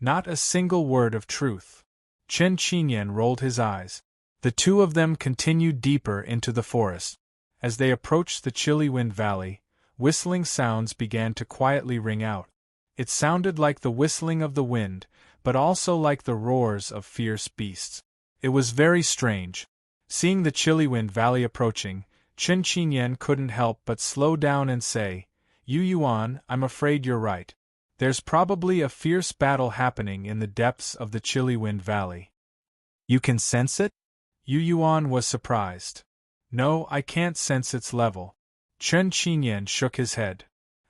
Not a single word of truth. Chen Qinyan rolled his eyes. The two of them continued deeper into the forest. As they approached the Chilly Wind Valley, whistling sounds began to quietly ring out. It sounded like the whistling of the wind, but also like the roars of fierce beasts. It was very strange. Seeing the Chilly Wind Valley approaching, Chen Qinyan couldn't help but slow down and say, Yu Yuan, I'm afraid you're right. There's probably a fierce battle happening in the depths of the Chilly Wind Valley. You can sense it? Yu Yuan was surprised. No, I can't sense its level. Chen Qinyan shook his head.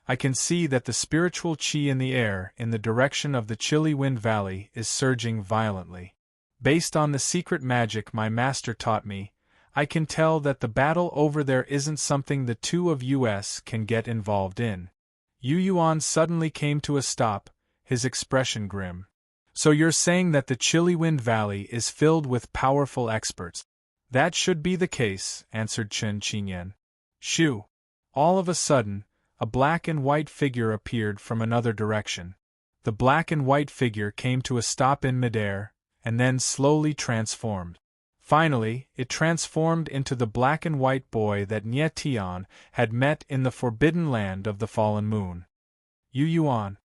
I can see that the spiritual qi in the air in the direction of the Chilly Wind Valley is surging violently. Based on the secret magic my master taught me, I can tell that the battle over there isn't something the two of us can get involved in. Yu Yuan suddenly came to a stop, his expression grim. So you're saying that the Chilly Wind Valley is filled with powerful experts? That should be the case, answered Chen Qinyan. Shoo! All of a sudden, a black and white figure appeared from another direction. The black and white figure came to a stop in midair, and then slowly transformed. Finally, it transformed into the black and white boy that Nie Tian had met in the Forbidden Land of the Fallen Moon. Yu Yuan.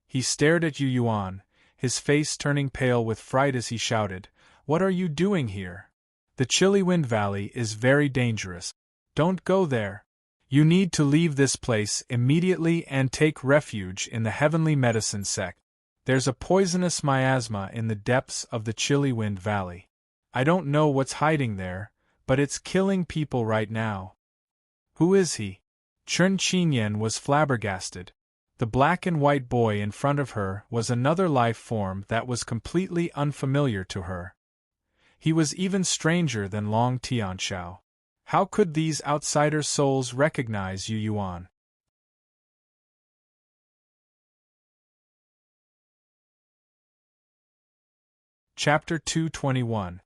He stared at Yu Yuan, his face turning pale with fright as he shouted, What are you doing here? The Chilly Wind Valley is very dangerous. Don't go there. You need to leave this place immediately and take refuge in the Heavenly Medicine sect. There's a poisonous miasma in the depths of the Chilly Wind Valley. I don't know what's hiding there, but it's killing people right now. Who is he? Chen Qinyan was flabbergasted. The black and white boy in front of her was another life form that was completely unfamiliar to her. He was even stranger than Long Tianxiao. How could these outsider souls recognize Yu Yuan? Chapter 221.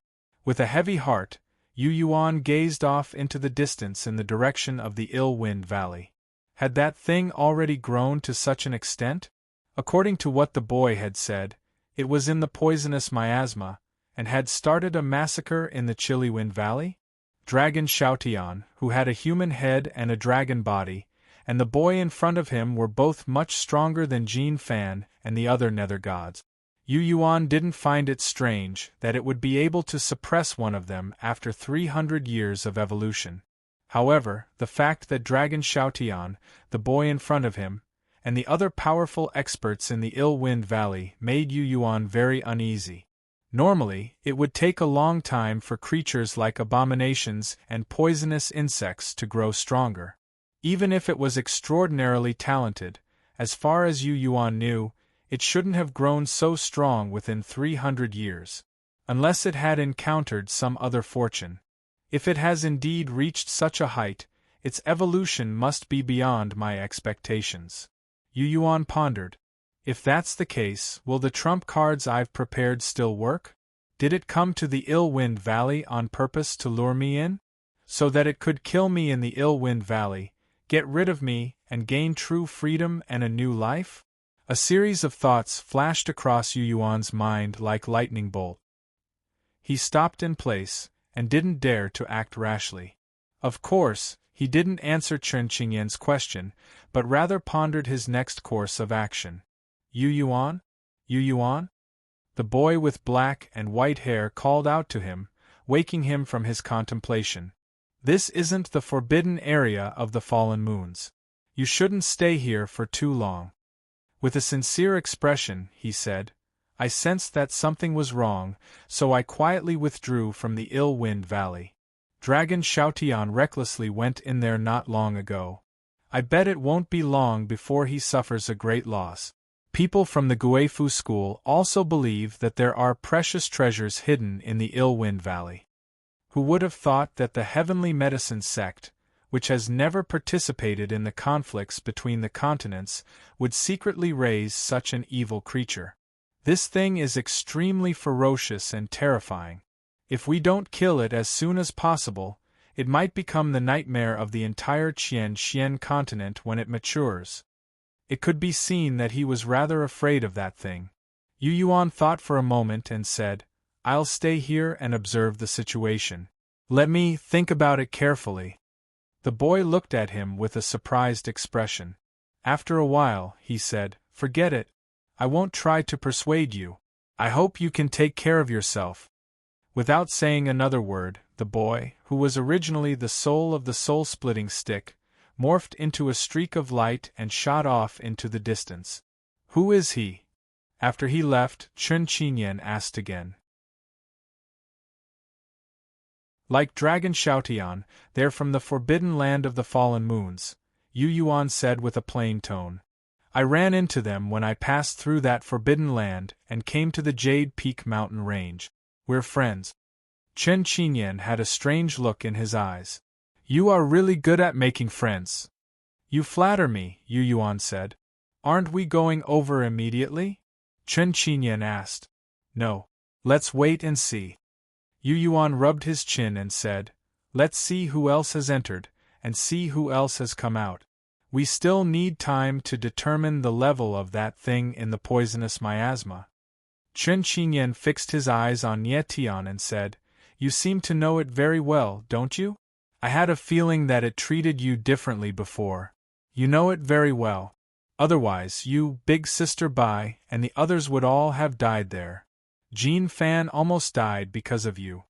With a heavy heart, Yu Yuan gazed off into the distance in the direction of the Ill Wind Valley. Had that thing already grown to such an extent? According to what the boy had said, it was in the poisonous miasma, and had started a massacre in the Chilly Wind Valley? Dragon Xiaotian, who had a human head and a dragon body, and the boy in front of him were both much stronger than Jin Fan and the other nether gods. Yu Yuan didn't find it strange that it would be able to suppress one of them after 300 years of evolution. However, the fact that Dragon Xiaotian, the boy in front of him, and the other powerful experts in the Ill Wind Valley made Yu Yuan very uneasy. Normally, it would take a long time for creatures like abominations and poisonous insects to grow stronger. Even if it was extraordinarily talented, as far as Yu Yuan knew, it shouldn't have grown so strong within 300 years. Unless it had encountered some other fortune. If it has indeed reached such a height, its evolution must be beyond my expectations. Yu Yuan pondered. If that's the case, will the trump cards I've prepared still work? Did it come to the Ill Wind Valley on purpose to lure me in? So that it could kill me in the Ill Wind Valley, get rid of me, and gain true freedom and a new life? A series of thoughts flashed across Yu Yuan's mind like lightning bolt. He stopped in place, and didn't dare to act rashly. Of course, he didn't answer Chen Qingyan's question, but rather pondered his next course of action. Yu Yuan? Yu Yuan? The boy with black and white hair called out to him, waking him from his contemplation. This isn't the forbidden area of the fallen moons. You shouldn't stay here for too long. With a sincere expression, he said, I sensed that something was wrong, so I quietly withdrew from the ill-wind valley. Dragon Xiaotian recklessly went in there not long ago. I bet it won't be long before he suffers a great loss. People from the Guifu school also believe that there are precious treasures hidden in the ill-wind valley. Who would have thought that the heavenly medicine sect, which has never participated in the conflicts between the continents, would secretly raise such an evil creature? This thing is extremely ferocious and terrifying. If we don't kill it as soon as possible, it might become the nightmare of the entire Qian continent when it matures. It could be seen that he was rather afraid of that thing. Yu Yuan thought for a moment and said, I'll stay here and observe the situation. Let me think about it carefully. The boy looked at him with a surprised expression. After a while, he said, Forget it. I won't try to persuade you. I hope you can take care of yourself. Without saying another word, the boy, who was originally the soul of the soul-splitting stick, morphed into a streak of light and shot off into the distance. Who is he? After he left, Chen Qingyan asked again. Like Dragon Xiaotian, they're from the forbidden land of the fallen moons, Yu Yuan said with a plain tone. I ran into them when I passed through that forbidden land and came to the Jade Peak mountain range. We're friends. Chen Qingyan had a strange look in his eyes. You are really good at making friends. You flatter me, Yu Yuan said. Aren't we going over immediately? Chen Qingyan asked. No. Let's wait and see. Yu Yuan rubbed his chin and said, Let's see who else has entered, and see who else has come out. We still need time to determine the level of that thing in the poisonous miasma. Chen Qingyan fixed his eyes on Ye Tian and said, You seem to know it very well, don't you? I had a feeling that it treated you differently before. You know it very well. Otherwise you, Big Sister Bai, and the others would all have died there. Jin Fan almost died because of you.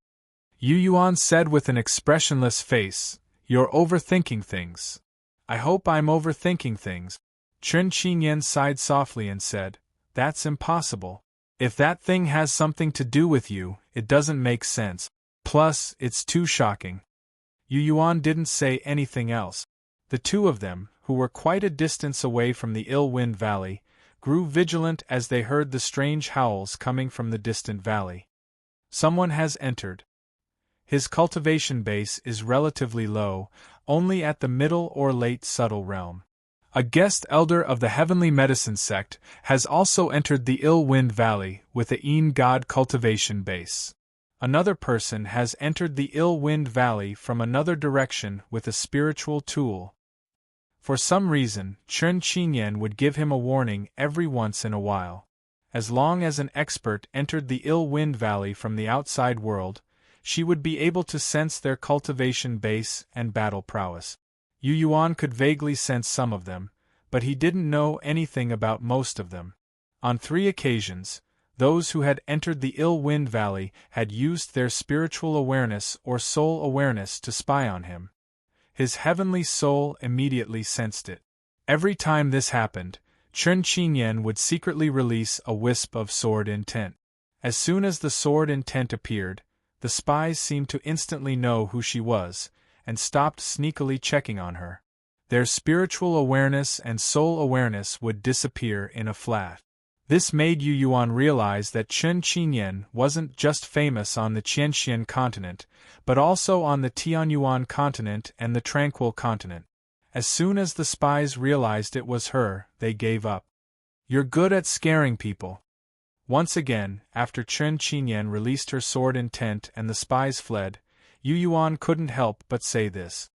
Yu Yuan said with an expressionless face, You're overthinking things. I hope I'm overthinking things. Chen Qingyan sighed softly and said, That's impossible. If that thing has something to do with you, it doesn't make sense. Plus, it's too shocking. Yu Yuan didn't say anything else. The two of them, who were quite a distance away from the ill-wind valley, grew vigilant as they heard the strange howls coming from the distant valley. Someone has entered. His cultivation base is relatively low, only at the middle or late subtle realm. A guest elder of the heavenly medicine sect has also entered the ill-wind valley with a Yin god cultivation base. Another person has entered the ill-wind valley from another direction with a spiritual tool. For some reason, Chen Qingyan would give him a warning every once in a while. As long as an expert entered the ill-wind valley from the outside world, she would be able to sense their cultivation base and battle prowess. Yu Yuan could vaguely sense some of them, but he didn't know anything about most of them. On 3 occasions, those who had entered the ill-wind valley had used their spiritual awareness or soul awareness to spy on him. His heavenly soul immediately sensed it. Every time this happened, Chen Qingyan would secretly release a wisp of sword intent. As soon as the sword intent appeared, the spies seemed to instantly know who she was, and stopped sneakily checking on her. Their spiritual awareness and soul awareness would disappear in a flash. This made Yu Yuan realize that Chen Qingyan wasn't just famous on the Qianxian continent, but also on the Tianyuan continent and the Tranquil continent. As soon as the spies realized it was her, they gave up. You're good at scaring people. Once again, after Chen Qingyan released her sword intent and the spies fled, Yu Yuan couldn't help but say this.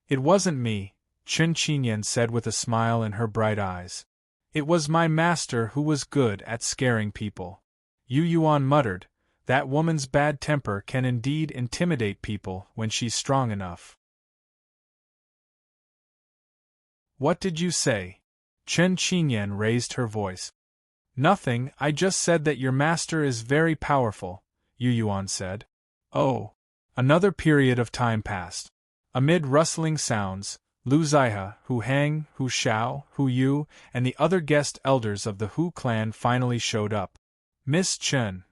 It wasn't me, Chen Qingyan said with a smile in her bright eyes. It was my master who was good at scaring people. Yu Yuan muttered, that woman's bad temper can indeed intimidate people when she's strong enough. What did you say? Chen Qingyan raised her voice. Nothing, I just said that your master is very powerful, Yu Yuan said. Oh. Another period of time passed. Amid rustling sounds, Lu Zihe, Hu Hang, Hu Xiao, Hu Yu, and the other guest elders of the Hu clan finally showed up. Miss Chen.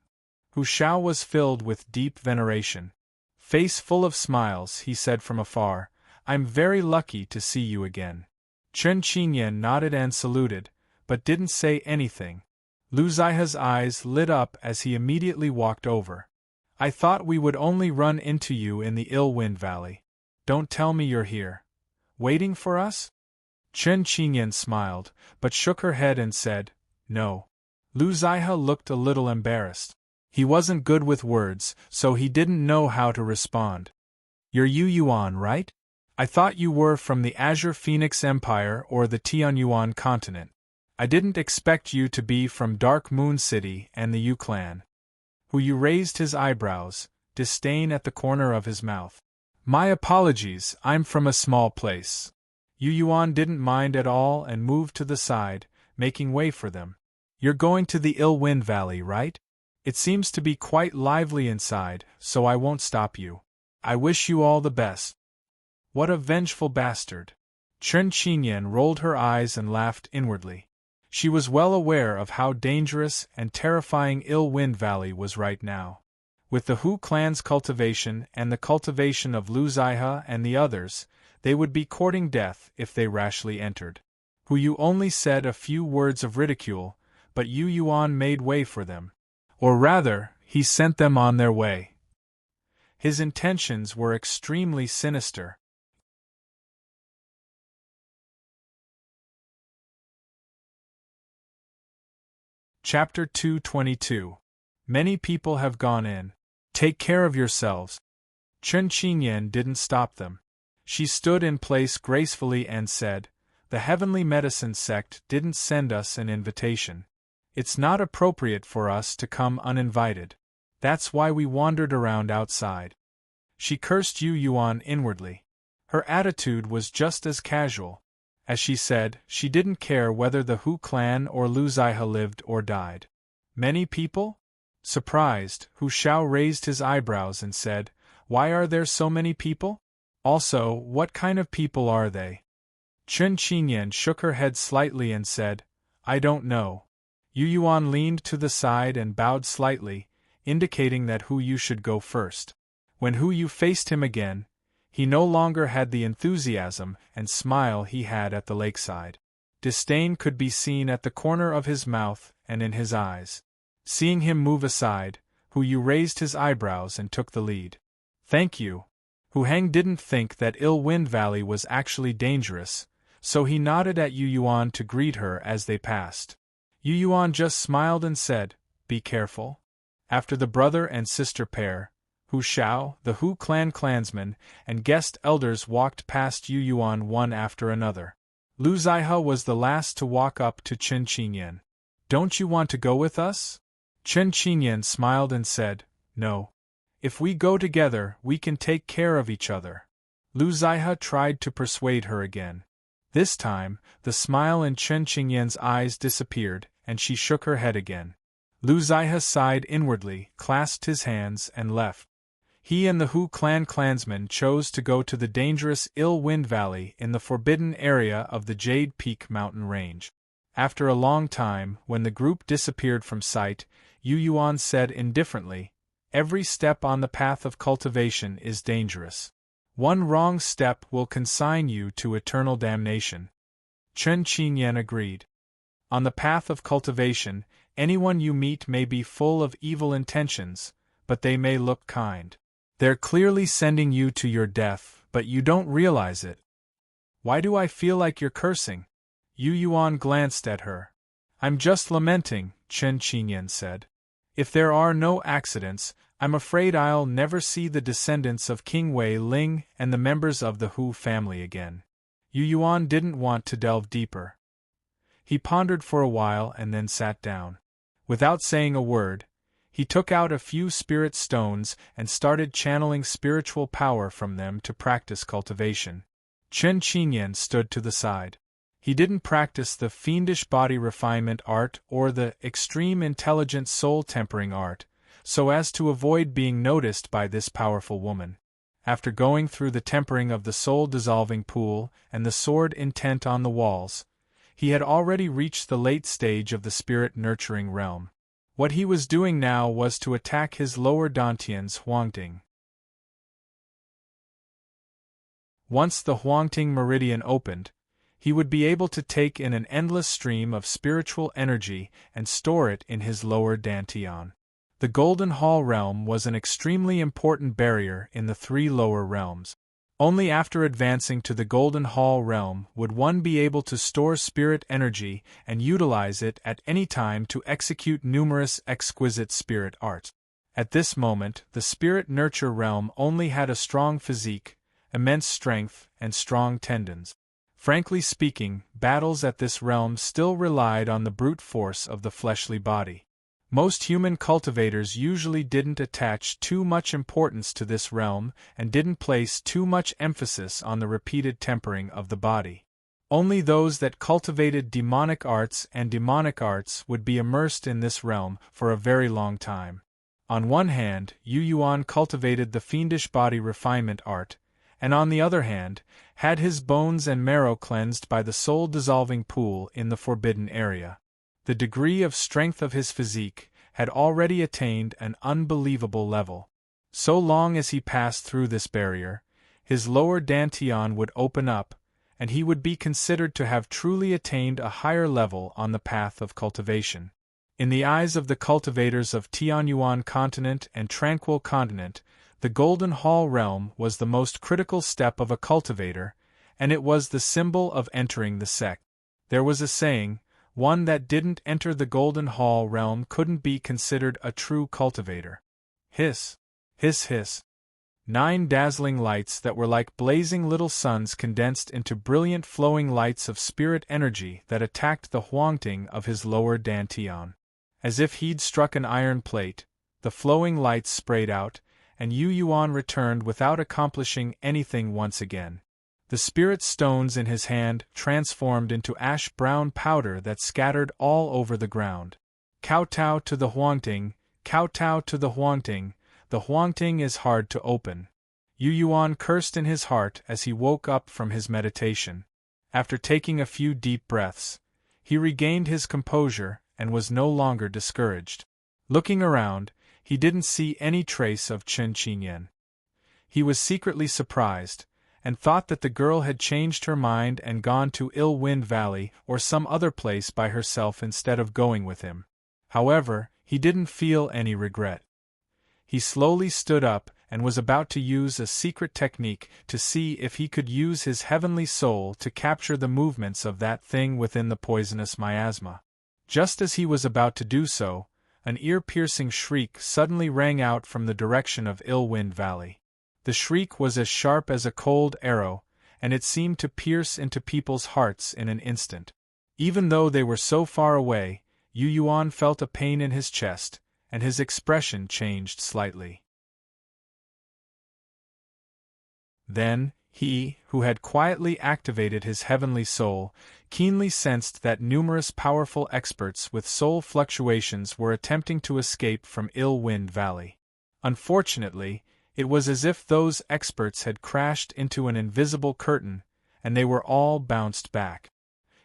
Hu Xiao was filled with deep veneration. Face full of smiles, he said from afar, I'm very lucky to see you again. Chen Qingyan nodded and saluted, but didn't say anything. Lu Zihe's eyes lit up as he immediately walked over. I thought we would only run into you in the Ill Wind Valley. Don't tell me you're here. Waiting for us? Chen Qingyan smiled, but shook her head and said, No. Lu Zihe looked a little embarrassed. He wasn't good with words, so he didn't know how to respond. You're Yu Yuan, right? I thought you were from the Azure Phoenix Empire or the Tianyuan continent. I didn't expect you to be from Dark Moon City and the Yu clan. Hu Yu raised his eyebrows, disdain at the corner of his mouth. My apologies, I'm from a small place. Yu Yuan didn't mind at all and moved to the side, making way for them. You're going to the Ill Wind Valley, right? It seems to be quite lively inside, so I won't stop you. I wish you all the best. What a vengeful bastard. Chen Qingyan rolled her eyes and laughed inwardly. She was well aware of how dangerous and terrifying Ill Wind Valley was right now. With the Hu clan's cultivation and the cultivation of Lu Zihe and the others, they would be courting death if they rashly entered. Hu Yu only said a few words of ridicule, but Yu Yuan made way for them. Or rather, he sent them on their way. His intentions were extremely sinister. Chapter 222. Many people have gone in. Take care of yourselves. Chen Qingyan didn't stop them. She stood in place gracefully and said, The Heavenly Medicine Sect didn't send us an invitation. It's not appropriate for us to come uninvited. That's why we wandered around outside. She cursed Yu Yuan inwardly. Her attitude was just as casual. As she said, she didn't care whether the Hu clan or Lu Zihe lived or died. Many people? Surprised, Hu Xiao raised his eyebrows and said, Why are there so many people? Also, what kind of people are they? Chen Qingyan shook her head slightly and said, I don't know. Yu Yuan leaned to the side and bowed slightly, indicating that Hu Yu should go first. When Hu Yu faced him again, he no longer had the enthusiasm and smile he had at the lakeside. Disdain could be seen at the corner of his mouth and in his eyes. Seeing him move aside, Hu Yu raised his eyebrows and took the lead. Thank you. Hu Hang didn't think that Ill Wind Valley was actually dangerous, so he nodded at Yu Yuan to greet her as they passed. Yu Yuan just smiled and said, Be careful. After the brother and sister pair, Hu Xiao, the Hu clan clansmen, and guest elders walked past Yu Yuan one after another. Lu Zihe was the last to walk up to Chen Qingyan. Don't you want to go with us? Chen Qingyan smiled and said, No. If we go together, we can take care of each other. Lu Zihe tried to persuade her again. This time, the smile in Chen Qingyan's eyes disappeared, and she shook her head again. Lu Zihe sighed inwardly, clasped his hands, and left. He and the Hu clan clansmen chose to go to the dangerous Ill Wind Valley in the forbidden area of the Jade Peak mountain range. After a long time, when the group disappeared from sight, Yu Yuan said indifferently, Every step on the path of cultivation is dangerous. One wrong step will consign you to eternal damnation. Chen Qingyan agreed. On the path of cultivation, anyone you meet may be full of evil intentions, but they may look kind. They're clearly sending you to your death, but you don't realize it. Why do I feel like you're cursing? Yu Yuan glanced at her. I'm just lamenting, Chen Qingyan said. If there are no accidents, I'm afraid I'll never see the descendants of King Wei Ling and the members of the Hu family again. Yu Yuan didn't want to delve deeper. He pondered for a while and then sat down. Without saying a word, he took out a few spirit stones and started channeling spiritual power from them to practice cultivation. Chen Qinyan stood to the side. He didn't practice the fiendish body refinement art or the extreme intelligent soul tempering art, so as to avoid being noticed by this powerful woman. After going through the tempering of the soul-dissolving pool and the sword intent on the walls, he had already reached the late stage of the spirit-nurturing realm. What he was doing now was to attack his lower dantian's Huangting. Once the Huangting meridian opened, he would be able to take in an endless stream of spiritual energy and store it in his lower dantian. The Golden Hall realm was an extremely important barrier in the three lower realms. Only after advancing to the Golden Hall realm would one be able to store spirit energy and utilize it at any time to execute numerous exquisite spirit arts. At this moment, the spirit nurture realm only had a strong physique, immense strength, and strong tendons. Frankly speaking, battles at this realm still relied on the brute force of the fleshly body. Most human cultivators usually didn't attach too much importance to this realm and didn't place too much emphasis on the repeated tempering of the body. Only those that cultivated demonic arts would be immersed in this realm for a very long time. On one hand, Yu Yuan cultivated the fiendish body refinement art, and on the other hand, had his bones and marrow cleansed by the soul-dissolving pool in the forbidden area. The degree of strength of his physique had already attained an unbelievable level. So long as he passed through this barrier, his lower dantian would open up, and he would be considered to have truly attained a higher level on the path of cultivation. In the eyes of the cultivators of Tianyuan Continent and Tranquil Continent, the Golden Hall realm was the most critical step of a cultivator, and it was the symbol of entering the sect. There was a saying, one that didn't enter the Golden Hall realm couldn't be considered a true cultivator. Hiss, hiss, hiss. 9 dazzling lights that were like blazing little suns condensed into brilliant flowing lights of spirit energy that attacked the Huangting of his lower dantian. As if he'd struck an iron plate, the flowing lights sprayed out, and Yu Yuan returned without accomplishing anything once again. The spirit stones in his hand transformed into ash-brown powder that scattered all over the ground. Kowtow to the Huangting, kowtow to the Huangting is hard to open. Yu Yuan cursed in his heart as he woke up from his meditation. After taking a few deep breaths, he regained his composure and was no longer discouraged. Looking around, he didn't see any trace of Chen Qinyan. He was secretly surprised, and thought that the girl had changed her mind and gone to Ill Wind Valley or some other place by herself instead of going with him. However, he didn't feel any regret. He slowly stood up and was about to use a secret technique to see if he could use his heavenly soul to capture the movements of that thing within the poisonous miasma. Just as he was about to do so, an ear-piercing shriek suddenly rang out from the direction of Ill Wind Valley. The shriek was as sharp as a cold arrow, and it seemed to pierce into people's hearts in an instant. Even though they were so far away, Yu Yuan felt a pain in his chest, and his expression changed slightly. Then, he, who had quietly activated his heavenly soul, keenly sensed that numerous powerful experts with soul fluctuations were attempting to escape from Ill Wind Valley. Unfortunately, it was as if those experts had crashed into an invisible curtain, and they were all bounced back.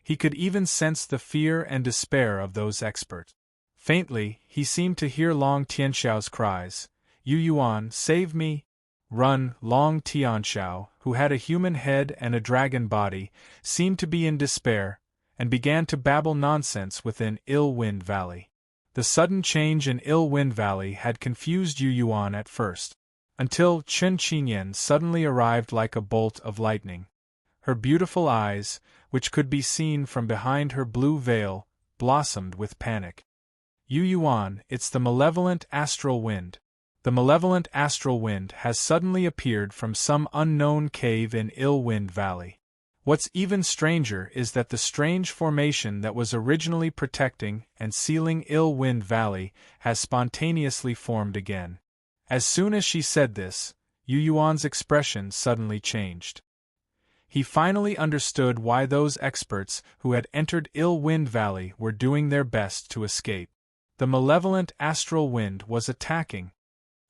He could even sense the fear and despair of those experts. Faintly, he seemed to hear Long Tianxiao's cries, "Yu Yuan, save me!" Run, Long Tianxiao, who had a human head and a dragon body, seemed to be in despair, and began to babble nonsense within Ill Wind Valley. The sudden change in Ill Wind Valley had confused Yu Yuan at first, until Chen Qinyan suddenly arrived like a bolt of lightning. Her beautiful eyes, which could be seen from behind her blue veil, blossomed with panic. "Yu Yuan, it's the malevolent astral wind. The malevolent astral wind has suddenly appeared from some unknown cave in Ill Wind Valley. What's even stranger is that the strange formation that was originally protecting and sealing Ill-Wind Valley has spontaneously formed again. As soon as she said this, Yu Yuan's expression suddenly changed. He finally understood why those experts who had entered Ill-Wind Valley were doing their best to escape. The malevolent astral wind was attacking.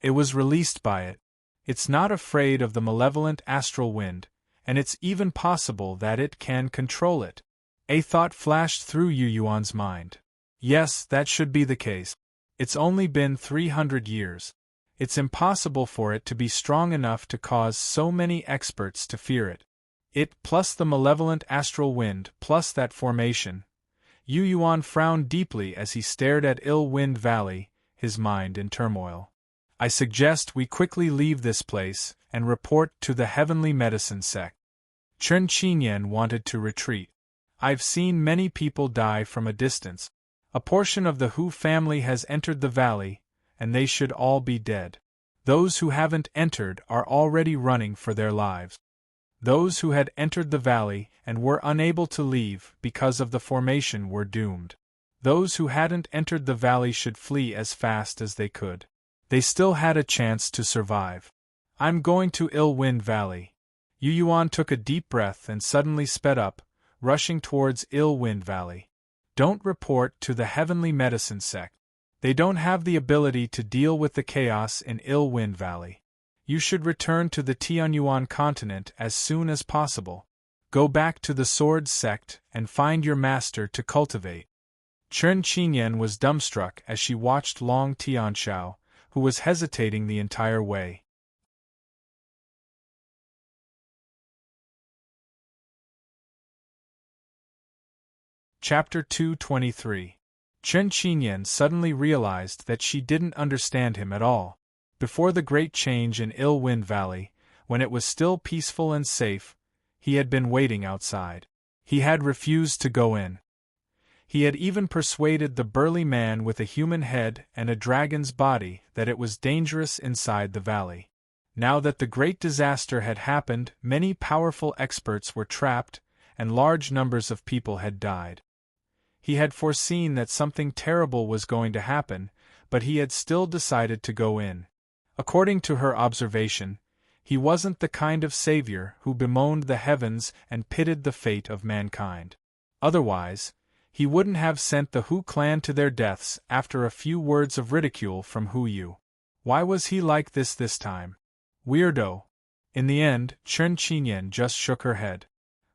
It was released by it. It's not afraid of the malevolent astral wind, and it's even possible that it can control it. A thought flashed through Yu Yuan's mind. Yes, that should be the case. It's only been 300 years. It's impossible for it to be strong enough to cause so many experts to fear it. It plus the malevolent astral wind plus that formation. Yu Yuan frowned deeply as he stared at Ill-Wind Valley, his mind in turmoil. I suggest we quickly leave this place and report to the Heavenly Medicine Sect. Chen Qinyan wanted to retreat. I've seen many people die from a distance. A portion of the Hu family has entered the valley, and they should all be dead. Those who haven't entered are already running for their lives. Those who had entered the valley and were unable to leave because of the formation were doomed. Those who hadn't entered the valley should flee as fast as they could. They still had a chance to survive. I'm going to Ill-Wind Valley. Yu Yuan took a deep breath and suddenly sped up, rushing towards Ill-Wind Valley. Don't report to the Heavenly Medicine Sect. They don't have the ability to deal with the chaos in Ill-Wind Valley. You should return to the Tianyuan continent as soon as possible. Go back to the Sword Sect and find your master to cultivate. Chen Qinyan was dumbstruck as she watched Long Tianxiao, who was hesitating the entire way. Chapter 223. Chen Qinyan suddenly realized that she didn't understand him at all. Before the great change in Ill-Wind Valley, when it was still peaceful and safe, he had been waiting outside. He had refused to go in. He had even persuaded the burly man with a human head and a dragon's body that it was dangerous inside the valley. Now that the great disaster had happened, many powerful experts were trapped, and large numbers of people had died. He had foreseen that something terrible was going to happen, but he had still decided to go in. According to her observation, he wasn't the kind of savior who bemoaned the heavens and pitied the fate of mankind. Otherwise, he wouldn't have sent the Hu clan to their deaths after a few words of ridicule from Hu Yu. Why was he like this time? Weirdo. In the end, Chen Qinyan just shook her head.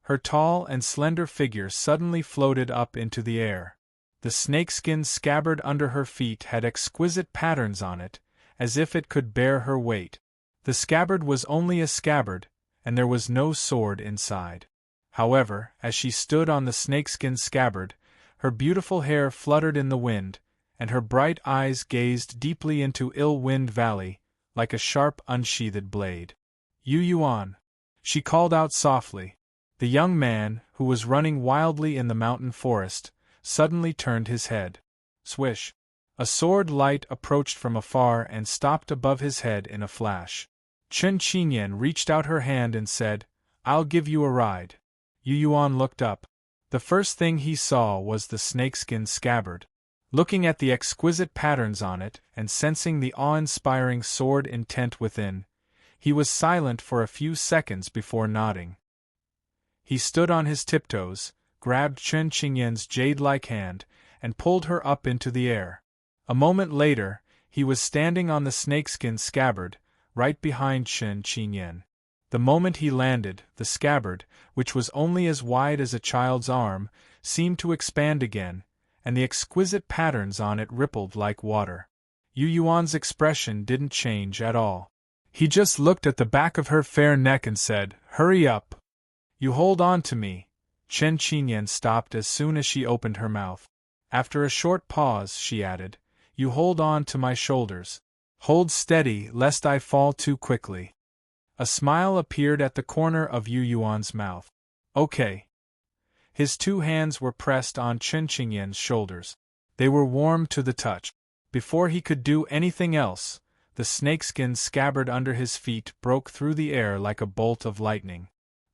Her tall and slender figure suddenly floated up into the air. The snakeskin scabbard under her feet had exquisite patterns on it, as if it could bear her weight. The scabbard was only a scabbard, and there was no sword inside. However, as she stood on the snakeskin scabbard, her beautiful hair fluttered in the wind, and her bright eyes gazed deeply into Ill-Wind Valley, like a sharp unsheathed blade. Yu Yuan, she called out softly. The young man, who was running wildly in the mountain forest, suddenly turned his head. Swish! A sword light approached from afar and stopped above his head in a flash. Chen Qinyan reached out her hand and said, "I'll give you a ride." Yu Yuan looked up. The first thing he saw was the snakeskin scabbard. Looking at the exquisite patterns on it and sensing the awe-inspiring sword intent within, he was silent for a few seconds before nodding. He stood on his tiptoes, grabbed Chen Qinyan's jade-like hand, and pulled her up into the air. A moment later, he was standing on the snakeskin scabbard, right behind Chen Qinyan. The moment he landed, the scabbard, which was only as wide as a child's arm, seemed to expand again, and the exquisite patterns on it rippled like water. Yu Yuan's expression didn't change at all. He just looked at the back of her fair neck and said, "Hurry up. You hold on to me." Chen Qinyan stopped as soon as she opened her mouth. After a short pause, she added, "You hold on to my shoulders. Hold steady lest I fall too quickly." A smile appeared at the corner of Yu Yuan's mouth. "Okay." His two hands were pressed on Chen Qinyan's shoulders. They were warm to the touch. Before he could do anything else, the snakeskin scabbard under his feet broke through the air like a bolt of lightning.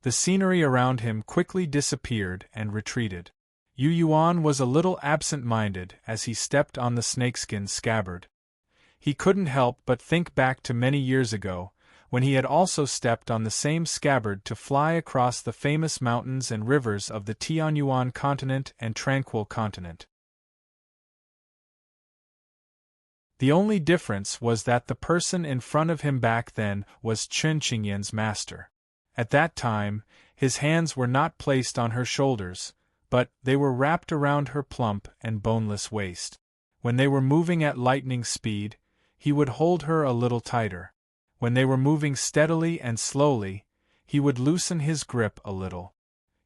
The scenery around him quickly disappeared and retreated. Yu Yuan was a little absent-minded as he stepped on the snakeskin scabbard. He couldn't help but think back to many years ago, when he had also stepped on the same scabbard to fly across the famous mountains and rivers of the Tianyuan continent and Tranquil continent. The only difference was that the person in front of him back then was Chen Qingyan's master. At that time, his hands were not placed on her shoulders, but they were wrapped around her plump and boneless waist. When they were moving at lightning speed, he would hold her a little tighter. When they were moving steadily and slowly, he would loosen his grip a little.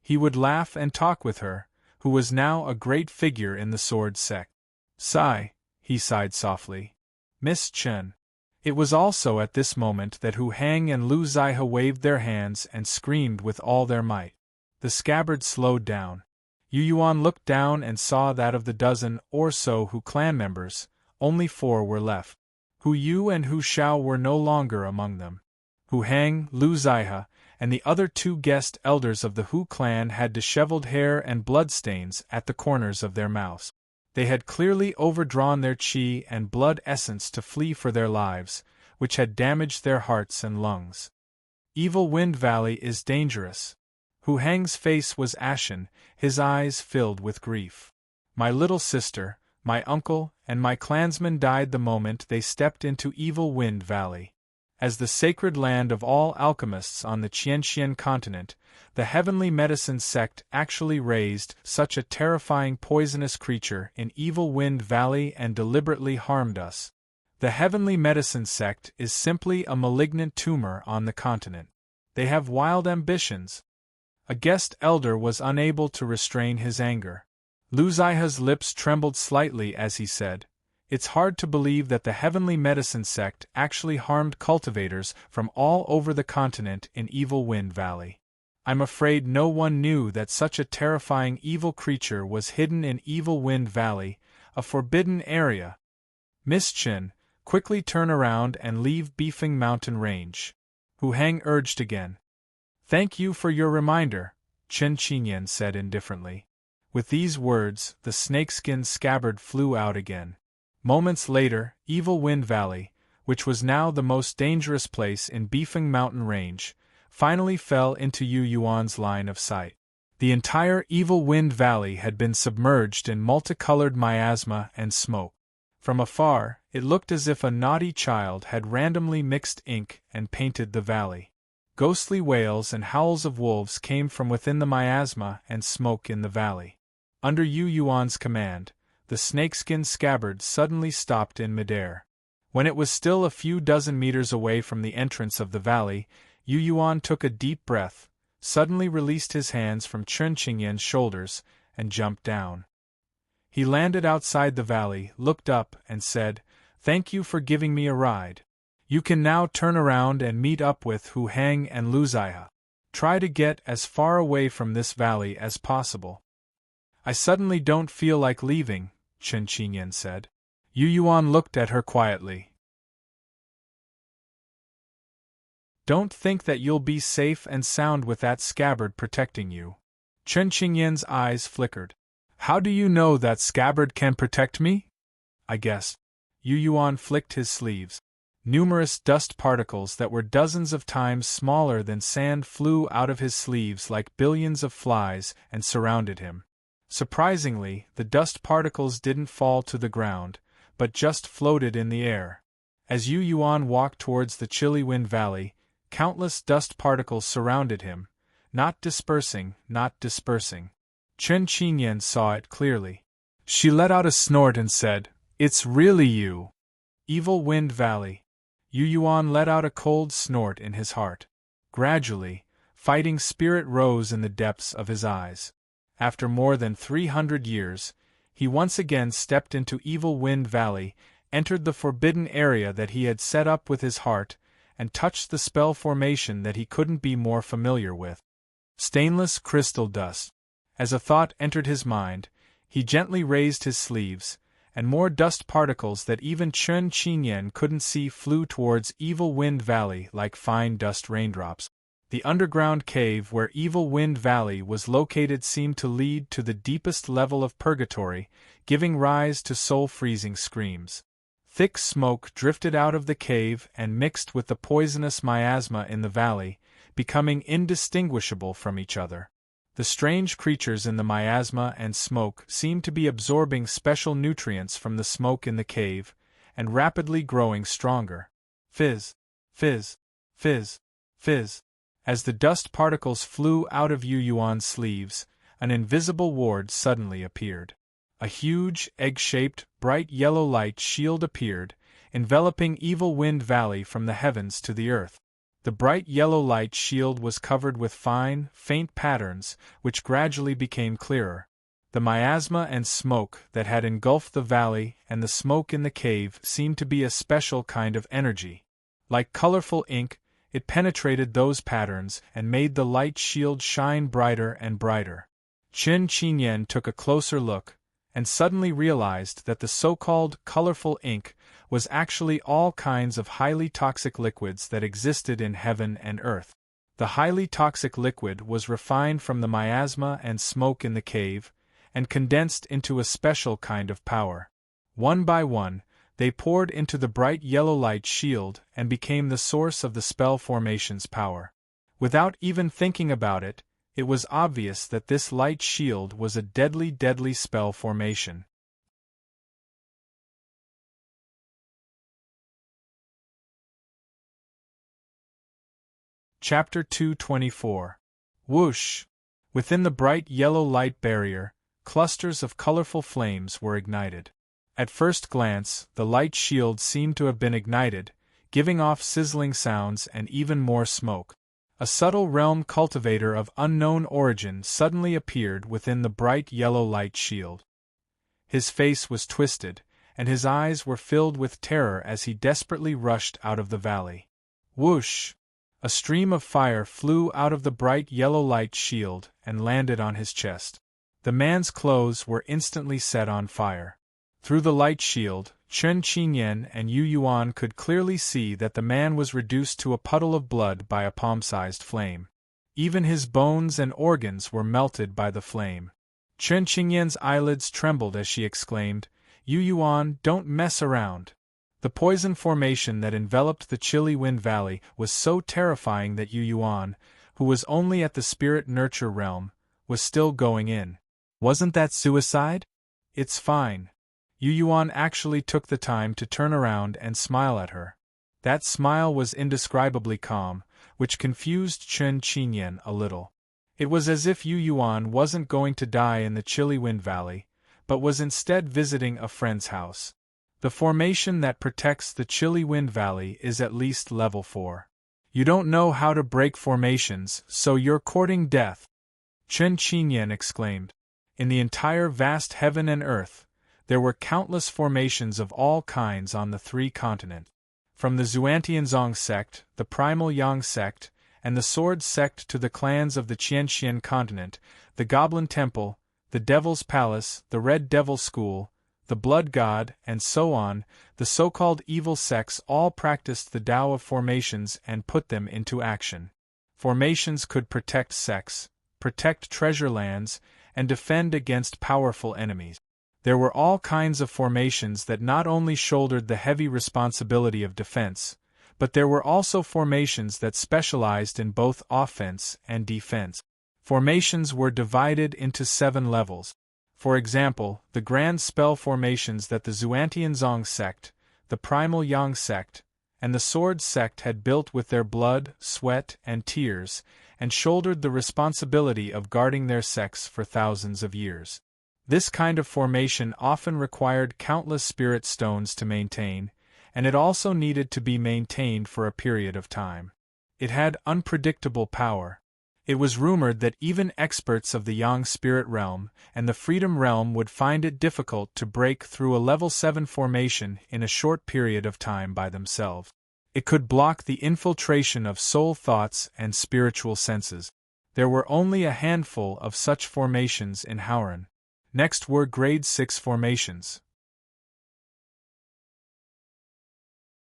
He would laugh and talk with her, who was now a great figure in the sword sect. Sigh, he sighed softly. Miss Chen. It was also at this moment that Hu Hang and Lu Zihe waved their hands and screamed with all their might. The scabbard slowed down. Yu Yuan looked down and saw that of the dozen or so Hu clan members, only 4 were left. Hu Yu and Hu Shao were no longer among them. Hu Hang, Lu Zihe, and the other 2 guest elders of the Hu clan had disheveled hair and bloodstains at the corners of their mouths. They had clearly overdrawn their qi and blood essence to flee for their lives, which had damaged their hearts and lungs. Evil Wind Valley is dangerous. Hu Hang's face was ashen, his eyes filled with grief. My little sister, my uncle, and my clansmen died the moment they stepped into Evil Wind Valley. As the sacred land of all alchemists on the Qianxian continent, the Heavenly Medicine sect actually raised such a terrifying poisonous creature in Evil Wind Valley and deliberately harmed us. The Heavenly Medicine sect is simply a malignant tumor on the continent. They have wild ambitions. A guest elder was unable to restrain his anger. Lu Zihe's lips trembled slightly as he said, "It's hard to believe that the Heavenly Medicine sect actually harmed cultivators from all over the continent in Evil Wind Valley. I'm afraid no one knew that such a terrifying evil creature was hidden in Evil Wind Valley, a forbidden area. Miss Chen, quickly turn around and leave Beefing Mountain Range." Hu Hang urged again. "Thank you for your reminder," Chen Qingyan said indifferently. With these words, the snakeskin scabbard flew out again. Moments later, Evil Wind Valley, which was now the most dangerous place in Beefing Mountain Range, finally fell into Yu Yuan's line of sight. The entire Evil Wind Valley had been submerged in multicolored miasma and smoke. From afar, it looked as if a naughty child had randomly mixed ink and painted the valley. Ghostly wails and howls of wolves came from within the miasma and smoke in the valley. Under Yu Yuan's command, the snakeskin scabbard suddenly stopped in midair. When it was still a few dozen meters away from the entrance of the valley, Yu Yuan took a deep breath, suddenly released his hands from Chen Qingyan's shoulders, and jumped down. He landed outside the valley, looked up, and said, "Thank you for giving me a ride. You can now turn around and meet up with Hu Hang and Lu Zihe. Try to get as far away from this valley as possible." "I suddenly don't feel like leaving," Chen Qingyan said. Yu Yuan looked at her quietly. "Don't think that you'll be safe and sound with that scabbard protecting you." Chen Qingyan's eyes flickered. "How do you know that scabbard can protect me?" "I guess." Yu Yuan flicked his sleeves. Numerous dust particles that were dozens of times smaller than sand flew out of his sleeves like billions of flies and surrounded him. Surprisingly, the dust particles didn't fall to the ground, but just floated in the air. As Yu Yuan walked towards the chilly Wind Valley, countless dust particles surrounded him, not dispersing, not dispersing. Chen Qingyan saw it clearly. She let out a snort and said, "It's really you." Evil Wind Valley. Yu Yuan let out a cold snort in his heart. Gradually, fighting spirit rose in the depths of his eyes. After more than 300 years, he once again stepped into Evil Wind Valley, entered the forbidden area that he had set up with his heart, and touched the spell formation that he couldn't be more familiar with. Stainless crystal dust. As a thought entered his mind, he gently raised his sleeves, and more dust particles that even Chen Qingyan couldn't see flew towards Evil Wind Valley like fine dust raindrops. The underground cave where Evil Wind Valley was located seemed to lead to the deepest level of purgatory, giving rise to soul-freezing screams. Thick smoke drifted out of the cave and mixed with the poisonous miasma in the valley, becoming indistinguishable from each other. The strange creatures in the miasma and smoke seemed to be absorbing special nutrients from the smoke in the cave, and rapidly growing stronger. Fizz, fizz, fizz, fizz. As the dust particles flew out of Yu Yuan's sleeves, an invisible ward suddenly appeared. A huge, egg-shaped, bright yellow light shield appeared, enveloping Evil Wind Valley from the heavens to the earth. The bright yellow light shield was covered with fine, faint patterns, which gradually became clearer. The miasma and smoke that had engulfed the valley and the smoke in the cave seemed to be a special kind of energy. Like colorful ink, it penetrated those patterns and made the light shield shine brighter and brighter. Qin Qinyan took a closer look, and suddenly realized that the so-called colorful ink was actually all kinds of highly toxic liquids that existed in heaven and earth. The highly toxic liquid was refined from the miasma and smoke in the cave, and condensed into a special kind of power. One by one, they poured into the bright yellow light shield and became the source of the spell formation's power. Without even thinking about it, it was obvious that this light shield was a deadly spell formation. Chapter 224. Whoosh! Within the bright yellow light barrier, clusters of colorful flames were ignited. At first glance, the light shield seemed to have been ignited, giving off sizzling sounds and even more smoke. A subtle realm cultivator of unknown origin suddenly appeared within the bright yellow light shield. His face was twisted, and his eyes were filled with terror as he desperately rushed out of the valley. Whoosh! A stream of fire flew out of the bright yellow light shield and landed on his chest. The man's clothes were instantly set on fire. Through the light shield, Qin Qinyan and Yu Yuan could clearly see that the man was reduced to a puddle of blood by a palm-sized flame. Even his bones and organs were melted by the flame. Qin Qinyan's eyelids trembled as she exclaimed, "Yu Yuan, don't mess around." The poison formation that enveloped the chilly Wind Valley was so terrifying that Yu Yuan, who was only at the spirit nurture realm, was still going in. "Wasn't that suicide?" "It's fine." Yu Yuan actually took the time to turn around and smile at her. That smile was indescribably calm, which confused Qin Qinyan a little. It was as if Yu Yuan wasn't going to die in the chilly Wind Valley, but was instead visiting a friend's house. The formation that protects the chilly Wind Valley is at least level 4. You don't know how to break formations, so you're courting death, Qin Qinyan exclaimed. In the entire vast heaven and earth, there were countless formations of all kinds on the 3 continents. From the Xuantianzong sect, the Primal Yang sect, and the Sword sect to the clans of the Qianxian continent, the Goblin Temple, the Devil's Palace, the Red Devil School, the Blood God, and so on, the so-called evil sects all practiced the Tao of formations and put them into action. Formations could protect sects, protect treasure lands, and defend against powerful enemies. There were all kinds of formations that not only shouldered the heavy responsibility of defense, but there were also formations that specialized in both offense and defense. Formations were divided into 7 levels. For example, the grand spell formations that the Xuantianzong sect, the Primal Yang sect, and the Sword sect had built with their blood, sweat, and tears, and shouldered the responsibility of guarding their sects for thousands of years. This kind of formation often required countless spirit stones to maintain, and it also needed to be maintained for a period of time. It had unpredictable power. It was rumored that even experts of the Yang spirit realm and the Freedom realm would find it difficult to break through a level 7 formation in a short period of time by themselves. It could block the infiltration of soul thoughts and spiritual senses. There were only a handful of such formations in Howran. Next were Grade 6 formations.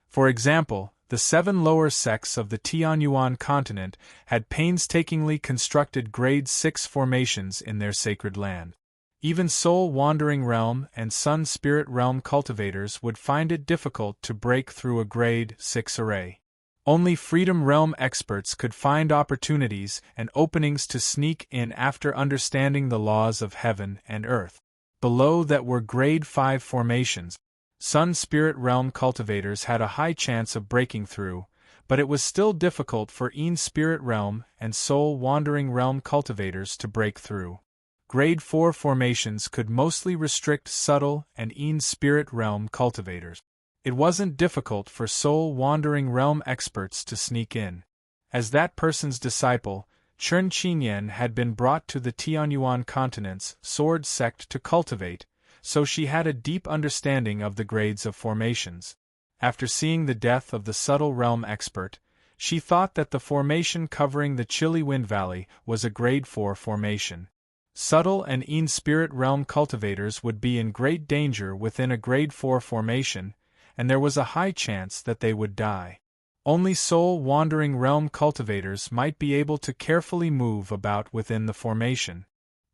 For example, The 7 lower sects of the Tianyuan continent had painstakingly constructed Grade 6 formations in their sacred land. Even soul-wandering realm and sun-spirit realm cultivators would find it difficult to break through a Grade 6 array. Only Freedom Realm experts could find opportunities and openings to sneak in after understanding the laws of heaven and earth. Below that were Grade 5 formations. Sun-spirit realm cultivators had a high chance of breaking through, but it was still difficult for spirit realm and soul-wandering realm cultivators to break through. Grade 4 formations could mostly restrict subtle and spirit realm cultivators. It wasn't difficult for soul-wandering realm experts to sneak in. As that person's disciple, Chen Qingyan had been brought to the Tianyuan continent's sword sect to cultivate, so she had a deep understanding of the grades of formations. After seeing the death of the subtle realm expert, she thought that the formation covering the chilly wind valley was a Grade 4 formation. Subtle and spirit realm cultivators would be in great danger within a Grade 4 formation, and there was a high chance that they would die. Only soul-wandering realm cultivators might be able to carefully move about within the formation.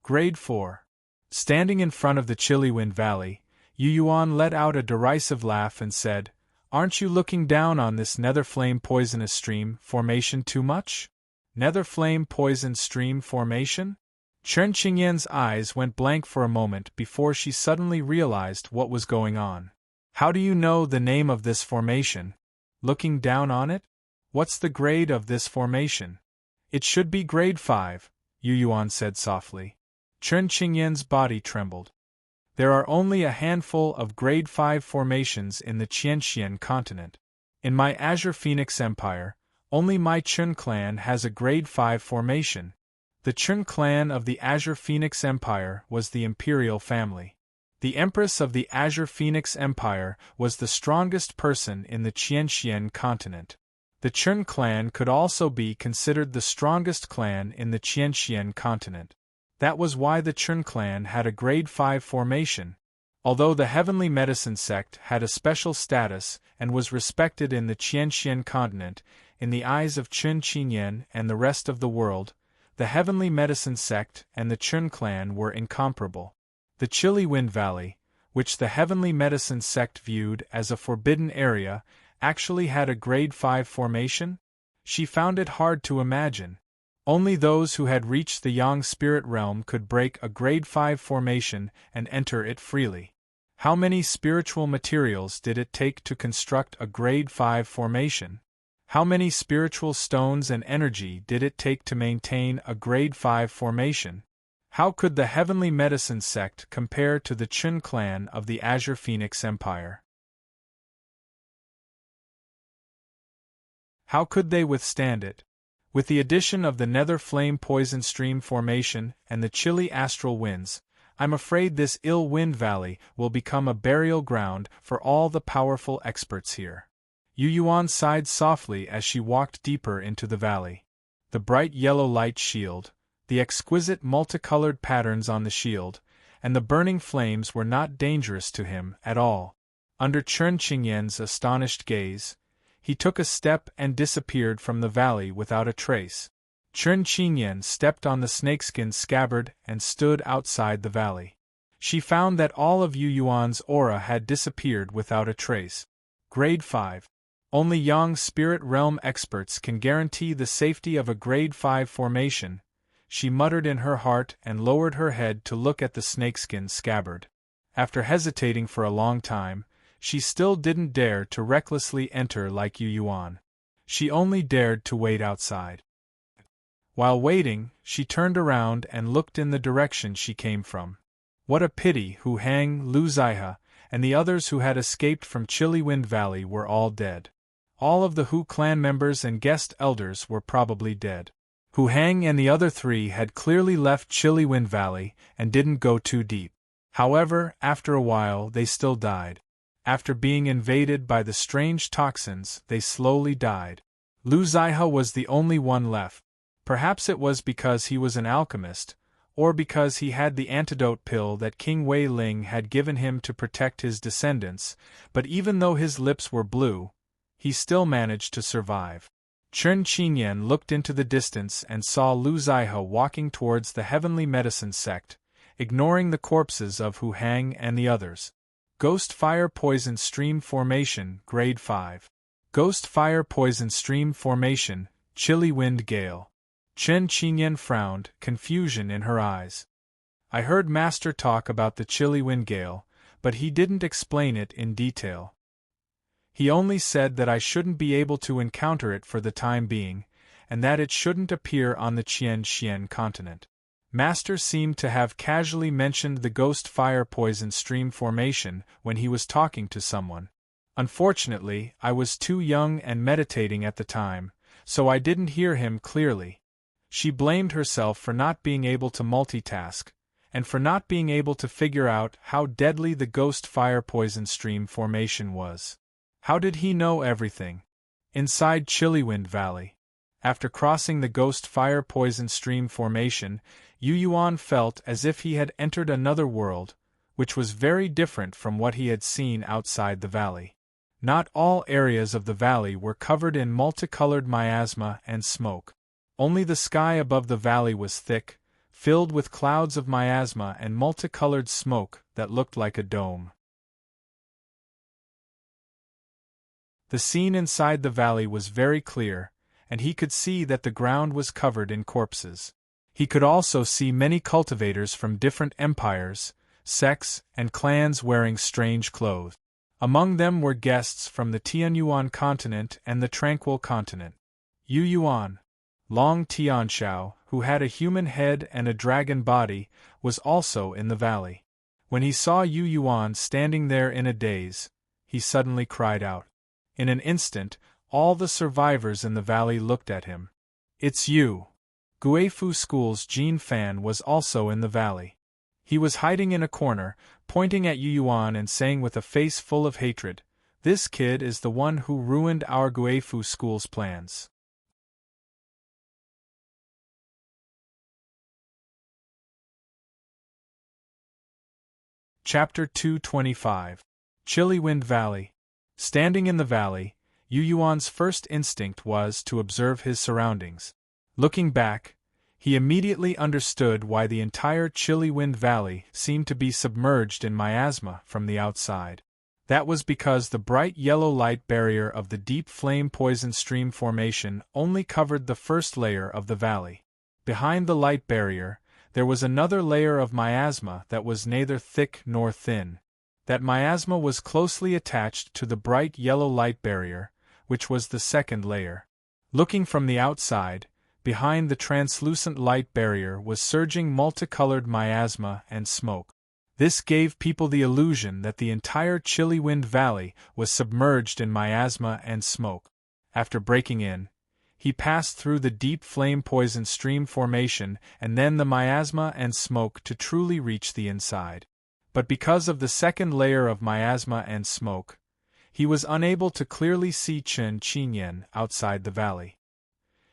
Grade 4. Standing in front of the chilly wind valley, Yu Yuan let out a derisive laugh and said, "Aren't you looking down on this nether flame poisonous stream formation too much?" Nether flame poison stream formation? Chen Qingyan's eyes went blank for a moment before she suddenly realized what was going on. "How do you know the name of this formation? Looking down on it? What's the grade of this formation?" "It should be Grade 5, Yu Yuan said softly. Chen Qingyan's body trembled. There are only a handful of Grade 5 formations in the Qianxian continent. In my Azure Phoenix Empire, only my Chun clan has a Grade 5 formation. The Chun clan of the Azure Phoenix Empire was the imperial family. The Empress of the Azure Phoenix Empire was the strongest person in the Qianxian continent. The Chun clan could also be considered the strongest clan in the Qianxian continent. That was why the Chun clan had a Grade 5 formation. Although the Heavenly Medicine sect had a special status and was respected in the Qianxian continent, in the eyes of Chen Qingyan and the rest of the world, the Heavenly Medicine sect and the Chun clan were incomparable. The chilly wind valley, which the Heavenly Medicine sect viewed as a forbidden area, actually had a Grade 5 formation? She found it hard to imagine. Only those who had reached the Yang spirit realm could break a Grade 5 formation and enter it freely. How many spiritual materials did it take to construct a Grade 5 formation? How many spiritual stones and energy did it take to maintain a Grade 5 formation? How could the Heavenly Medicine sect compare to the Chun clan of the Azure Phoenix Empire? How could they withstand it? With the addition of the Nether Flame Poison Stream formation and the chilly astral winds, I'm afraid this ill wind valley will become a burial ground for all the powerful experts here. Yu Yuan sighed softly as she walked deeper into the valley. The bright yellow light shield, the exquisite multicolored patterns on the shield, and the burning flames were not dangerous to him at all. Under Chen Qingyan's astonished gaze, he took a step and disappeared from the valley without a trace. Chen Qingyan stepped on the snakeskin scabbard and stood outside the valley. She found that all of Yu Yuan's aura had disappeared without a trace. Grade 5. Only Yang spirit realm experts can guarantee the safety of a Grade 5 formation, she muttered in her heart and lowered her head to look at the snakeskin scabbard. After hesitating for a long time, she still didn't dare to recklessly enter like Yu Yuan. She only dared to wait outside. While waiting, she turned around and looked in the direction she came from. What a pity Hu Hang, Lu Zaihe, and the others who had escaped from Chilly Wind Valley were all dead. All of the Hu clan members and guest elders were probably dead. Hu Hang and the other 3 had clearly left Chilly Wind Valley and didn't go too deep. However, after a while they still died. After being invaded by the strange toxins, they slowly died. Lu Zaihe was the only one left. Perhaps it was because he was an alchemist, or because he had the antidote pill that King Wei Ling had given him to protect his descendants, but even though his lips were blue, he still managed to survive. Chen Qinyan looked into the distance and saw Lu Zihe walking towards the heavenly medicine sect, ignoring the corpses of Hu Hang and the others. Ghost Fire Poison Stream Formation, Grade 5. Ghost Fire Poison Stream Formation, Chilly Wind Gale. Chen Qinyan frowned, confusion in her eyes. I heard Master talk about the Chilly Wind Gale, but he didn't explain it in detail. He only said that I shouldn't be able to encounter it for the time being, and that it shouldn't appear on the Qian continent. Master seemed to have casually mentioned the Ghost Fire Poison Stream Formation when he was talking to someone. Unfortunately, I was too young and meditating at the time, so I didn't hear him clearly. She blamed herself for not being able to multitask, and for not being able to figure out how deadly the Ghost Fire Poison Stream Formation was. How did he know everything? Inside Chillywind Valley. After crossing the Ghost Fire Poison Stream Formation, Yu Yuan felt as if he had entered another world, which was very different from what he had seen outside the valley. Not all areas of the valley were covered in multicolored miasma and smoke. Only the sky above the valley was thick, filled with clouds of miasma and multicolored smoke that looked like a dome. The scene inside the valley was very clear, and he could see that the ground was covered in corpses. He could also see many cultivators from different empires, sects, and clans wearing strange clothes. Among them were guests from the Tianyuan continent and the Tranquil continent. Yu Yuan, Long Tianshao, who had a human head and a dragon body, was also in the valley. When he saw Yu Yuan standing there in a daze, he suddenly cried out. In an instant, all the survivors in the valley looked at him. It's you! Guifu School's Jin Fan was also in the valley. He was hiding in a corner, pointing at Yu Yuan and saying with a face full of hatred, "This kid is the one who ruined our Guifu School's plans." Chapter 225. Chillywind Valley. Standing in the valley, Yu Yuan's first instinct was to observe his surroundings. Looking back, he immediately understood why the entire Chillywind Valley seemed to be submerged in miasma from the outside. That was because the bright yellow light barrier of the deep flame poison stream formation only covered the first layer of the valley. Behind the light barrier, there was another layer of miasma that was neither thick nor thin. That miasma was closely attached to the bright yellow light barrier, which was the second layer. Looking from the outside, behind the translucent light barrier was surging multicolored miasma and smoke. This gave people the illusion that the entire Chillywind Valley was submerged in miasma and smoke. After breaking in, he passed through the deep flame poison stream formation and then the miasma and smoke to truly reach the inside. But because of the second layer of miasma and smoke, he was unable to clearly see Chen Qinyan outside the valley.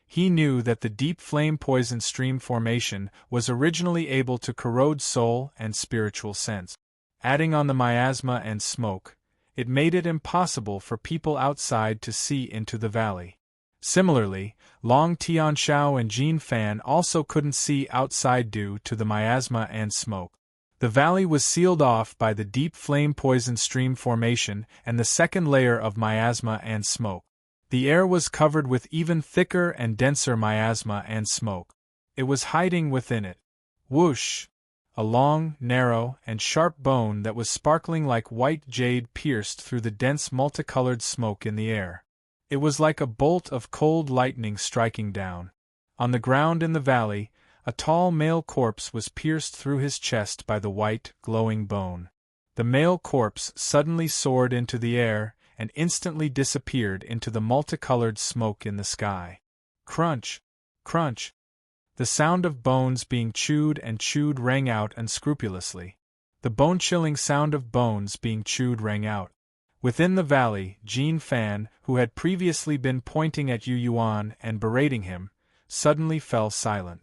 He knew that the deep flame poison stream formation was originally able to corrode soul and spiritual sense. Adding on the miasma and smoke, it made it impossible for people outside to see into the valley. Similarly, Long Tianshao and Jin Fan also couldn't see outside due to the miasma and smoke. The valley was sealed off by the deep flame poison stream formation and the second layer of miasma and smoke. The air was covered with even thicker and denser miasma and smoke. It was hiding within it. Whoosh! A long, narrow, and sharp bone that was sparkling like white jade pierced through the dense multicolored smoke in the air. It was like a bolt of cold lightning striking down. On the ground in the valley, a tall male corpse was pierced through his chest by the white, glowing bone. The male corpse suddenly soared into the air and instantly disappeared into the multicolored smoke in the sky. Crunch! Crunch! The sound of bones being chewed and chewed rang out unscrupulously. The bone-chilling sound of bones being chewed rang out. Within the valley, Jin Fan, who had previously been pointing at Yu Yuan and berating him, suddenly fell silent.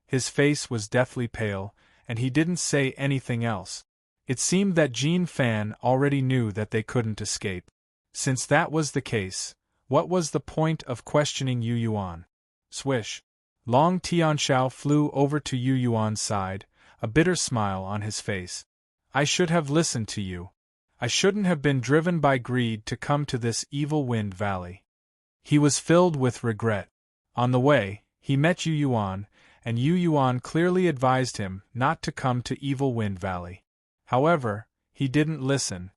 His face was deathly pale, and he didn't say anything else. It seemed that Jin Fan already knew that they couldn't escape. Since that was the case, what was the point of questioning Yu Yuan? Swish! Long Tianxiao flew over to Yu Yuan's side, a bitter smile on his face. I should have listened to you. I shouldn't have been driven by greed to come to this evil wind valley. He was filled with regret. On the way, he met Yu Yuan, and Yu Yuan clearly advised him not to come to Evil Wind Valley. However, he didn't listen.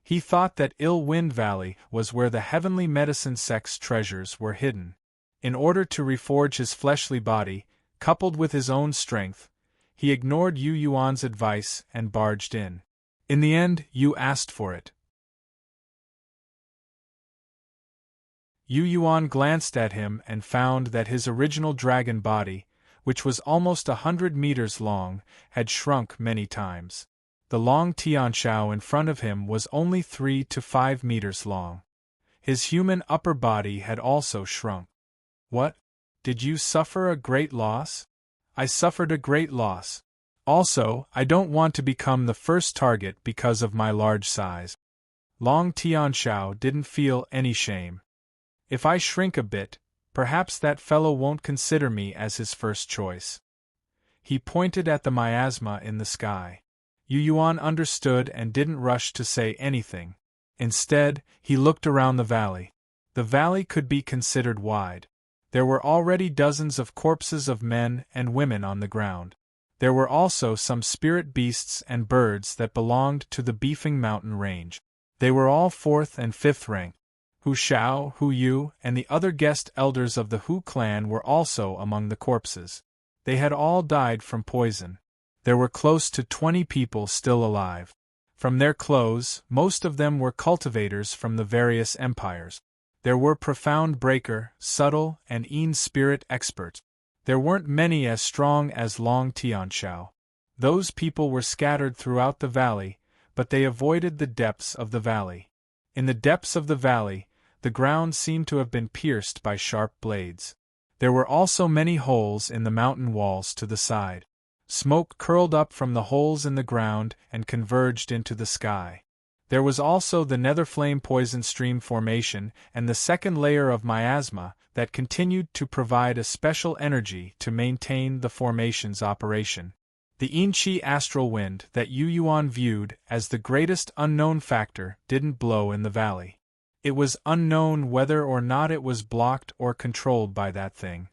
He thought that Ill Wind Valley was where the heavenly medicine sect's treasures were hidden. In order to reforge his fleshly body, coupled with his own strength, he ignored Yu Yuan's advice and barged in. In the end, Yu asked for it. Yu Yuan glanced at him and found that his original dragon body, which was almost 100 meters long, had shrunk many times. The long Tianxiao in front of him was only 3 to 5 meters long. His human upper body had also shrunk. What? Did you suffer a great loss? I suffered a great loss. Also, I don't want to become the first target because of my large size. Long Tianxiao didn't feel any shame. If I shrink a bit, perhaps that fellow won't consider me as his first choice. He pointed at the miasma in the sky. Yu Yuan understood and didn't rush to say anything. Instead, he looked around the valley. The valley could be considered wide. There were already dozens of corpses of men and women on the ground. There were also some spirit beasts and birds that belonged to the Beefing Mountain range. They were all 4th and 5th rank. Hu Shao, Hu Yu, and the other guest elders of the Hu clan were also among the corpses. They had all died from poison. There were close to 20 people still alive. From their clothes, most of them were cultivators from the various empires. There were profound breaker, subtle, and Een spirit experts. There weren't many as strong as Long Tianxiao. Those people were scattered throughout the valley, but they avoided the depths of the valley. In the depths of the valley, the ground seemed to have been pierced by sharp blades. There were also many holes in the mountain walls to the side. Smoke curled up from the holes in the ground and converged into the sky. There was also the netherflame poison stream formation and the second layer of miasma that continued to provide a special energy to maintain the formation's operation. The Yinqi astral wind that Yu Yuan viewed as the greatest unknown factor didn't blow in the valley. It was unknown whether or not it was blocked or controlled by that thing.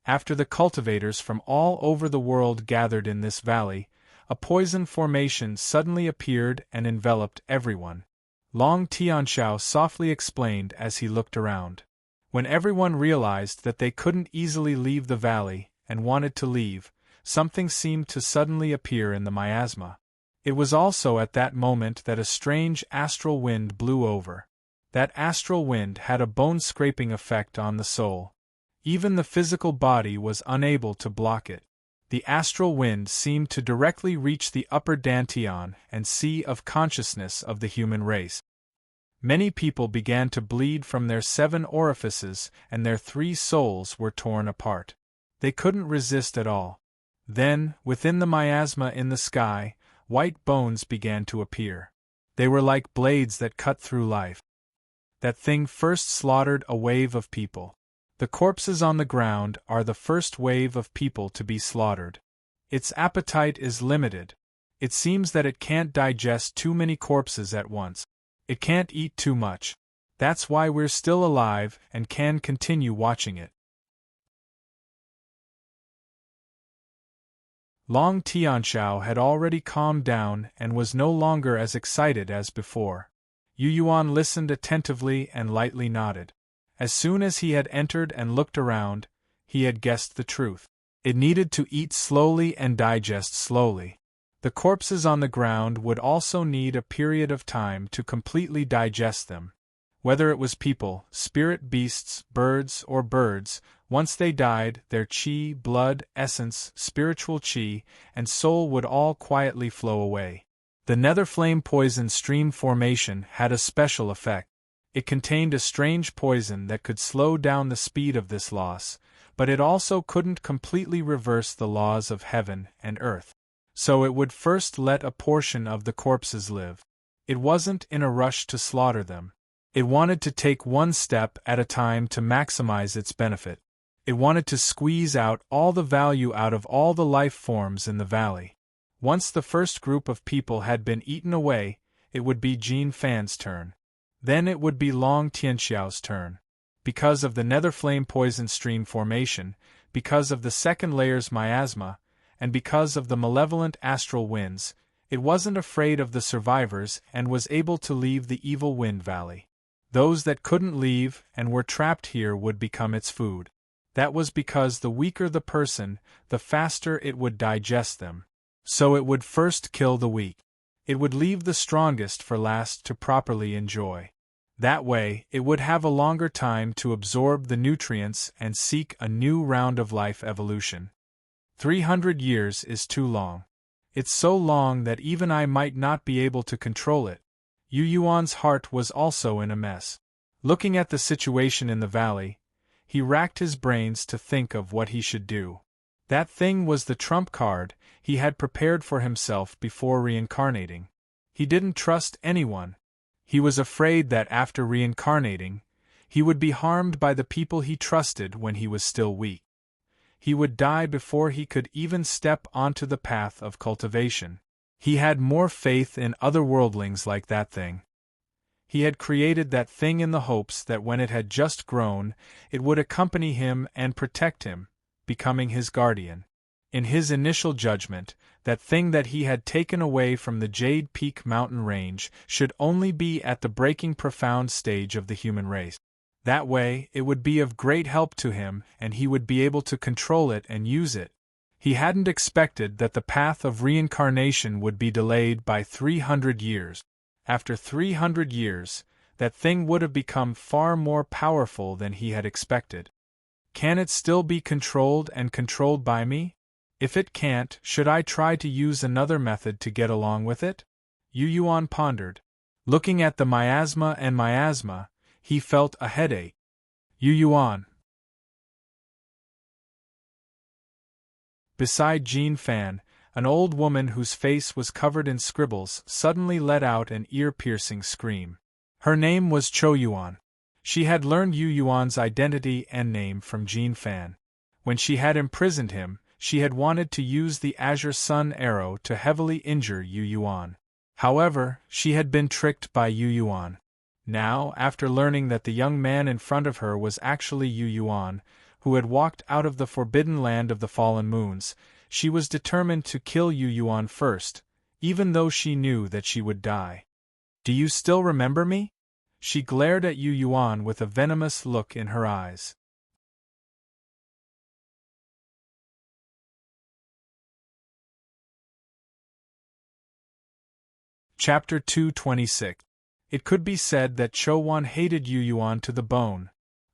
After the cultivators from all over the world gathered in this valley, a poison formation suddenly appeared and enveloped everyone. Long Tianxiao softly explained as he looked around. When everyone realized that they couldn't easily leave the valley and wanted to leave, something seemed to suddenly appear in the miasma. It was also at that moment that a strange astral wind blew over. That astral wind had a bone-scraping effect on the soul. Even the physical body was unable to block it. The astral wind seemed to directly reach the upper dantian and sea of consciousness of the human race. Many people began to bleed from their 7 orifices and their 3 souls were torn apart. They couldn't resist at all. Then, within the miasma in the sky, white bones began to appear. They were like blades that cut through life. That thing first slaughtered a wave of people. The corpses on the ground are the first wave of people to be slaughtered. Its appetite is limited. It seems that it can't digest too many corpses at once. It can't eat too much. That's why we're still alive and can continue watching it. Long Tianxiao had already calmed down and was no longer as excited as before. Yu Yuan listened attentively and lightly nodded. As soon as he had entered and looked around, he had guessed the truth. It needed to eat slowly and digest slowly. The corpses on the ground would also need a period of time to completely digest them. Whether it was people, spirit beasts, birds, once they died, their qi, blood, essence, spiritual qi, and soul would all quietly flow away. The netherflame poison stream formation had a special effect. It contained a strange poison that could slow down the speed of this loss, but it also couldn't completely reverse the laws of heaven and earth. So it would first let a portion of the corpses live. It wasn't in a rush to slaughter them. It wanted to take one step at a time to maximize its benefit. It wanted to squeeze out all the value out of all the life forms in the valley. Once the first group of people had been eaten away, it would be Jin Fan's turn. Then it would be Long Tianxiao's turn. Because of the netherflame poison stream formation, because of the second layer's miasma, and because of the malevolent astral winds, it wasn't afraid of the survivors and was able to leave the evil wind valley. Those that couldn't leave and were trapped here would become its food. That was because the weaker the person, the faster it would digest them. So it would first kill the weak. It would leave the strongest for last to properly enjoy. That way, it would have a longer time to absorb the nutrients and seek a new round of life evolution. 300 years is too long. It's so long that even I might not be able to control it. Yu Yuan's heart was also in a mess. Looking at the situation in the valley, he racked his brains to think of what he should do. That thing was the trump card he had prepared for himself before reincarnating. He didn't trust anyone. He was afraid that after reincarnating, he would be harmed by the people he trusted when he was still weak. He would die before he could even step onto the path of cultivation. He had more faith in other worldlings like that thing. He had created that thing in the hopes that when it had just grown, it would accompany him and protect him, becoming his guardian. In his initial judgment, that thing that he had taken away from the Jade Peak mountain range should only be at the breaking profound stage of the human race. That way, it would be of great help to him and he would be able to control it and use it. He hadn't expected that the path of reincarnation would be delayed by 300 years. After 300 years, that thing would have become far more powerful than he had expected. Can it still be controlled and controlled by me? If it can't, should I try to use another method to get along with it? Yu Yuan pondered. Looking at the miasma, he felt a headache. Yu Yuan. Beside Jin Fan, an old woman whose face was covered in scribbles suddenly let out an ear-piercing scream. Her name was Cho Yuan. She had learned Yu Yuan's identity and name from Jin Fan. When she had imprisoned him, she had wanted to use the Azure Sun arrow to heavily injure Yu Yuan. However, she had been tricked by Yu Yuan. Now, after learning that the young man in front of her was actually Yu Yuan, who had walked out of the forbidden land of the fallen moons, she was determined to kill Yu Yuan first, even though she knew that she would die. Do you still remember me? She glared at Yu Yuan with a venomous look in her eyes. Chapter 226. It could be said that Cho Wan hated Yu Yuan to the bone.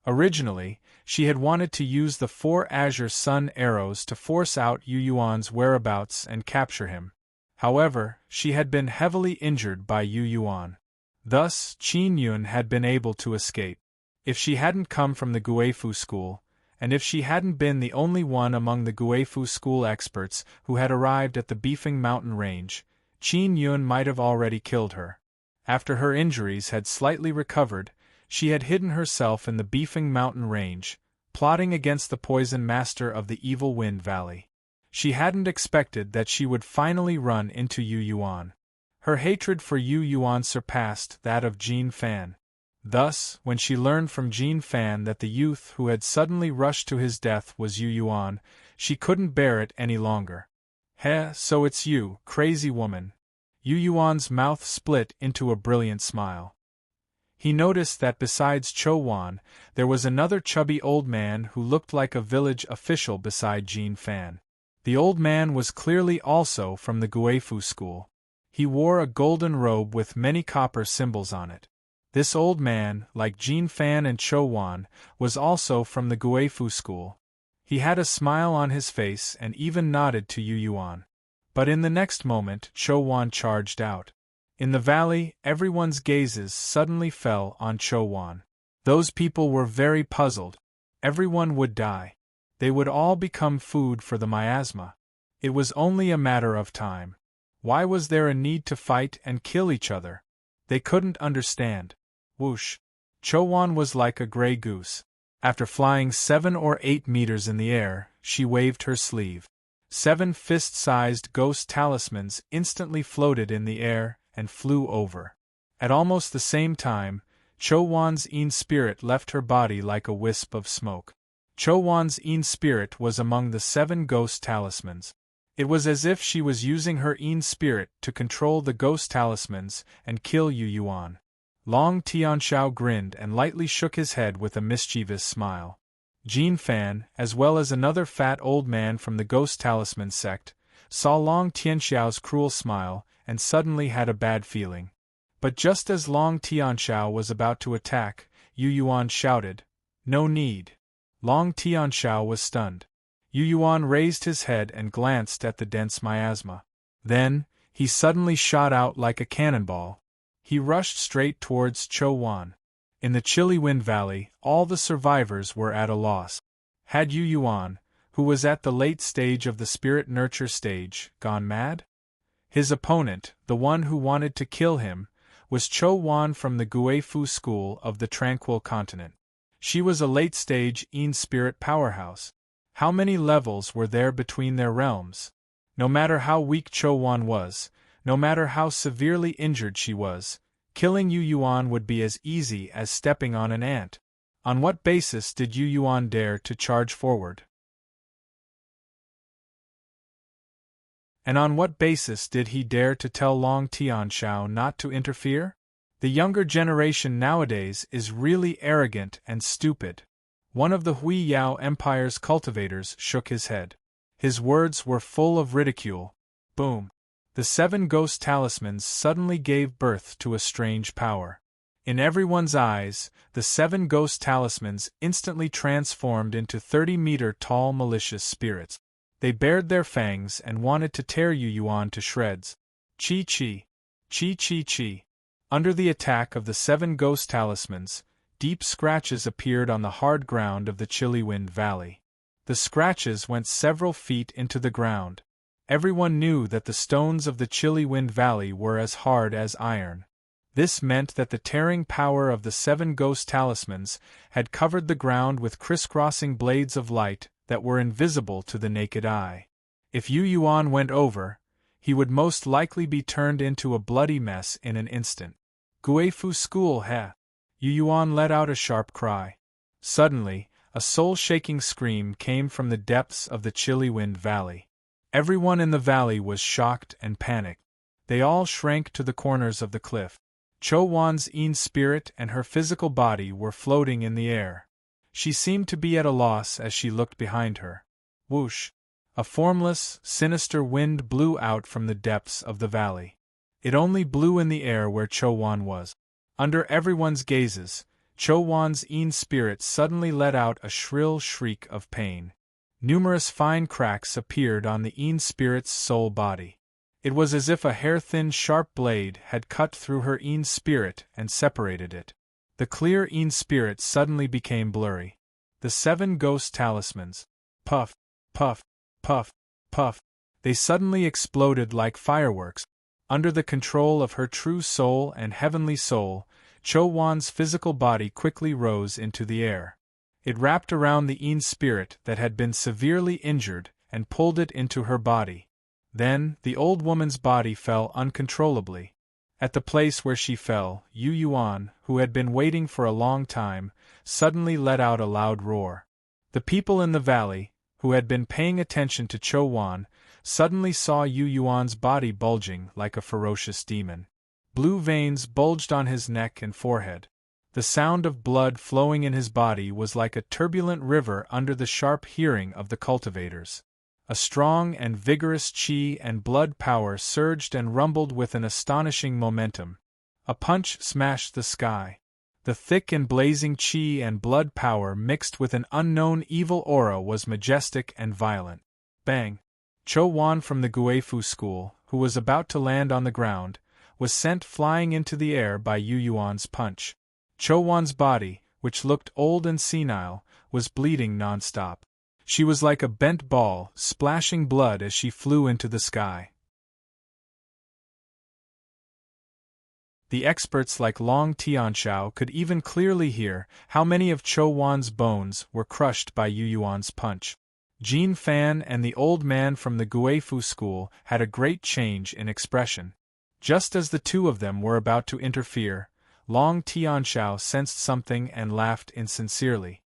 Originally, she had wanted to use the 4 Azure Sun arrows to force out Yu Yuan's whereabouts and capture him. However, she had been heavily injured by Yu Yuan. Thus, Qin Yun had been able to escape. If she hadn't come from the Guifu school, and if she hadn't been the only one among the Guifu school experts who had arrived at the Beefing Mountain range, Qin Yun might have already killed her. After her injuries had slightly recovered, she had hidden herself in the Beefing Mountain range, plotting against the poison master of the Evil Wind Valley. She hadn't expected that she would finally run into Yu Yuan. Her hatred for Yu Yuan surpassed that of Jin Fan. Thus, when she learned from Jin Fan that the youth who had suddenly rushed to his death was Yu Yuan, she couldn't bear it any longer. "Heh, so it's you, crazy woman." Yu Yuan's mouth split into a brilliant smile. He noticed that besides Cho Wan, there was another chubby old man who looked like a village official beside Jin Fan. The old man was clearly also from the Guifu school. He wore a golden robe with many copper symbols on it. This old man, like Jin Fan and Cho Wan, was also from the Guifu school. He had a smile on his face and even nodded to Yu Yuan. But in the next moment, Cho Wan charged out. In the valley, everyone's gazes suddenly fell on Cho Wan. Those people were very puzzled. Everyone would die. They would all become food for the miasma. It was only a matter of time. Why was there a need to fight and kill each other? They couldn't understand. Whoosh! Cho-won was like a gray goose. After flying 7 or 8 meters in the air, she waved her sleeve. 7 fist-sized ghost talismans instantly floated in the air and flew over. At almost the same time, Cho-won's Een spirit left her body like a wisp of smoke. Cho-won's Een spirit was among the 7 ghost talismans. It was as if she was using her Een spirit to control the ghost talismans and kill Yu Yuan. Long Tianxiao grinned and lightly shook his head with a mischievous smile. Jin Fan, as well as another fat old man from the Ghost Talisman sect, saw Long Tianxiao's cruel smile and suddenly had a bad feeling. But just as Long Tianxiao was about to attack, Yu Yuan shouted, "No need." Long Tianxiao was stunned. Yu Yuan raised his head and glanced at the dense miasma. Then, he suddenly shot out like a cannonball. He rushed straight towards Cho-won. In the chilly Wind Valley, all the survivors were at a loss. Had Yu Yuan, who was at the late stage of the spirit nurture stage, gone mad? His opponent, the one who wanted to kill him, was Cho-won from the Guifu school of the Tranquil Continent. She was a late-stage Een spirit powerhouse. How many levels were there between their realms? No matter how weak Cho-won was, no matter how severely injured she was, killing Yu Yuan would be as easy as stepping on an ant. On what basis did Yu Yuan dare to charge forward? And on what basis did he dare to tell Long Tianxiao not to interfere? The younger generation nowadays is really arrogant and stupid. One of the Hui Yao Empire's cultivators shook his head. His words were full of ridicule. Boom! The 7 ghost talismans suddenly gave birth to a strange power. In everyone's eyes, the 7 ghost talismans instantly transformed into 30-meter-tall malicious spirits. They bared their fangs and wanted to tear Yu Yuan to shreds. Chi-chi! Chi-chi-chi! Under the attack of the 7 ghost talismans, deep scratches appeared on the hard ground of the chilly Wind Valley. The scratches went several feet into the ground. Everyone knew that the stones of the chilly Wind Valley were as hard as iron. This meant that the tearing power of the 7 ghost talismans had covered the ground with crisscrossing blades of light that were invisible to the naked eye. If Yu Yuan went over, he would most likely be turned into a bloody mess in an instant. Guifu school he! Yu Yuan let out a sharp cry. Suddenly, a soul-shaking scream came from the depths of the chilly Wind Valley. Everyone in the valley was shocked and panicked. They all shrank to the corners of the cliff. Cho-won's Een spirit and her physical body were floating in the air. She seemed to be at a loss as she looked behind her. Whoosh! A formless, sinister wind blew out from the depths of the valley. It only blew in the air where Cho-won was. Under everyone's gazes, Cho-won's Een spirit suddenly let out a shrill shriek of pain. Numerous fine cracks appeared on the Een spirit's soul body. It was as if a hair-thin sharp blade had cut through her Een spirit and separated it. The clear Een spirit suddenly became blurry. The 7 ghost talismans. Puff, puff, puff, puff. They suddenly exploded like fireworks. Under the control of her true soul and heavenly soul, Cho-won's physical body quickly rose into the air. It wrapped around the Een spirit that had been severely injured and pulled it into her body. Then, the old woman's body fell uncontrollably. At the place where she fell, Yu Yuan, who had been waiting for a long time, suddenly let out a loud roar. The people in the valley, who had been paying attention to Cho-won, suddenly saw Yu Yuan's body bulging like a ferocious demon. Blue veins bulged on his neck and forehead. The sound of blood flowing in his body was like a turbulent river under the sharp hearing of the cultivators. A strong and vigorous chi and blood power surged and rumbled with an astonishing momentum. A punch smashed the sky. The thick and blazing chi and blood power mixed with an unknown evil aura was majestic and violent. Bang! Cho-won from the Guifu school, who was about to land on the ground, was sent flying into the air by Yu Yuan's punch. Cho-won's body, which looked old and senile, was bleeding non-stop. She was like a bent ball, splashing blood as she flew into the sky. The experts like Long Tianxiao could even clearly hear how many of Chou Wan's bones were crushed by Yu Yuan's punch. Jin Fan and the old man from the Guifu school had a great change in expression. Just as the two of them were about to interfere, Long Tianxiao sensed something and laughed insincerely.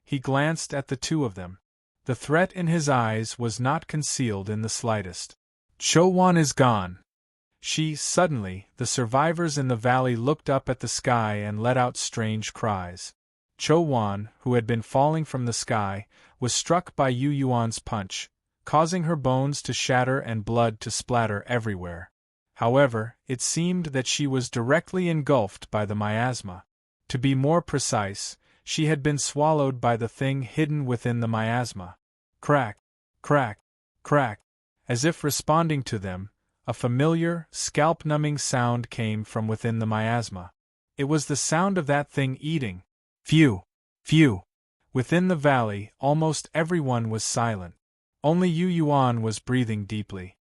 He glanced at the two of them. The threat in his eyes was not concealed in the slightest. Chou Wan is gone. Suddenly, the survivors in the valley looked up at the sky and let out strange cries. Chou Wan, who had been falling from the sky, was struck by Yu Yuan's punch, causing her bones to shatter and blood to splatter everywhere. However, it seemed that she was directly engulfed by the miasma. To be more precise, she had been swallowed by the thing hidden within the miasma. Crack, crack, crack. As if responding to them, a familiar, scalp-numbing sound came from within the miasma. It was the sound of that thing eating. Phew! Phew! Within the valley, almost everyone was silent. Only Yu Yuan was breathing deeply.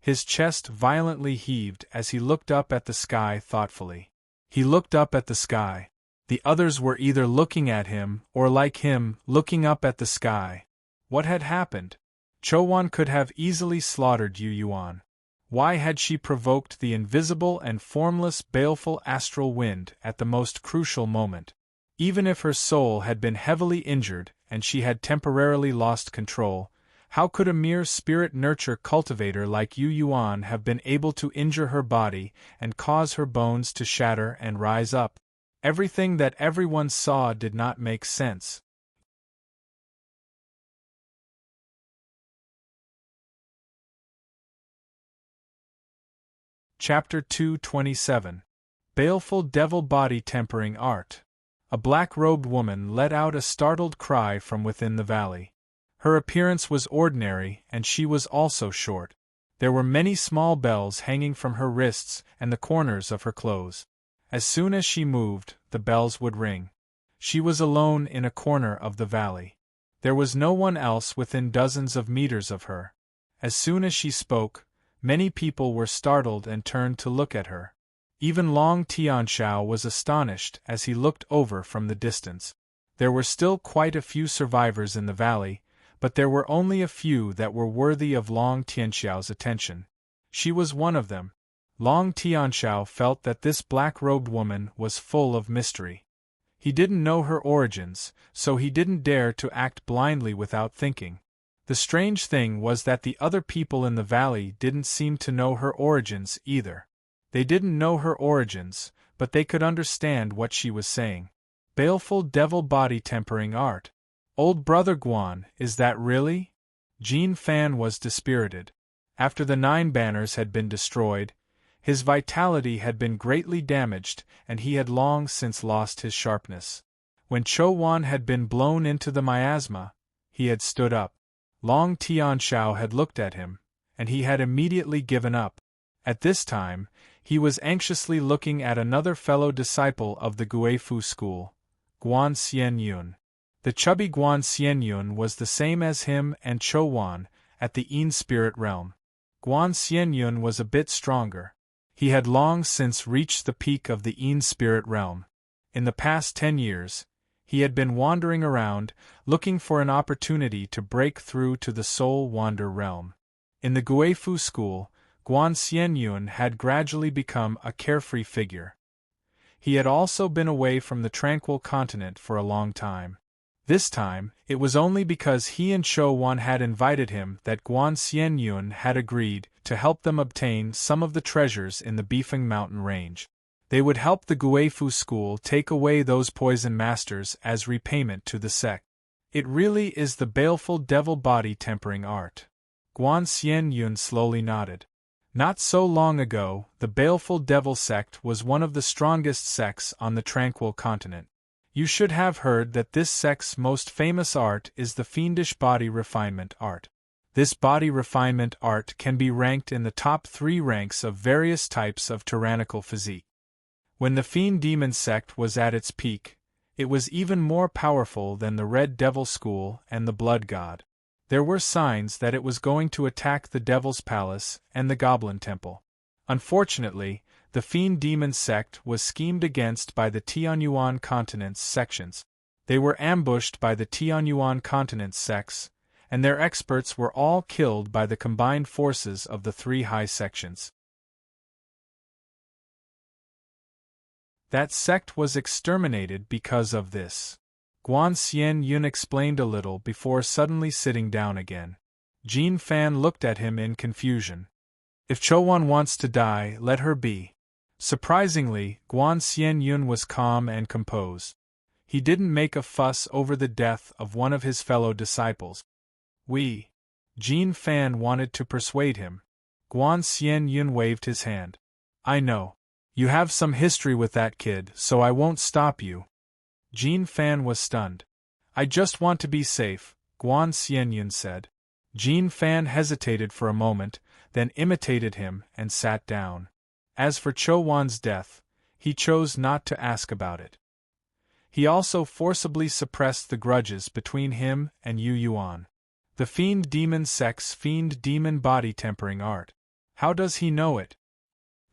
His chest violently heaved as he looked up at the sky thoughtfully. He looked up at the sky. The others were either looking at him or, like him, looking up at the sky. What had happened? Chou Wan could have easily slaughtered Yu Yuan. Why had she provoked the invisible and formless baleful astral wind at the most crucial moment? Even if her soul had been heavily injured and she had temporarily lost control, how could a mere spirit nurture cultivator like Yu Yuan have been able to injure her body and cause her bones to shatter and rise up? Everything that everyone saw did not make sense. Chapter 227. Baleful Devil Body Tempering Art. A black-robed woman let out a startled cry from within the valley. Her appearance was ordinary, and she was also short. There were many small bells hanging from her wrists and the corners of her clothes. As soon as she moved, the bells would ring. She was alone in a corner of the valley. There was no one else within dozens of meters of her. As soon as she spoke, many people were startled and turned to look at her. Even Long Tianxiao was astonished as he looked over from the distance. There were still quite a few survivors in the valley, but there were only a few that were worthy of Long Tianxiao's attention. She was one of them. Long Tianxiao felt that this black-robed woman was full of mystery. He didn't know her origins, so he didn't dare to act blindly without thinking. The strange thing was that the other people in the valley didn't seem to know her origins either. They didn't know her origins, but they could understand what she was saying. Baleful devil body tempering art. Old brother Guan, is that really? Jin Fan was dispirited. After the 9 banners had been destroyed, his vitality had been greatly damaged and he had long since lost his sharpness. When Chou Wan had been blown into the miasma, he had stood up. Long Tianxiao had looked at him, and he had immediately given up. At this time, he was anxiously looking at another fellow disciple of the Guifu school, Guan Xianyun. The chubby Guan Xianyun was the same as him and Chou Wan, at the Yin spirit realm. Guan Xianyun was a bit stronger. He had long since reached the peak of the Yin spirit realm. In the past 10 years, he had been wandering around, looking for an opportunity to break through to the Soul Wander realm. In the Guifu school, Guan Xianyun had gradually become a carefree figure. He had also been away from the tranquil continent for a long time. This time, it was only because he and Chou Wan had invited him that Guan Xianyun had agreed to help them obtain some of the treasures in the Bifeng mountain range. They would help the Guifu school take away those poison masters as repayment to the sect. It really is the baleful devil body tempering art. Guan Xianyun slowly nodded. Not so long ago, the baleful devil sect was one of the strongest sects on the tranquil continent. You should have heard that this sect's most famous art is the fiendish body refinement art. This body refinement art can be ranked in the top 3 ranks of various types of tyrannical physique. When the Fiend Demon sect was at its peak, it was even more powerful than the Red Devil School and the Blood God. There were signs that it was going to attack the Devil's Palace and the Goblin Temple. Unfortunately, the The Fiend Demon sect was schemed against by the Tianyuan continent's sections. They were ambushed by the Tianyuan continent sects, and their experts were all killed by the combined forces of the three high sections. That sect was exterminated because of this. Guan Xian Yun explained a little before suddenly sitting down again. Jin Fan looked at him in confusion. If Chouwan wants to die, let her be. Surprisingly, Guan Xian Yun was calm and composed. He didn't make a fuss over the death of one of his fellow disciples. Jin Fan wanted to persuade him. Guan Xian Yun waved his hand. I know. You have some history with that kid, so I won't stop you. Jin Fan was stunned. I just want to be safe, Guan Xian Yun said. Jin Fan hesitated for a moment, then imitated him and sat down. As for Chouwan's death, he chose not to ask about it. He also forcibly suppressed the grudges between him and Yu Yuan. The Fiend Demon sect's Fiend Demon body tempering art. How does he know it?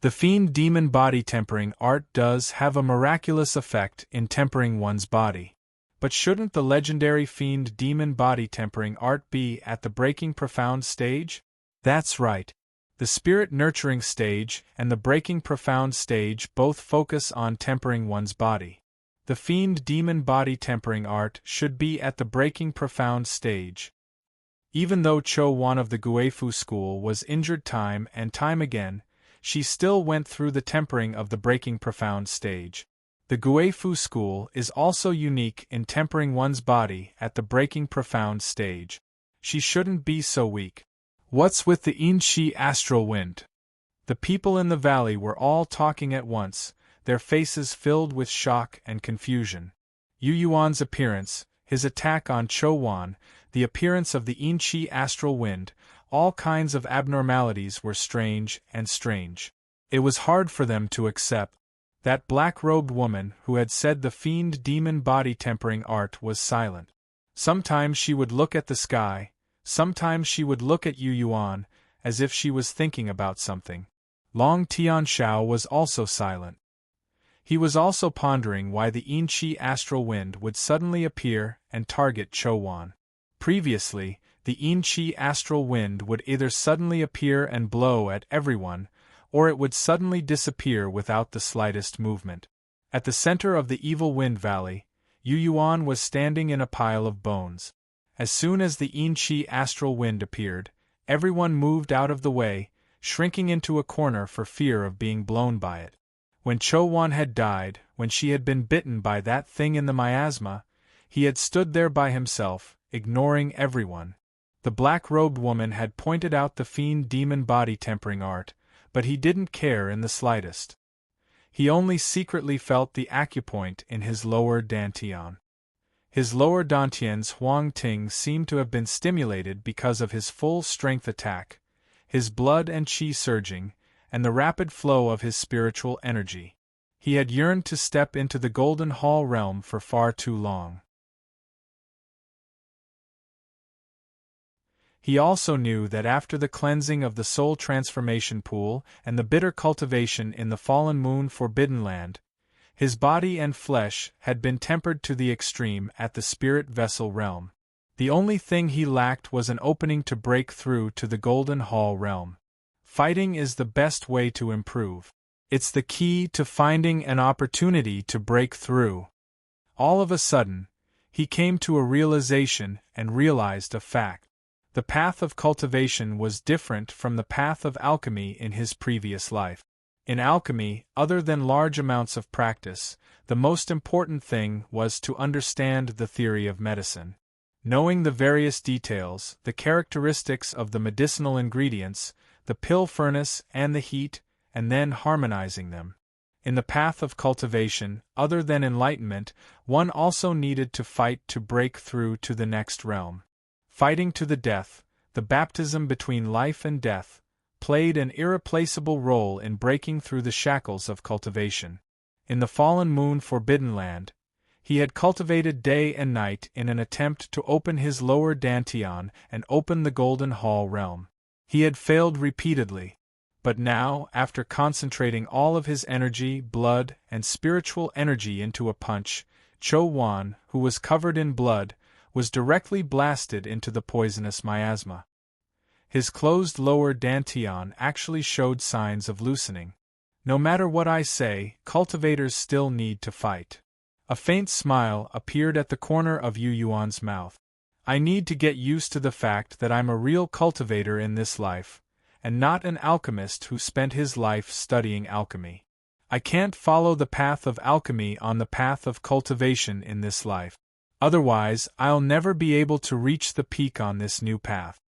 The Fiend Demon body tempering art does have a miraculous effect in tempering one's body. But shouldn't the legendary Fiend Demon body tempering art be at the Breaking Profound stage? That's right. The Spirit Nurturing stage and the Breaking Profound stage both focus on tempering one's body. The Fiend Demon body tempering art should be at the Breaking Profound stage. Even though Chouwan of the Guifu school was injured time and time again, she still went through the tempering of the Breaking Profound stage. The Guifu school is also unique in tempering one's body at the Breaking Profound stage. She shouldn't be so weak. What's with the Inchi astral wind? The people in the valley were all talking at once, their faces filled with shock and confusion. Yu Yuan's appearance, his attack on Chouwan, the appearance of the Inchi astral wind, all kinds of abnormalities were strange. It was hard for them to accept. That black-robed woman who had said the Fiend Demon body tempering art was silent. Sometimes she would look at the sky, sometimes she would look at Yu Yuan, as if she was thinking about something. Long Tianshao was also silent. He was also pondering why the Inchi astral wind would suddenly appear and target Chouwan. Previously, the Inchi astral wind would either suddenly appear and blow at everyone, or it would suddenly disappear without the slightest movement. At the center of the Evil Wind Valley, Yu Yuan was standing in a pile of bones. As soon as the Inchi astral wind appeared, everyone moved out of the way, shrinking into a corner for fear of being blown by it. When Chouwan had died, when she had been bitten by that thing in the miasma, he had stood there by himself, ignoring everyone. The black-robed woman had pointed out the Fiend Demon body tempering art, but he didn't care in the slightest. He only secretly felt the acupoint in his lower dantian. His lower dantian's Huang Ting seemed to have been stimulated because of his full-strength attack, his blood and qi surging, and the rapid flow of his spiritual energy. He had yearned to step into the Golden Hall realm for far too long. He also knew that after the cleansing of the soul transformation pool and the bitter cultivation in the fallen moon Forbidden Land, his body and flesh had been tempered to the extreme at the spirit vessel realm. The only thing he lacked was an opening to break through to the Golden Hall realm. Fighting is the best way to improve. It's the key to finding an opportunity to break through. All of a sudden, he came to a realization and realized a fact. The path of cultivation was different from the path of alchemy in his previous life. In alchemy, other than large amounts of practice, the most important thing was to understand the theory of medicine. Knowing the various details, the characteristics of the medicinal ingredients, the pill furnace and the heat, and then harmonizing them. In the path of cultivation, other than enlightenment, one also needed to fight to break through to the next realm. Fighting to the death, the baptism between life and death, played an irreplaceable role in breaking through the shackles of cultivation. In the fallen moon Forbidden Land, he had cultivated day and night in an attempt to open his lower dantian and open the Golden Hall realm. He had failed repeatedly. But now, after concentrating all of his energy, blood, and spiritual energy into a punch, Cho-won, who was covered in blood, was directly blasted into the poisonous miasma. His closed lower dantian actually showed signs of loosening. No matter what I say, cultivators still need to fight. A faint smile appeared at the corner of Yu Yuan's mouth. I need to get used to the fact that I'm a real cultivator in this life, and not an alchemist who spent his life studying alchemy. I can't follow the path of alchemy on the path of cultivation in this life. Otherwise, I'll never be able to reach the peak on this new path.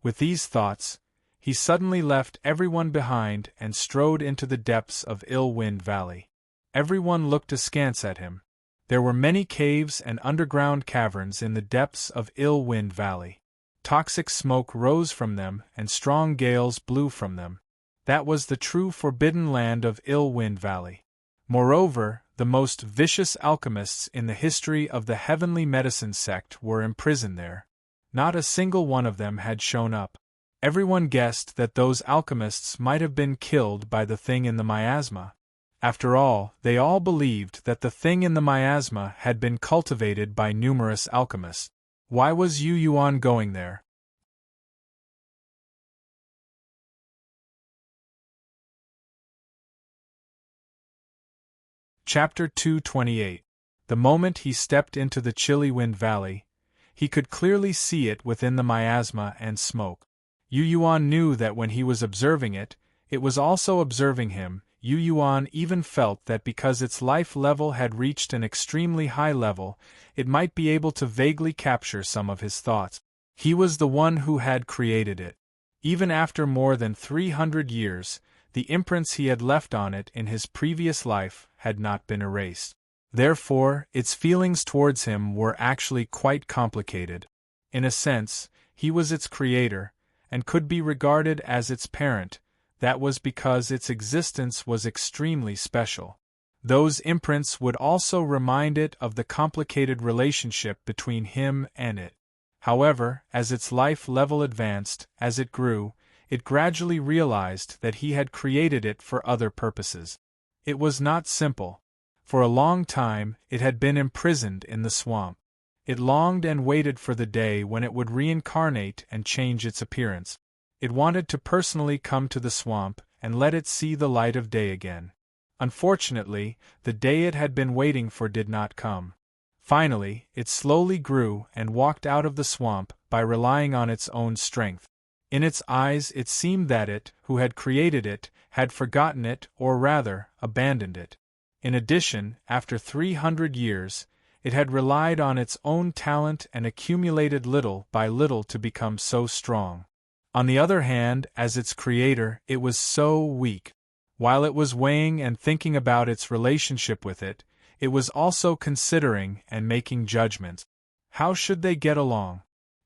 With these thoughts, he suddenly left everyone behind and strode into the depths of Ill-Wind Valley. Everyone looked askance at him. There were many caves and underground caverns in the depths of Ill-Wind Valley. Toxic smoke rose from them and strong gales blew from them. That was the true forbidden land of Ill-Wind Valley. Moreover, the most vicious alchemists in the history of the Heavenly Medicine sect were imprisoned there. Not a single one of them had shown up. Everyone guessed that those alchemists might have been killed by the thing in the miasma. After all, they all believed that the thing in the miasma had been cultivated by numerous alchemists. Why was Yu Yuan going there? Chapter 228. The moment he stepped into the chilly Wind Valley, he could clearly see it within the miasma and smoke. Yu Yuan knew that when he was observing it, it was also observing him. Yu Yuan even felt that because its life level had reached an extremely high level, it might be able to vaguely capture some of his thoughts. He was the one who had created it. Even after more than 300 years, the imprints he had left on it in his previous life had not been erased. Therefore, its feelings towards him were actually quite complicated. In a sense, he was its creator, and could be regarded as its parent. That was because its existence was extremely special. Those imprints would also remind it of the complicated relationship between him and it. However, as its life level advanced, as it grew, it gradually realized that he had created it for other purposes. It was not simple. For a long time, it had been imprisoned in the swamp. It longed and waited for the day when it would reincarnate and change its appearance. It wanted to personally come to the swamp and let it see the light of day again. Unfortunately, the day it had been waiting for did not come. Finally, it slowly grew and walked out of the swamp by relying on its own strength. In its eyes it seemed that it, who had created it, had forgotten it, or rather, abandoned it. In addition, after 300 years, it had relied on its own talent and accumulated little by little to become so strong. On the other hand, as its creator, it was so weak. While it was weighing and thinking about its relationship with it, it was also considering and making judgments. How should they get along?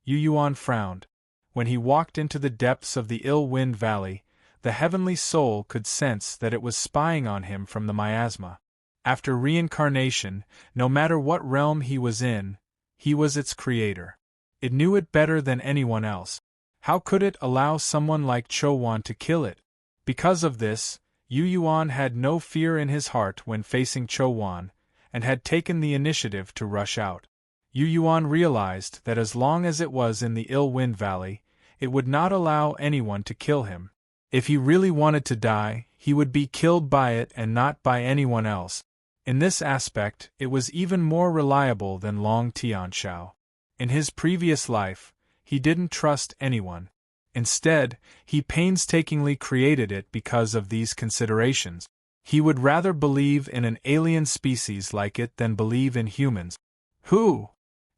Yu Yuan frowned. When he walked into the depths of the Ill-Wind Valley, the heavenly soul could sense that it was spying on him from the miasma. After reincarnation, no matter what realm he was in, he was its creator. It knew it better than anyone else. How could it allow someone like Cho-won to kill it? Because of this, Yu Yuan had no fear in his heart when facing Cho-won, and had taken the initiative to rush out. Yu Yuan realized that as long as it was in the Ill-Wind Valley, it would not allow anyone to kill him. If he really wanted to die, he would be killed by it and not by anyone else. In this aspect, it was even more reliable than Long Tianshao. In his previous life, he didn't trust anyone. Instead, he painstakingly created it because of these considerations. He would rather believe in an alien species like it than believe in humans. Who?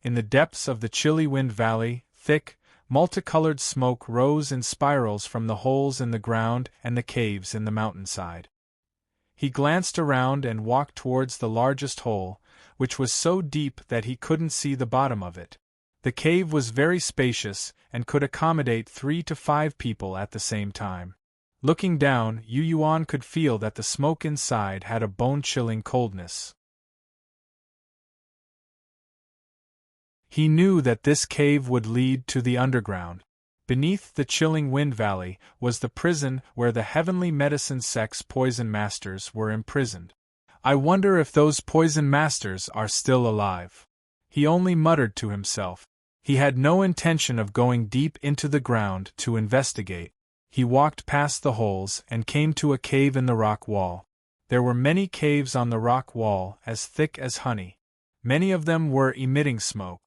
In the depths of the chilly Wind Valley, thick, multicolored smoke rose in spirals from the holes in the ground and the caves in the mountainside. He glanced around and walked towards the largest hole, which was so deep that he couldn't see the bottom of it. The cave was very spacious and could accommodate 3 to 5 people at the same time. Looking down, Yu Yuan could feel that the smoke inside had a bone-chilling coldness. He knew that this cave would lead to the underground. Beneath the chilling wind valley was the prison where the heavenly medicine sex poison masters were imprisoned. I wonder if those poison masters are still alive. He only muttered to himself. He had no intention of going deep into the ground to investigate. He walked past the holes and came to a cave in the rock wall. There were many caves on the rock wall as thick as honey. Many of them were emitting smoke.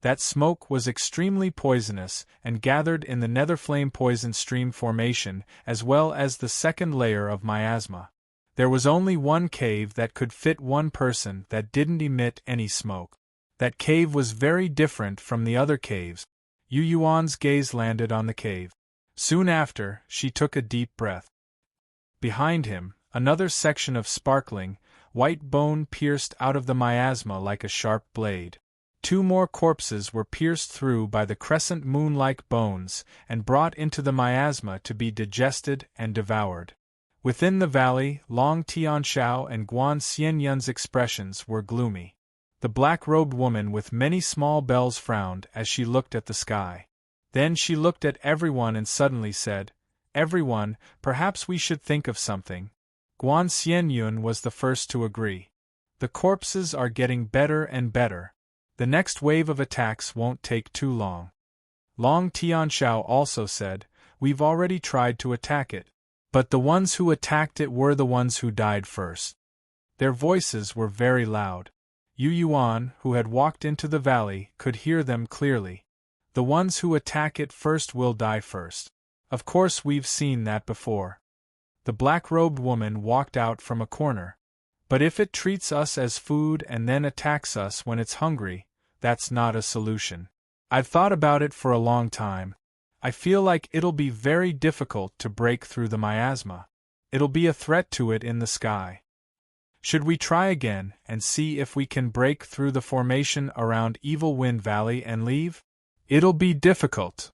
That smoke was extremely poisonous and gathered in the nether flame poison stream formation as well as the second layer of miasma. There was only one cave that could fit one person that didn't emit any smoke. That cave was very different from the other caves. Yu Yuan's gaze landed on the cave. Soon after, she took a deep breath. Behind him, another section of sparkling, white bone pierced out of the miasma like a sharp blade. 2 more corpses were pierced through by the crescent moon-like bones and brought into the miasma to be digested and devoured. Within the valley, Long Tianxiao and Guan Xianyun's expressions were gloomy. The black-robed woman with many small bells frowned as she looked at the sky. Then she looked at everyone and suddenly said, "Everyone, perhaps we should think of something." Guan Xianyun was the first to agree. "The corpses are getting better and better. The next wave of attacks won't take too long." Long Tianxiao also said, "We've already tried to attack it. But the ones who attacked it were the ones who died first." Their voices were very loud. Yu Yuan, who had walked into the valley, could hear them clearly. "The ones who attack it first will die first. Of course we've seen that before." The black-robed woman walked out from a corner. "But if it treats us as food and then attacks us when it's hungry, that's not a solution. I've thought about it for a long time. I feel like it'll be very difficult to break through the miasma. It'll be a threat to it in the sky. Should we try again and see if we can break through the formation around Evil Wind Valley and leave? It'll be difficult.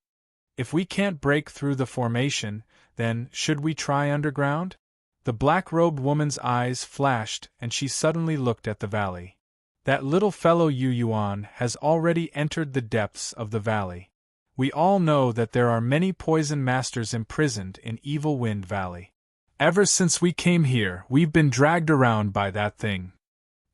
If we can't break through the formation, then should we try underground?" The black-robed woman's eyes flashed and she suddenly looked at the valley. "That little fellow Yu Yuan has already entered the depths of the valley. We all know that there are many poison masters imprisoned in Evil Wind Valley. Ever since we came here, we've been dragged around by that thing.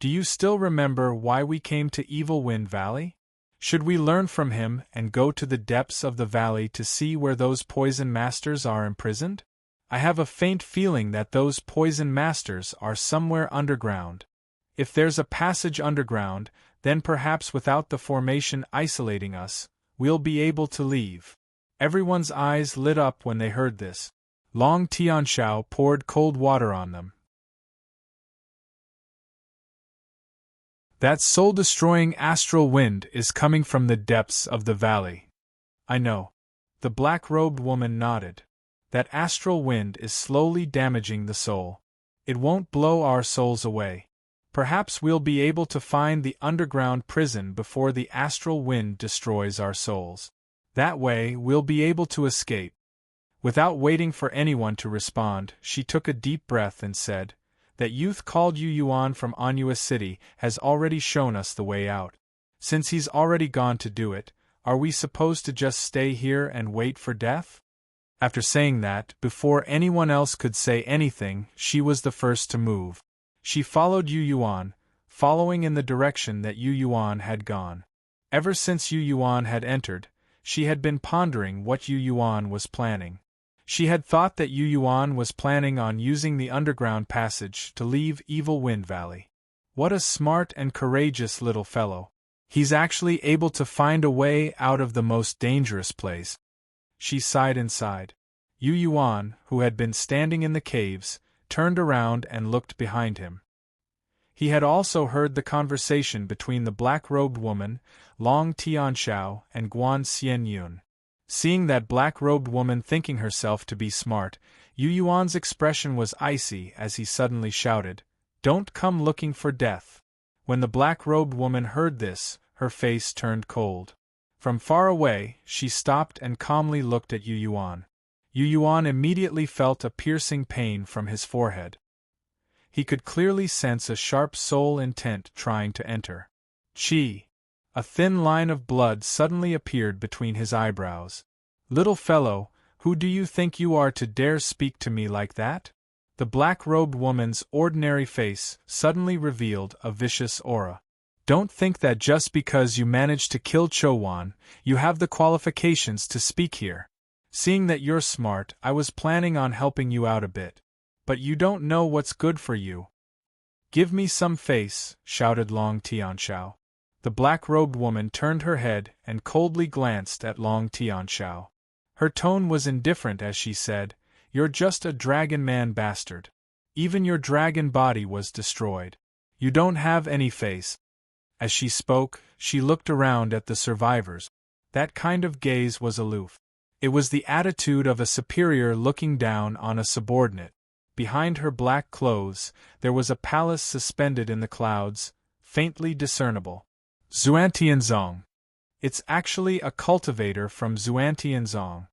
Do you still remember why we came to Evil Wind Valley? Should we learn from him and go to the depths of the valley to see where those poison masters are imprisoned? I have a faint feeling that those poison masters are somewhere underground. If there's a passage underground, then perhaps without the formation isolating us, we'll be able to leave." Everyone's eyes lit up when they heard this. Long Tianxiao poured cold water on them. "That soul-destroying astral wind is coming from the depths of the valley." "I know." The black-robed woman nodded. "That astral wind is slowly damaging the soul. It won't blow our souls away. Perhaps we'll be able to find the underground prison before the astral wind destroys our souls. That way, we'll be able to escape." Without waiting for anyone to respond, she took a deep breath and said, "That youth called Yu Yuan from Anua City has already shown us the way out. Since he's already gone to do it, are we supposed to just stay here and wait for death?" After saying that, before anyone else could say anything, she was the first to move. She followed Yu Yuan, following in the direction that Yu Yuan had gone. Ever since Yu Yuan had entered, she had been pondering what Yu Yuan was planning. She had thought that Yu Yuan was planning on using the underground passage to leave Evil Wind Valley. What a smart and courageous little fellow. He's actually able to find a way out of the most dangerous place. She sighed inside. Yu Yuan, who had been standing in the caves, turned around and looked behind him. He had also heard the conversation between the black-robed woman, Long Tianxiao, and Guan Xianyun. Seeing that black-robed woman thinking herself to be smart, Yu Yuan's expression was icy as he suddenly shouted, "Don't come looking for death." When the black-robed woman heard this, her face turned cold. From far away, she stopped and calmly looked at Yu Yuan. Yu Yuan immediately felt a piercing pain from his forehead. He could clearly sense a sharp soul intent trying to enter. "Qi!" A thin line of blood suddenly appeared between his eyebrows. Little fellow, who do you think you are to dare speak to me like that? The black-robed woman's ordinary face suddenly revealed a vicious aura. Don't think that just because you managed to kill Chowan, you have the qualifications to speak here. Seeing that you're smart, I was planning on helping you out a bit. But you don't know what's good for you. Give me some face, shouted Long Tianxiao. The black-robed woman turned her head and coldly glanced at Long Tianxiao. Her tone was indifferent as she said, "You're just a dragon man bastard. Even your dragon body was destroyed. You don't have any face." As she spoke, she looked around at the survivors. That kind of gaze was aloof. It was the attitude of a superior looking down on a subordinate. Behind her black clothes, there was a palace suspended in the clouds, faintly discernible. Xuantianzong. It's actually a cultivator from Xuantianzong,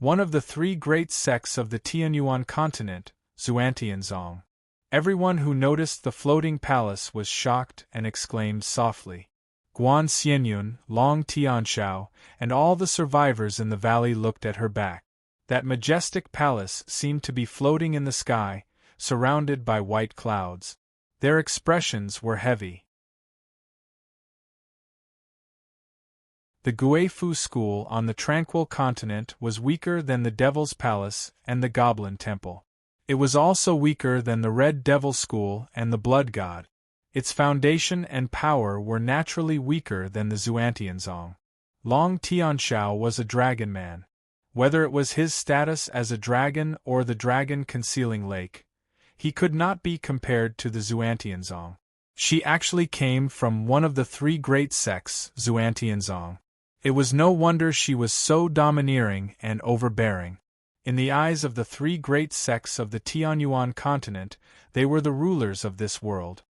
one of the 3 great sects of the Tianyuan continent, Xuantianzong. Everyone who noticed the floating palace was shocked and exclaimed softly. Guan Xianyun, Long Tianxiao, and all the survivors in the valley looked at her back. That majestic palace seemed to be floating in the sky, surrounded by white clouds. Their expressions were heavy. The Guifu school on the tranquil continent was weaker than the Devil's Palace and the Goblin Temple. It was also weaker than the Red Devil School and the Blood God. Its foundation and power were naturally weaker than the Xuantianzong. Long Tianxiao was a dragon man. Whether it was his status as a dragon or the dragon concealing lake, he could not be compared to the Xuantianzong. She actually came from one of the 3 great sects, Xuantianzong. It was no wonder she was so domineering and overbearing. In the eyes of the 3 great sects of the Tianyuan continent, they were the rulers of this world.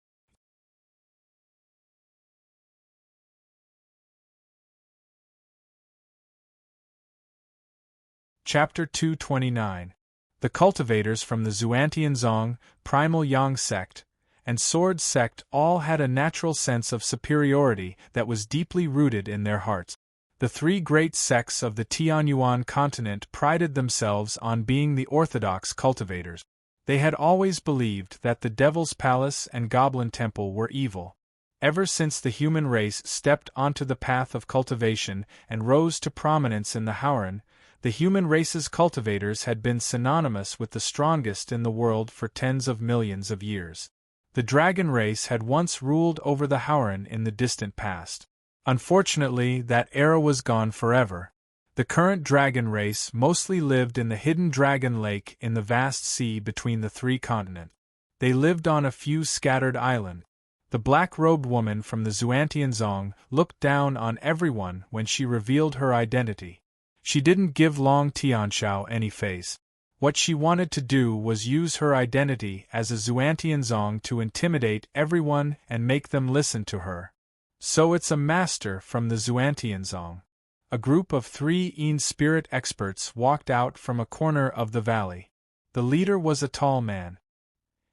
Chapter 229. The cultivators from the Xuantianzong, Primal Yang sect, and Sword sect all had a natural sense of superiority that was deeply rooted in their hearts. The 3 great sects of the Tianyuan continent prided themselves on being the orthodox cultivators. They had always believed that the Devil's Palace and Goblin Temple were evil. Ever since the human race stepped onto the path of cultivation and rose to prominence in the Howren, the human race's cultivators had been synonymous with the strongest in the world for tens of millions of years. The dragon race had once ruled over the Howren in the distant past. Unfortunately, that era was gone forever. The current dragon race mostly lived in the hidden dragon lake in the vast sea between the 3 continents. They lived on a few scattered islands. The black-robed woman from the Xuantianzong looked down on everyone when she revealed her identity. She didn't give Long Tianxiao any face. What she wanted to do was use her identity as a Xuantianzong to intimidate everyone and make them listen to her. So it's a master from the Xuantianzong. A group of 3 Yin spirit experts walked out from a corner of the valley. The leader was a tall man.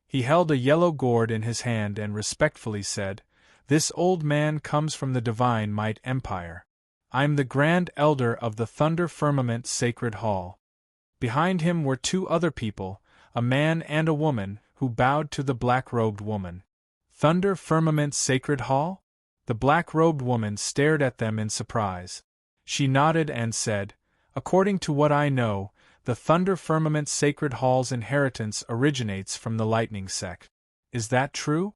He held a yellow gourd in his hand and respectfully said, "This old man comes from the Divine Might Empire. I'm the Grand Elder of the Thunder Firmament Sacred Hall." Behind him were 2 other people, a man and a woman, who bowed to the black-robed woman. Thunder Firmament Sacred Hall? The black-robed woman stared at them in surprise. She nodded and said, "According to what I know, the Thunder Firmament Sacred Hall's inheritance originates from the Lightning sect. Is that true?"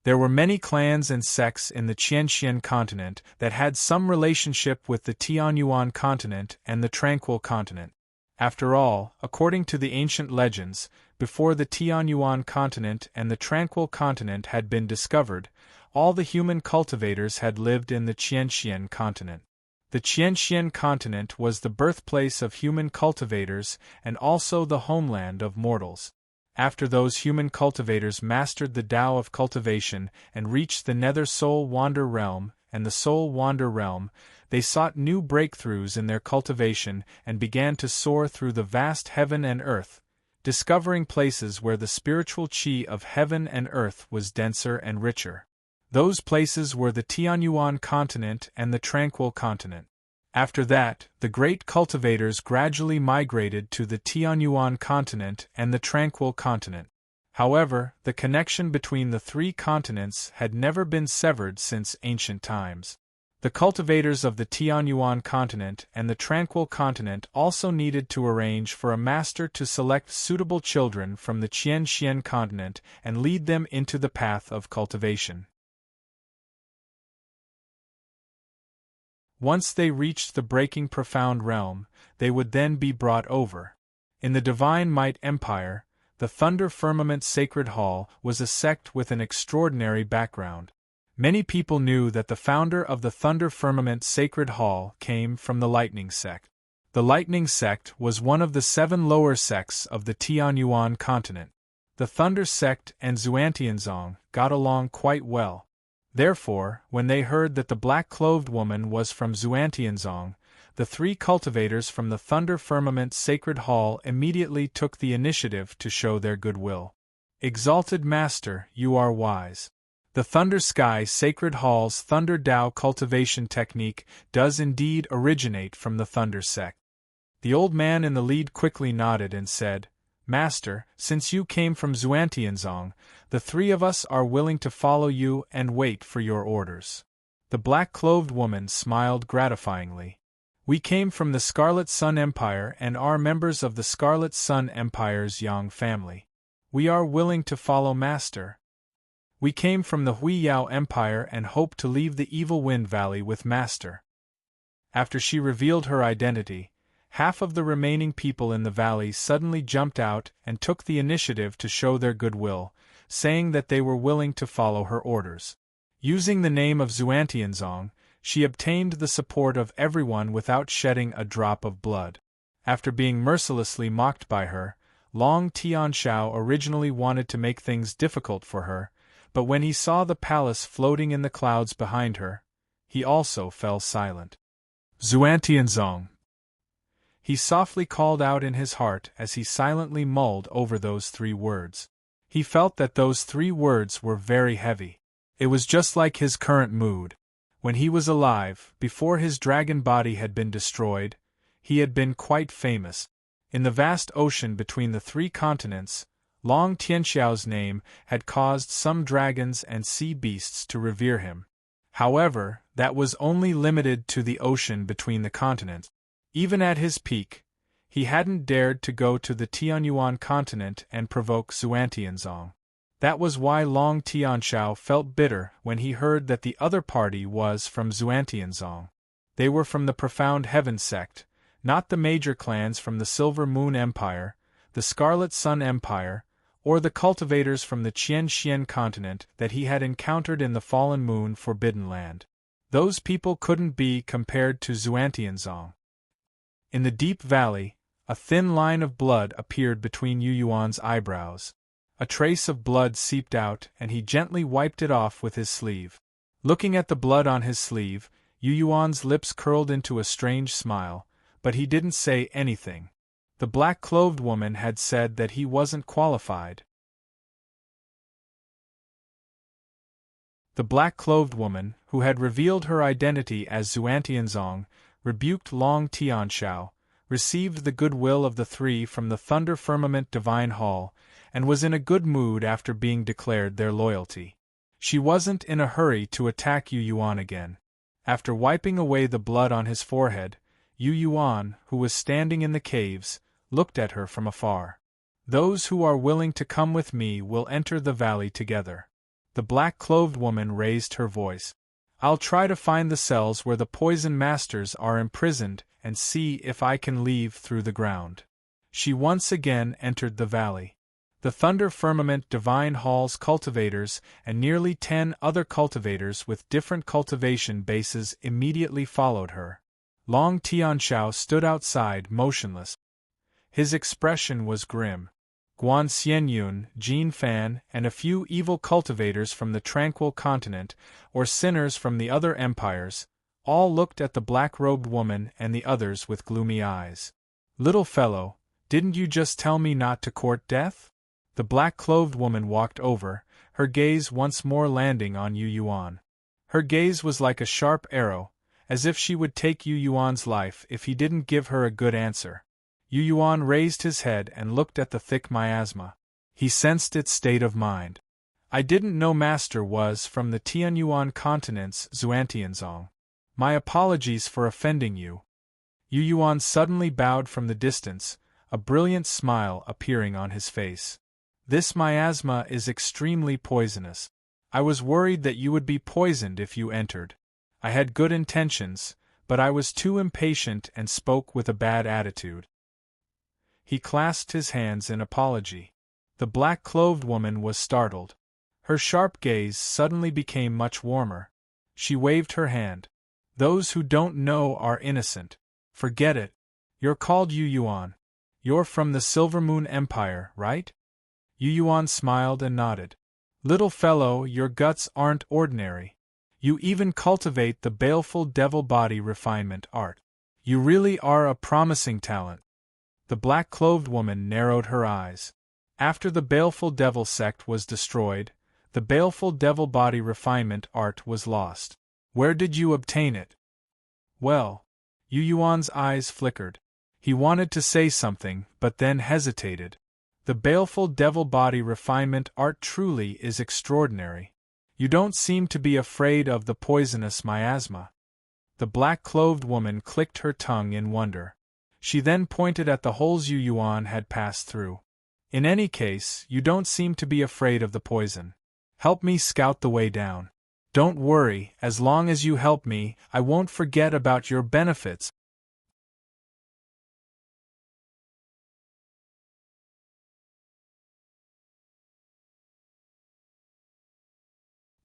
There were many clans and sects in the Qianxian continent that had some relationship with the Tianyuan continent and the Tranquil continent. After all, according to the ancient legends, before the Tianyuan continent and the Tranquil continent had been discovered, all the human cultivators had lived in the Qianxian continent. The Qianxian continent was the birthplace of human cultivators and also the homeland of mortals. After those human cultivators mastered the Tao of cultivation and reached the Nether Soul Wander realm and the Soul Wander realm, they sought new breakthroughs in their cultivation and began to soar through the vast heaven and earth, discovering places where the spiritual chi of heaven and earth was denser and richer. Those places were the Tianyuan continent and the Tranquil continent. After that, the great cultivators gradually migrated to the Tianyuan continent and the Tranquil continent. However, the connection between the three continents had never been severed since ancient times. The cultivators of the Tianyuan continent and the Tranquil continent also needed to arrange for a master to select suitable children from the Qianxian continent and lead them into the path of cultivation. Once they reached the breaking profound realm, they would then be brought over. In the Divine Might Empire, the Thunder Firmament Sacred Hall was a sect with an extraordinary background. Many people knew that the founder of the Thunder Firmament Sacred Hall came from the Lightning Sect. The Lightning Sect was one of the 7 lower sects of the Tianyuan continent. The Thunder Sect and Xuantianzong got along quite well. Therefore, when they heard that the black-clothed woman was from Xuantianzong, the 3 cultivators from the Thunder Firmament Sacred Hall immediately took the initiative to show their goodwill. Exalted Master, you are wise. The Thunder Sky Sacred Hall's Thunder Dao cultivation technique does indeed originate from the Thunder Sect. The old man in the lead quickly nodded and said, Master, since you came from Xuantianzong, the 3 of us are willing to follow you and wait for your orders. The black-clothed woman smiled gratifyingly. We came from the Scarlet Sun Empire and are members of the Scarlet Sun Empire's Yang family. We are willing to follow Master. We came from the Hui Yao Empire and hope to leave the Evil Wind Valley with Master. After she revealed her identity, half of the remaining people in the valley suddenly jumped out and took the initiative to show their goodwill, saying that they were willing to follow her orders. Using the name of Xuantianzong, she obtained the support of everyone without shedding a drop of blood. After being mercilessly mocked by her, Long Tianxiao originally wanted to make things difficult for her, but when he saw the palace floating in the clouds behind her, he also fell silent. Xuantianzong, he softly called out in his heart as he silently mulled over those 3 words. He felt that those 3 words were very heavy. It was just like his current mood. When he was alive, before his dragon body had been destroyed, he had been quite famous. In the vast ocean between the 3 continents, Long Tianxiao's name had caused some dragons and sea beasts to revere him. However, that was only limited to the ocean between the continents. Even at his peak, he hadn't dared to go to the Tianyuan continent and provoke Xuantianzong. That was why Long Tianxiao felt bitter when he heard that the other party was from Xuantianzong. They were from the Profound Heaven sect, not the major clans from the Silver Moon Empire, the Scarlet Sun Empire, or the cultivators from the Qianxian continent that he had encountered in the Fallen Moon Forbidden Land. Those people couldn't be compared to Xuantianzong. In the deep valley, a thin line of blood appeared between Yu Yuan's eyebrows. A trace of blood seeped out and he gently wiped it off with his sleeve. Looking at the blood on his sleeve, Yu Yuan's lips curled into a strange smile, but he didn't say anything. The black-clothed woman had said that he wasn't qualified. The black-clothed woman, who had revealed her identity as Xuantianzong, rebuked Long Tianxiao, received the goodwill of the 3 from the Thunder Firmament Divine Hall, and was in a good mood after being declared their loyalty. She wasn't in a hurry to attack Yu Yuan again. After wiping away the blood on his forehead, Yu Yuan, who was standing in the caves, looked at her from afar. Those who are willing to come with me will enter the valley together. The black-clothed woman raised her voice. I'll try to find the cells where the poison masters are imprisoned and see if I can leave through the ground. She once again entered the valley. The Thunder Firmament Divine Hall's cultivators and nearly 10 other cultivators with different cultivation bases immediately followed her. Long Tianxiao stood outside motionless. His expression was grim. Guan Xianyun, Jin Fan, and a few evil cultivators from the Tranquil Continent, or sinners from the other empires, all looked at the black-robed woman and the others with gloomy eyes. Little fellow, didn't you just tell me not to court death? The black-clothed woman walked over, her gaze once more landing on Yu Yuan. Her gaze was like a sharp arrow, as if she would take Yu Yuan's life if he didn't give her a good answer. Yu Yuan raised his head and looked at the thick miasma. He sensed its state of mind. I didn't know Master was from the Tianyuan continent's Xuantianzong. My apologies for offending you. Yu Yuan suddenly bowed from the distance, a brilliant smile appearing on his face. This miasma is extremely poisonous. I was worried that you would be poisoned if you entered. I had good intentions, but I was too impatient and spoke with a bad attitude. He clasped his hands in apology. The black-clothed woman was startled. Her sharp gaze suddenly became much warmer. She waved her hand. Those who don't know are innocent. Forget it. You're called Yu Yuan. You're from the Silver Moon Empire, right? Yu Yuan smiled and nodded. Little fellow, your guts aren't ordinary. You even cultivate the baleful devil body refinement art. You really are a promising talent. The black-clothed woman narrowed her eyes. After the baleful devil sect was destroyed, the baleful devil body refinement art was lost. Where did you obtain it? Well, Yu Yuan's eyes flickered. He wanted to say something, but then hesitated. The baleful devil body refinement art truly is extraordinary. You don't seem to be afraid of the poisonous miasma. The black-clothed woman clicked her tongue in wonder. She then pointed at the holes Yu Yuan had passed through. In any case, you don't seem to be afraid of the poison. Help me scout the way down. Don't worry, as long as you help me, I won't forget about your benefits.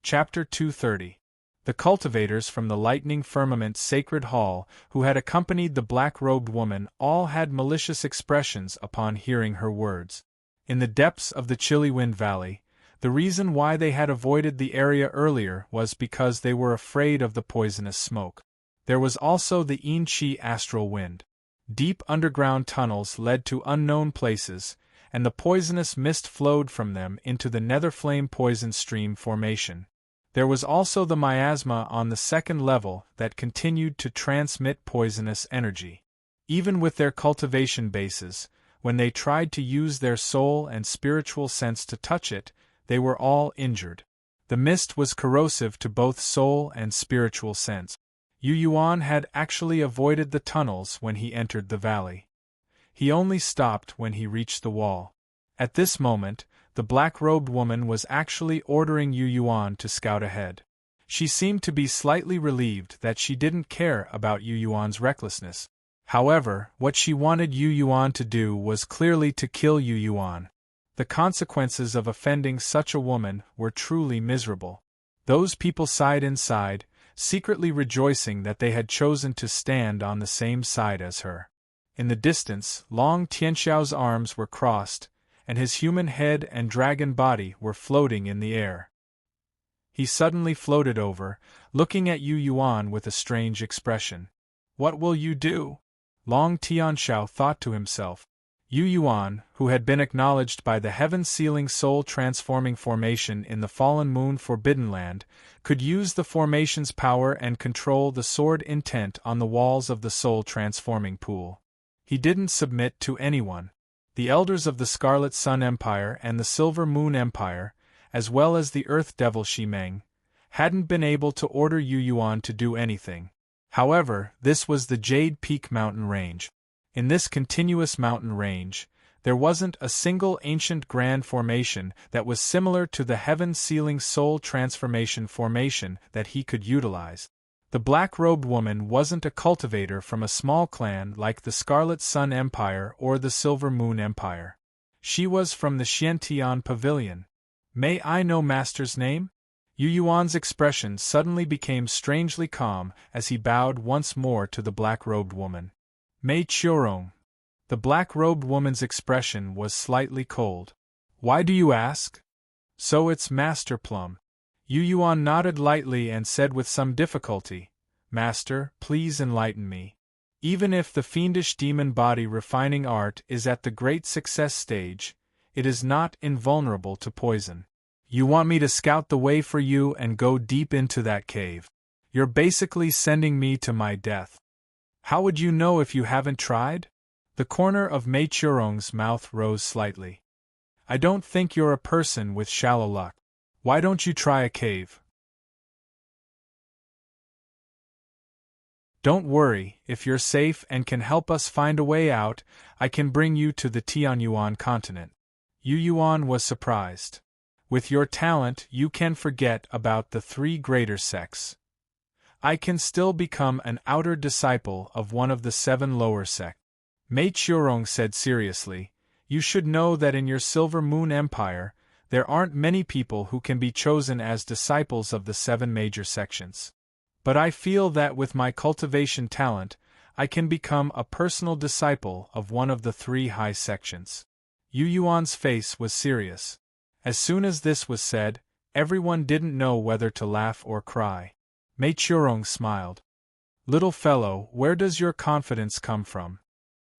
Chapter 230. The cultivators from the lightning firmament's sacred hall, who had accompanied the black-robed woman, all had malicious expressions upon hearing her words. In the depths of the chilly wind valley, the reason why they had avoided the area earlier was because they were afraid of the poisonous smoke. There was also the Yin-Chi astral wind. Deep underground tunnels led to unknown places, and the poisonous mist flowed from them into the Netherflame Poison Stream formation. There was also the miasma on the second level that continued to transmit poisonous energy. Even with their cultivation bases, when they tried to use their soul and spiritual sense to touch it, they were all injured. The mist was corrosive to both soul and spiritual sense. Yu Yuan had actually avoided the tunnels when he entered the valley. He only stopped when he reached the wall. At this moment, the black-robed woman was actually ordering Yu Yuan to scout ahead. She seemed to be slightly relieved that she didn't care about Yu Yuan's recklessness. However, what she wanted Yu Yuan to do was clearly to kill Yu Yuan. The consequences of offending such a woman were truly miserable. Those people sighed inside, secretly rejoicing that they had chosen to stand on the same side as her. In the distance, Long Tianxiao's arms were crossed, and his human head and dragon body were floating in the air. He suddenly floated over, looking at Yu Yuan with a strange expression. What will you do? Long Tianxiao thought to himself. Yu Yuan, who had been acknowledged by the heaven-sealing soul-transforming formation in the Fallen Moon Forbidden Land, could use the formation's power and control the sword intent on the walls of the soul-transforming pool. He didn't submit to anyone. The elders of the Scarlet Sun Empire and the Silver Moon Empire, as well as the Earth Devil Shimeng, hadn't been able to order Yu Yuan to do anything. However, this was the Jade Peak mountain range. In this continuous mountain range, there wasn't a single ancient grand formation that was similar to the heaven-sealing soul transformation formation that he could utilize. The black-robed woman wasn't a cultivator from a small clan like the Scarlet Sun Empire or the Silver Moon Empire. She was from the Xiantian Pavilion. May I know Master's name? Yu Yuan's expression suddenly became strangely calm as he bowed once more to the black-robed woman. Mei Qiurong. The black-robed woman's expression was slightly cold. Why do you ask? So it's Master Plum. Yu Yuan nodded lightly and said with some difficulty, Master, please enlighten me. Even if the fiendish demon body refining art is at the great success stage, it is not invulnerable to poison. You want me to scout the way for you and go deep into that cave. You're basically sending me to my death. How would you know if you haven't tried? The corner of Mei Churong's mouth rose slightly. I don't think you're a person with shallow luck. Why don't you try a cave? Don't worry, if you're safe and can help us find a way out, I can bring you to the Tianyuan continent. Yu Yuan was surprised. With your talent, you can forget about the 3 greater sects. I can still become an outer disciple of one of the 7 lower sects. Mei Churong said seriously, you should know that in your Silver Moon Empire, there aren't many people who can be chosen as disciples of the 7 major sections. But I feel that with my cultivation talent, I can become a personal disciple of one of the 3 high sections. Yu Yuan's face was serious. As soon as this was said, everyone didn't know whether to laugh or cry. Mei Churong smiled. Little fellow, where does your confidence come from?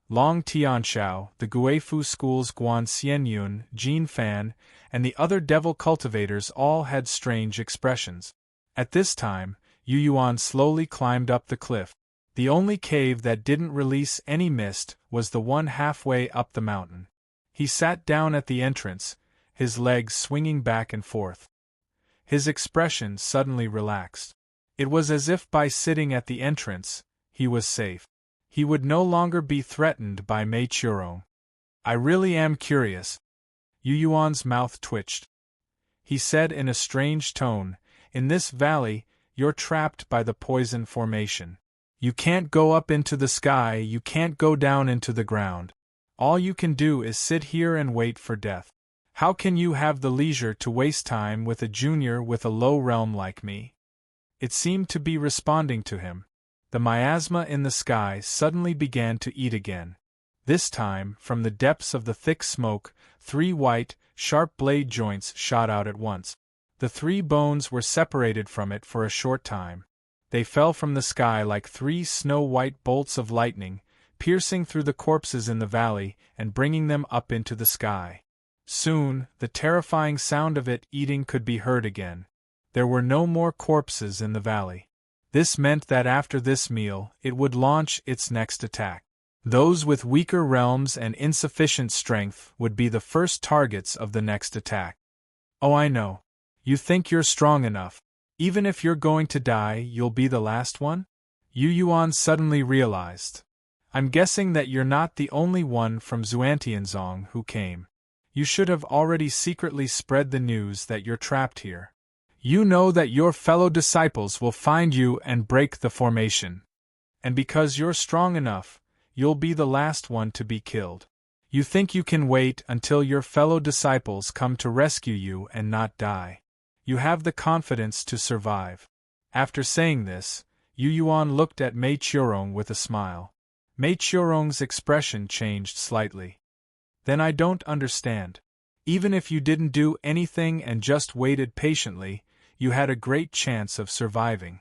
Long Tianshao, the Guifu School's Guan Xianyun, Jin Fan, and the other devil cultivators all had strange expressions. At this time, Yu Yuan slowly climbed up the cliff. The only cave that didn't release any mist was the one halfway up the mountain. He sat down at the entrance, his legs swinging back and forth. His expression suddenly relaxed. It was as if by sitting at the entrance, he was safe. He would no longer be threatened by Mei Churong. I really am curious. Yu Yuan's mouth twitched. He said in a strange tone, in this valley, you're trapped by the poison formation. You can't go up into the sky, you can't go down into the ground. All you can do is sit here and wait for death. How can you have the leisure to waste time with a junior with a low realm like me? It seemed to be responding to him. The miasma in the sky suddenly began to eat again. This time, from the depths of the thick smoke, 3 white, sharp blade joints shot out at once. The 3 bones were separated from it for a short time. They fell from the sky like 3 snow-white bolts of lightning, piercing through the corpses in the valley and bringing them up into the sky. Soon, the terrifying sound of it eating could be heard again. There were no more corpses in the valley. This meant that after this meal, it would launch its next attack. Those with weaker realms and insufficient strength would be the first targets of the next attack. Oh, I know. You think you're strong enough. Even if you're going to die, you'll be the last one? Yu Yuan suddenly realized. I'm guessing that you're not the only one from Xuantianzong who came. You should have already secretly spread the news that you're trapped here. You know that your fellow disciples will find you and break the formation. And because you're strong enough, you'll be the last one to be killed. You think you can wait until your fellow disciples come to rescue you and not die. You have the confidence to survive. After saying this, Yu Yuan looked at Mei Churong with a smile. Mei Churong's expression changed slightly. Then I don't understand. Even if you didn't do anything and just waited patiently, you had a great chance of surviving.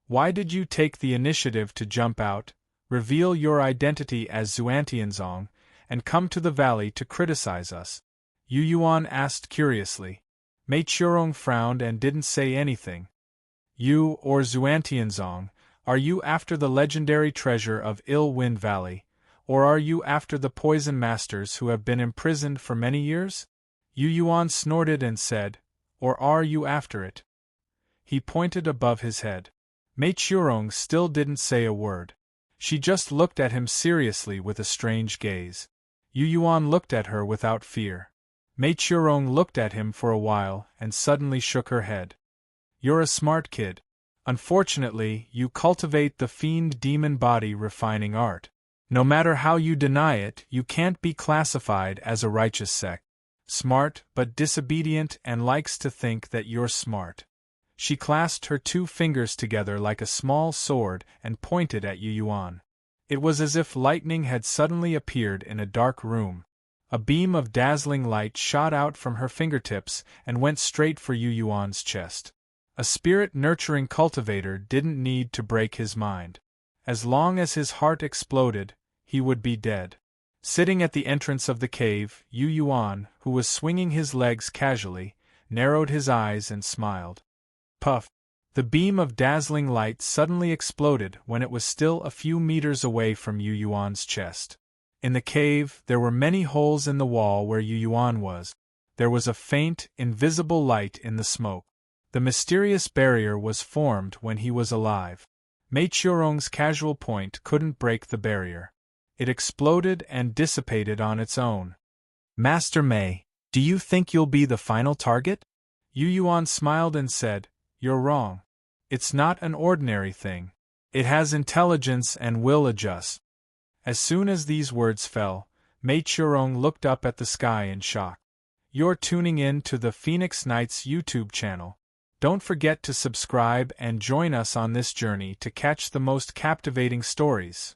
Why did you take the initiative to jump out, reveal your identity as Xuantianzong, and come to the valley to criticize us? Yu Yuan asked curiously. Mei Churong frowned and didn't say anything. You, or Xuantianzong, are you after the legendary treasure of Ill Wind Valley, or are you after the poison masters who have been imprisoned for many years? Yu Yuan snorted and said, or are you after it? He pointed above his head. Mei Churong still didn't say a word. She just looked at him seriously with a strange gaze. Yu Yuan looked at her without fear. Mei Churong looked at him for a while and suddenly shook her head. You're a smart kid. Unfortunately, you cultivate the fiend demon body refining art. No matter how you deny it, you can't be classified as a righteous sect. Smart, but disobedient and likes to think that you're smart. She clasped her 2 fingers together like a small sword and pointed at Yu Yuan. It was as if lightning had suddenly appeared in a dark room. A beam of dazzling light shot out from her fingertips and went straight for Yu Yuan's chest. A spirit-nurturing cultivator didn't need to break his mind. As long as his heart exploded, he would be dead. Sitting at the entrance of the cave, Yu Yuan, who was swinging his legs casually, narrowed his eyes and smiled. Puff! The beam of dazzling light suddenly exploded when it was still a few meters away from Yu Yuan's chest. In the cave, there were many holes in the wall where Yu Yuan was. There was a faint, invisible light in the smoke. The mysterious barrier was formed when he was alive. Mei Qiurong's casual point couldn't break the barrier. It exploded and dissipated on its own. Master Mei, do you think you'll be the final target? Yu Yuan smiled and said, You're wrong. It's not an ordinary thing. It has intelligence and will adjust. As soon as these words fell, Mei Qiurong looked up at the sky in shock. You're tuning in to the Phoenix Knights YouTube channel. Don't forget to subscribe and join us on this journey to catch the most captivating stories.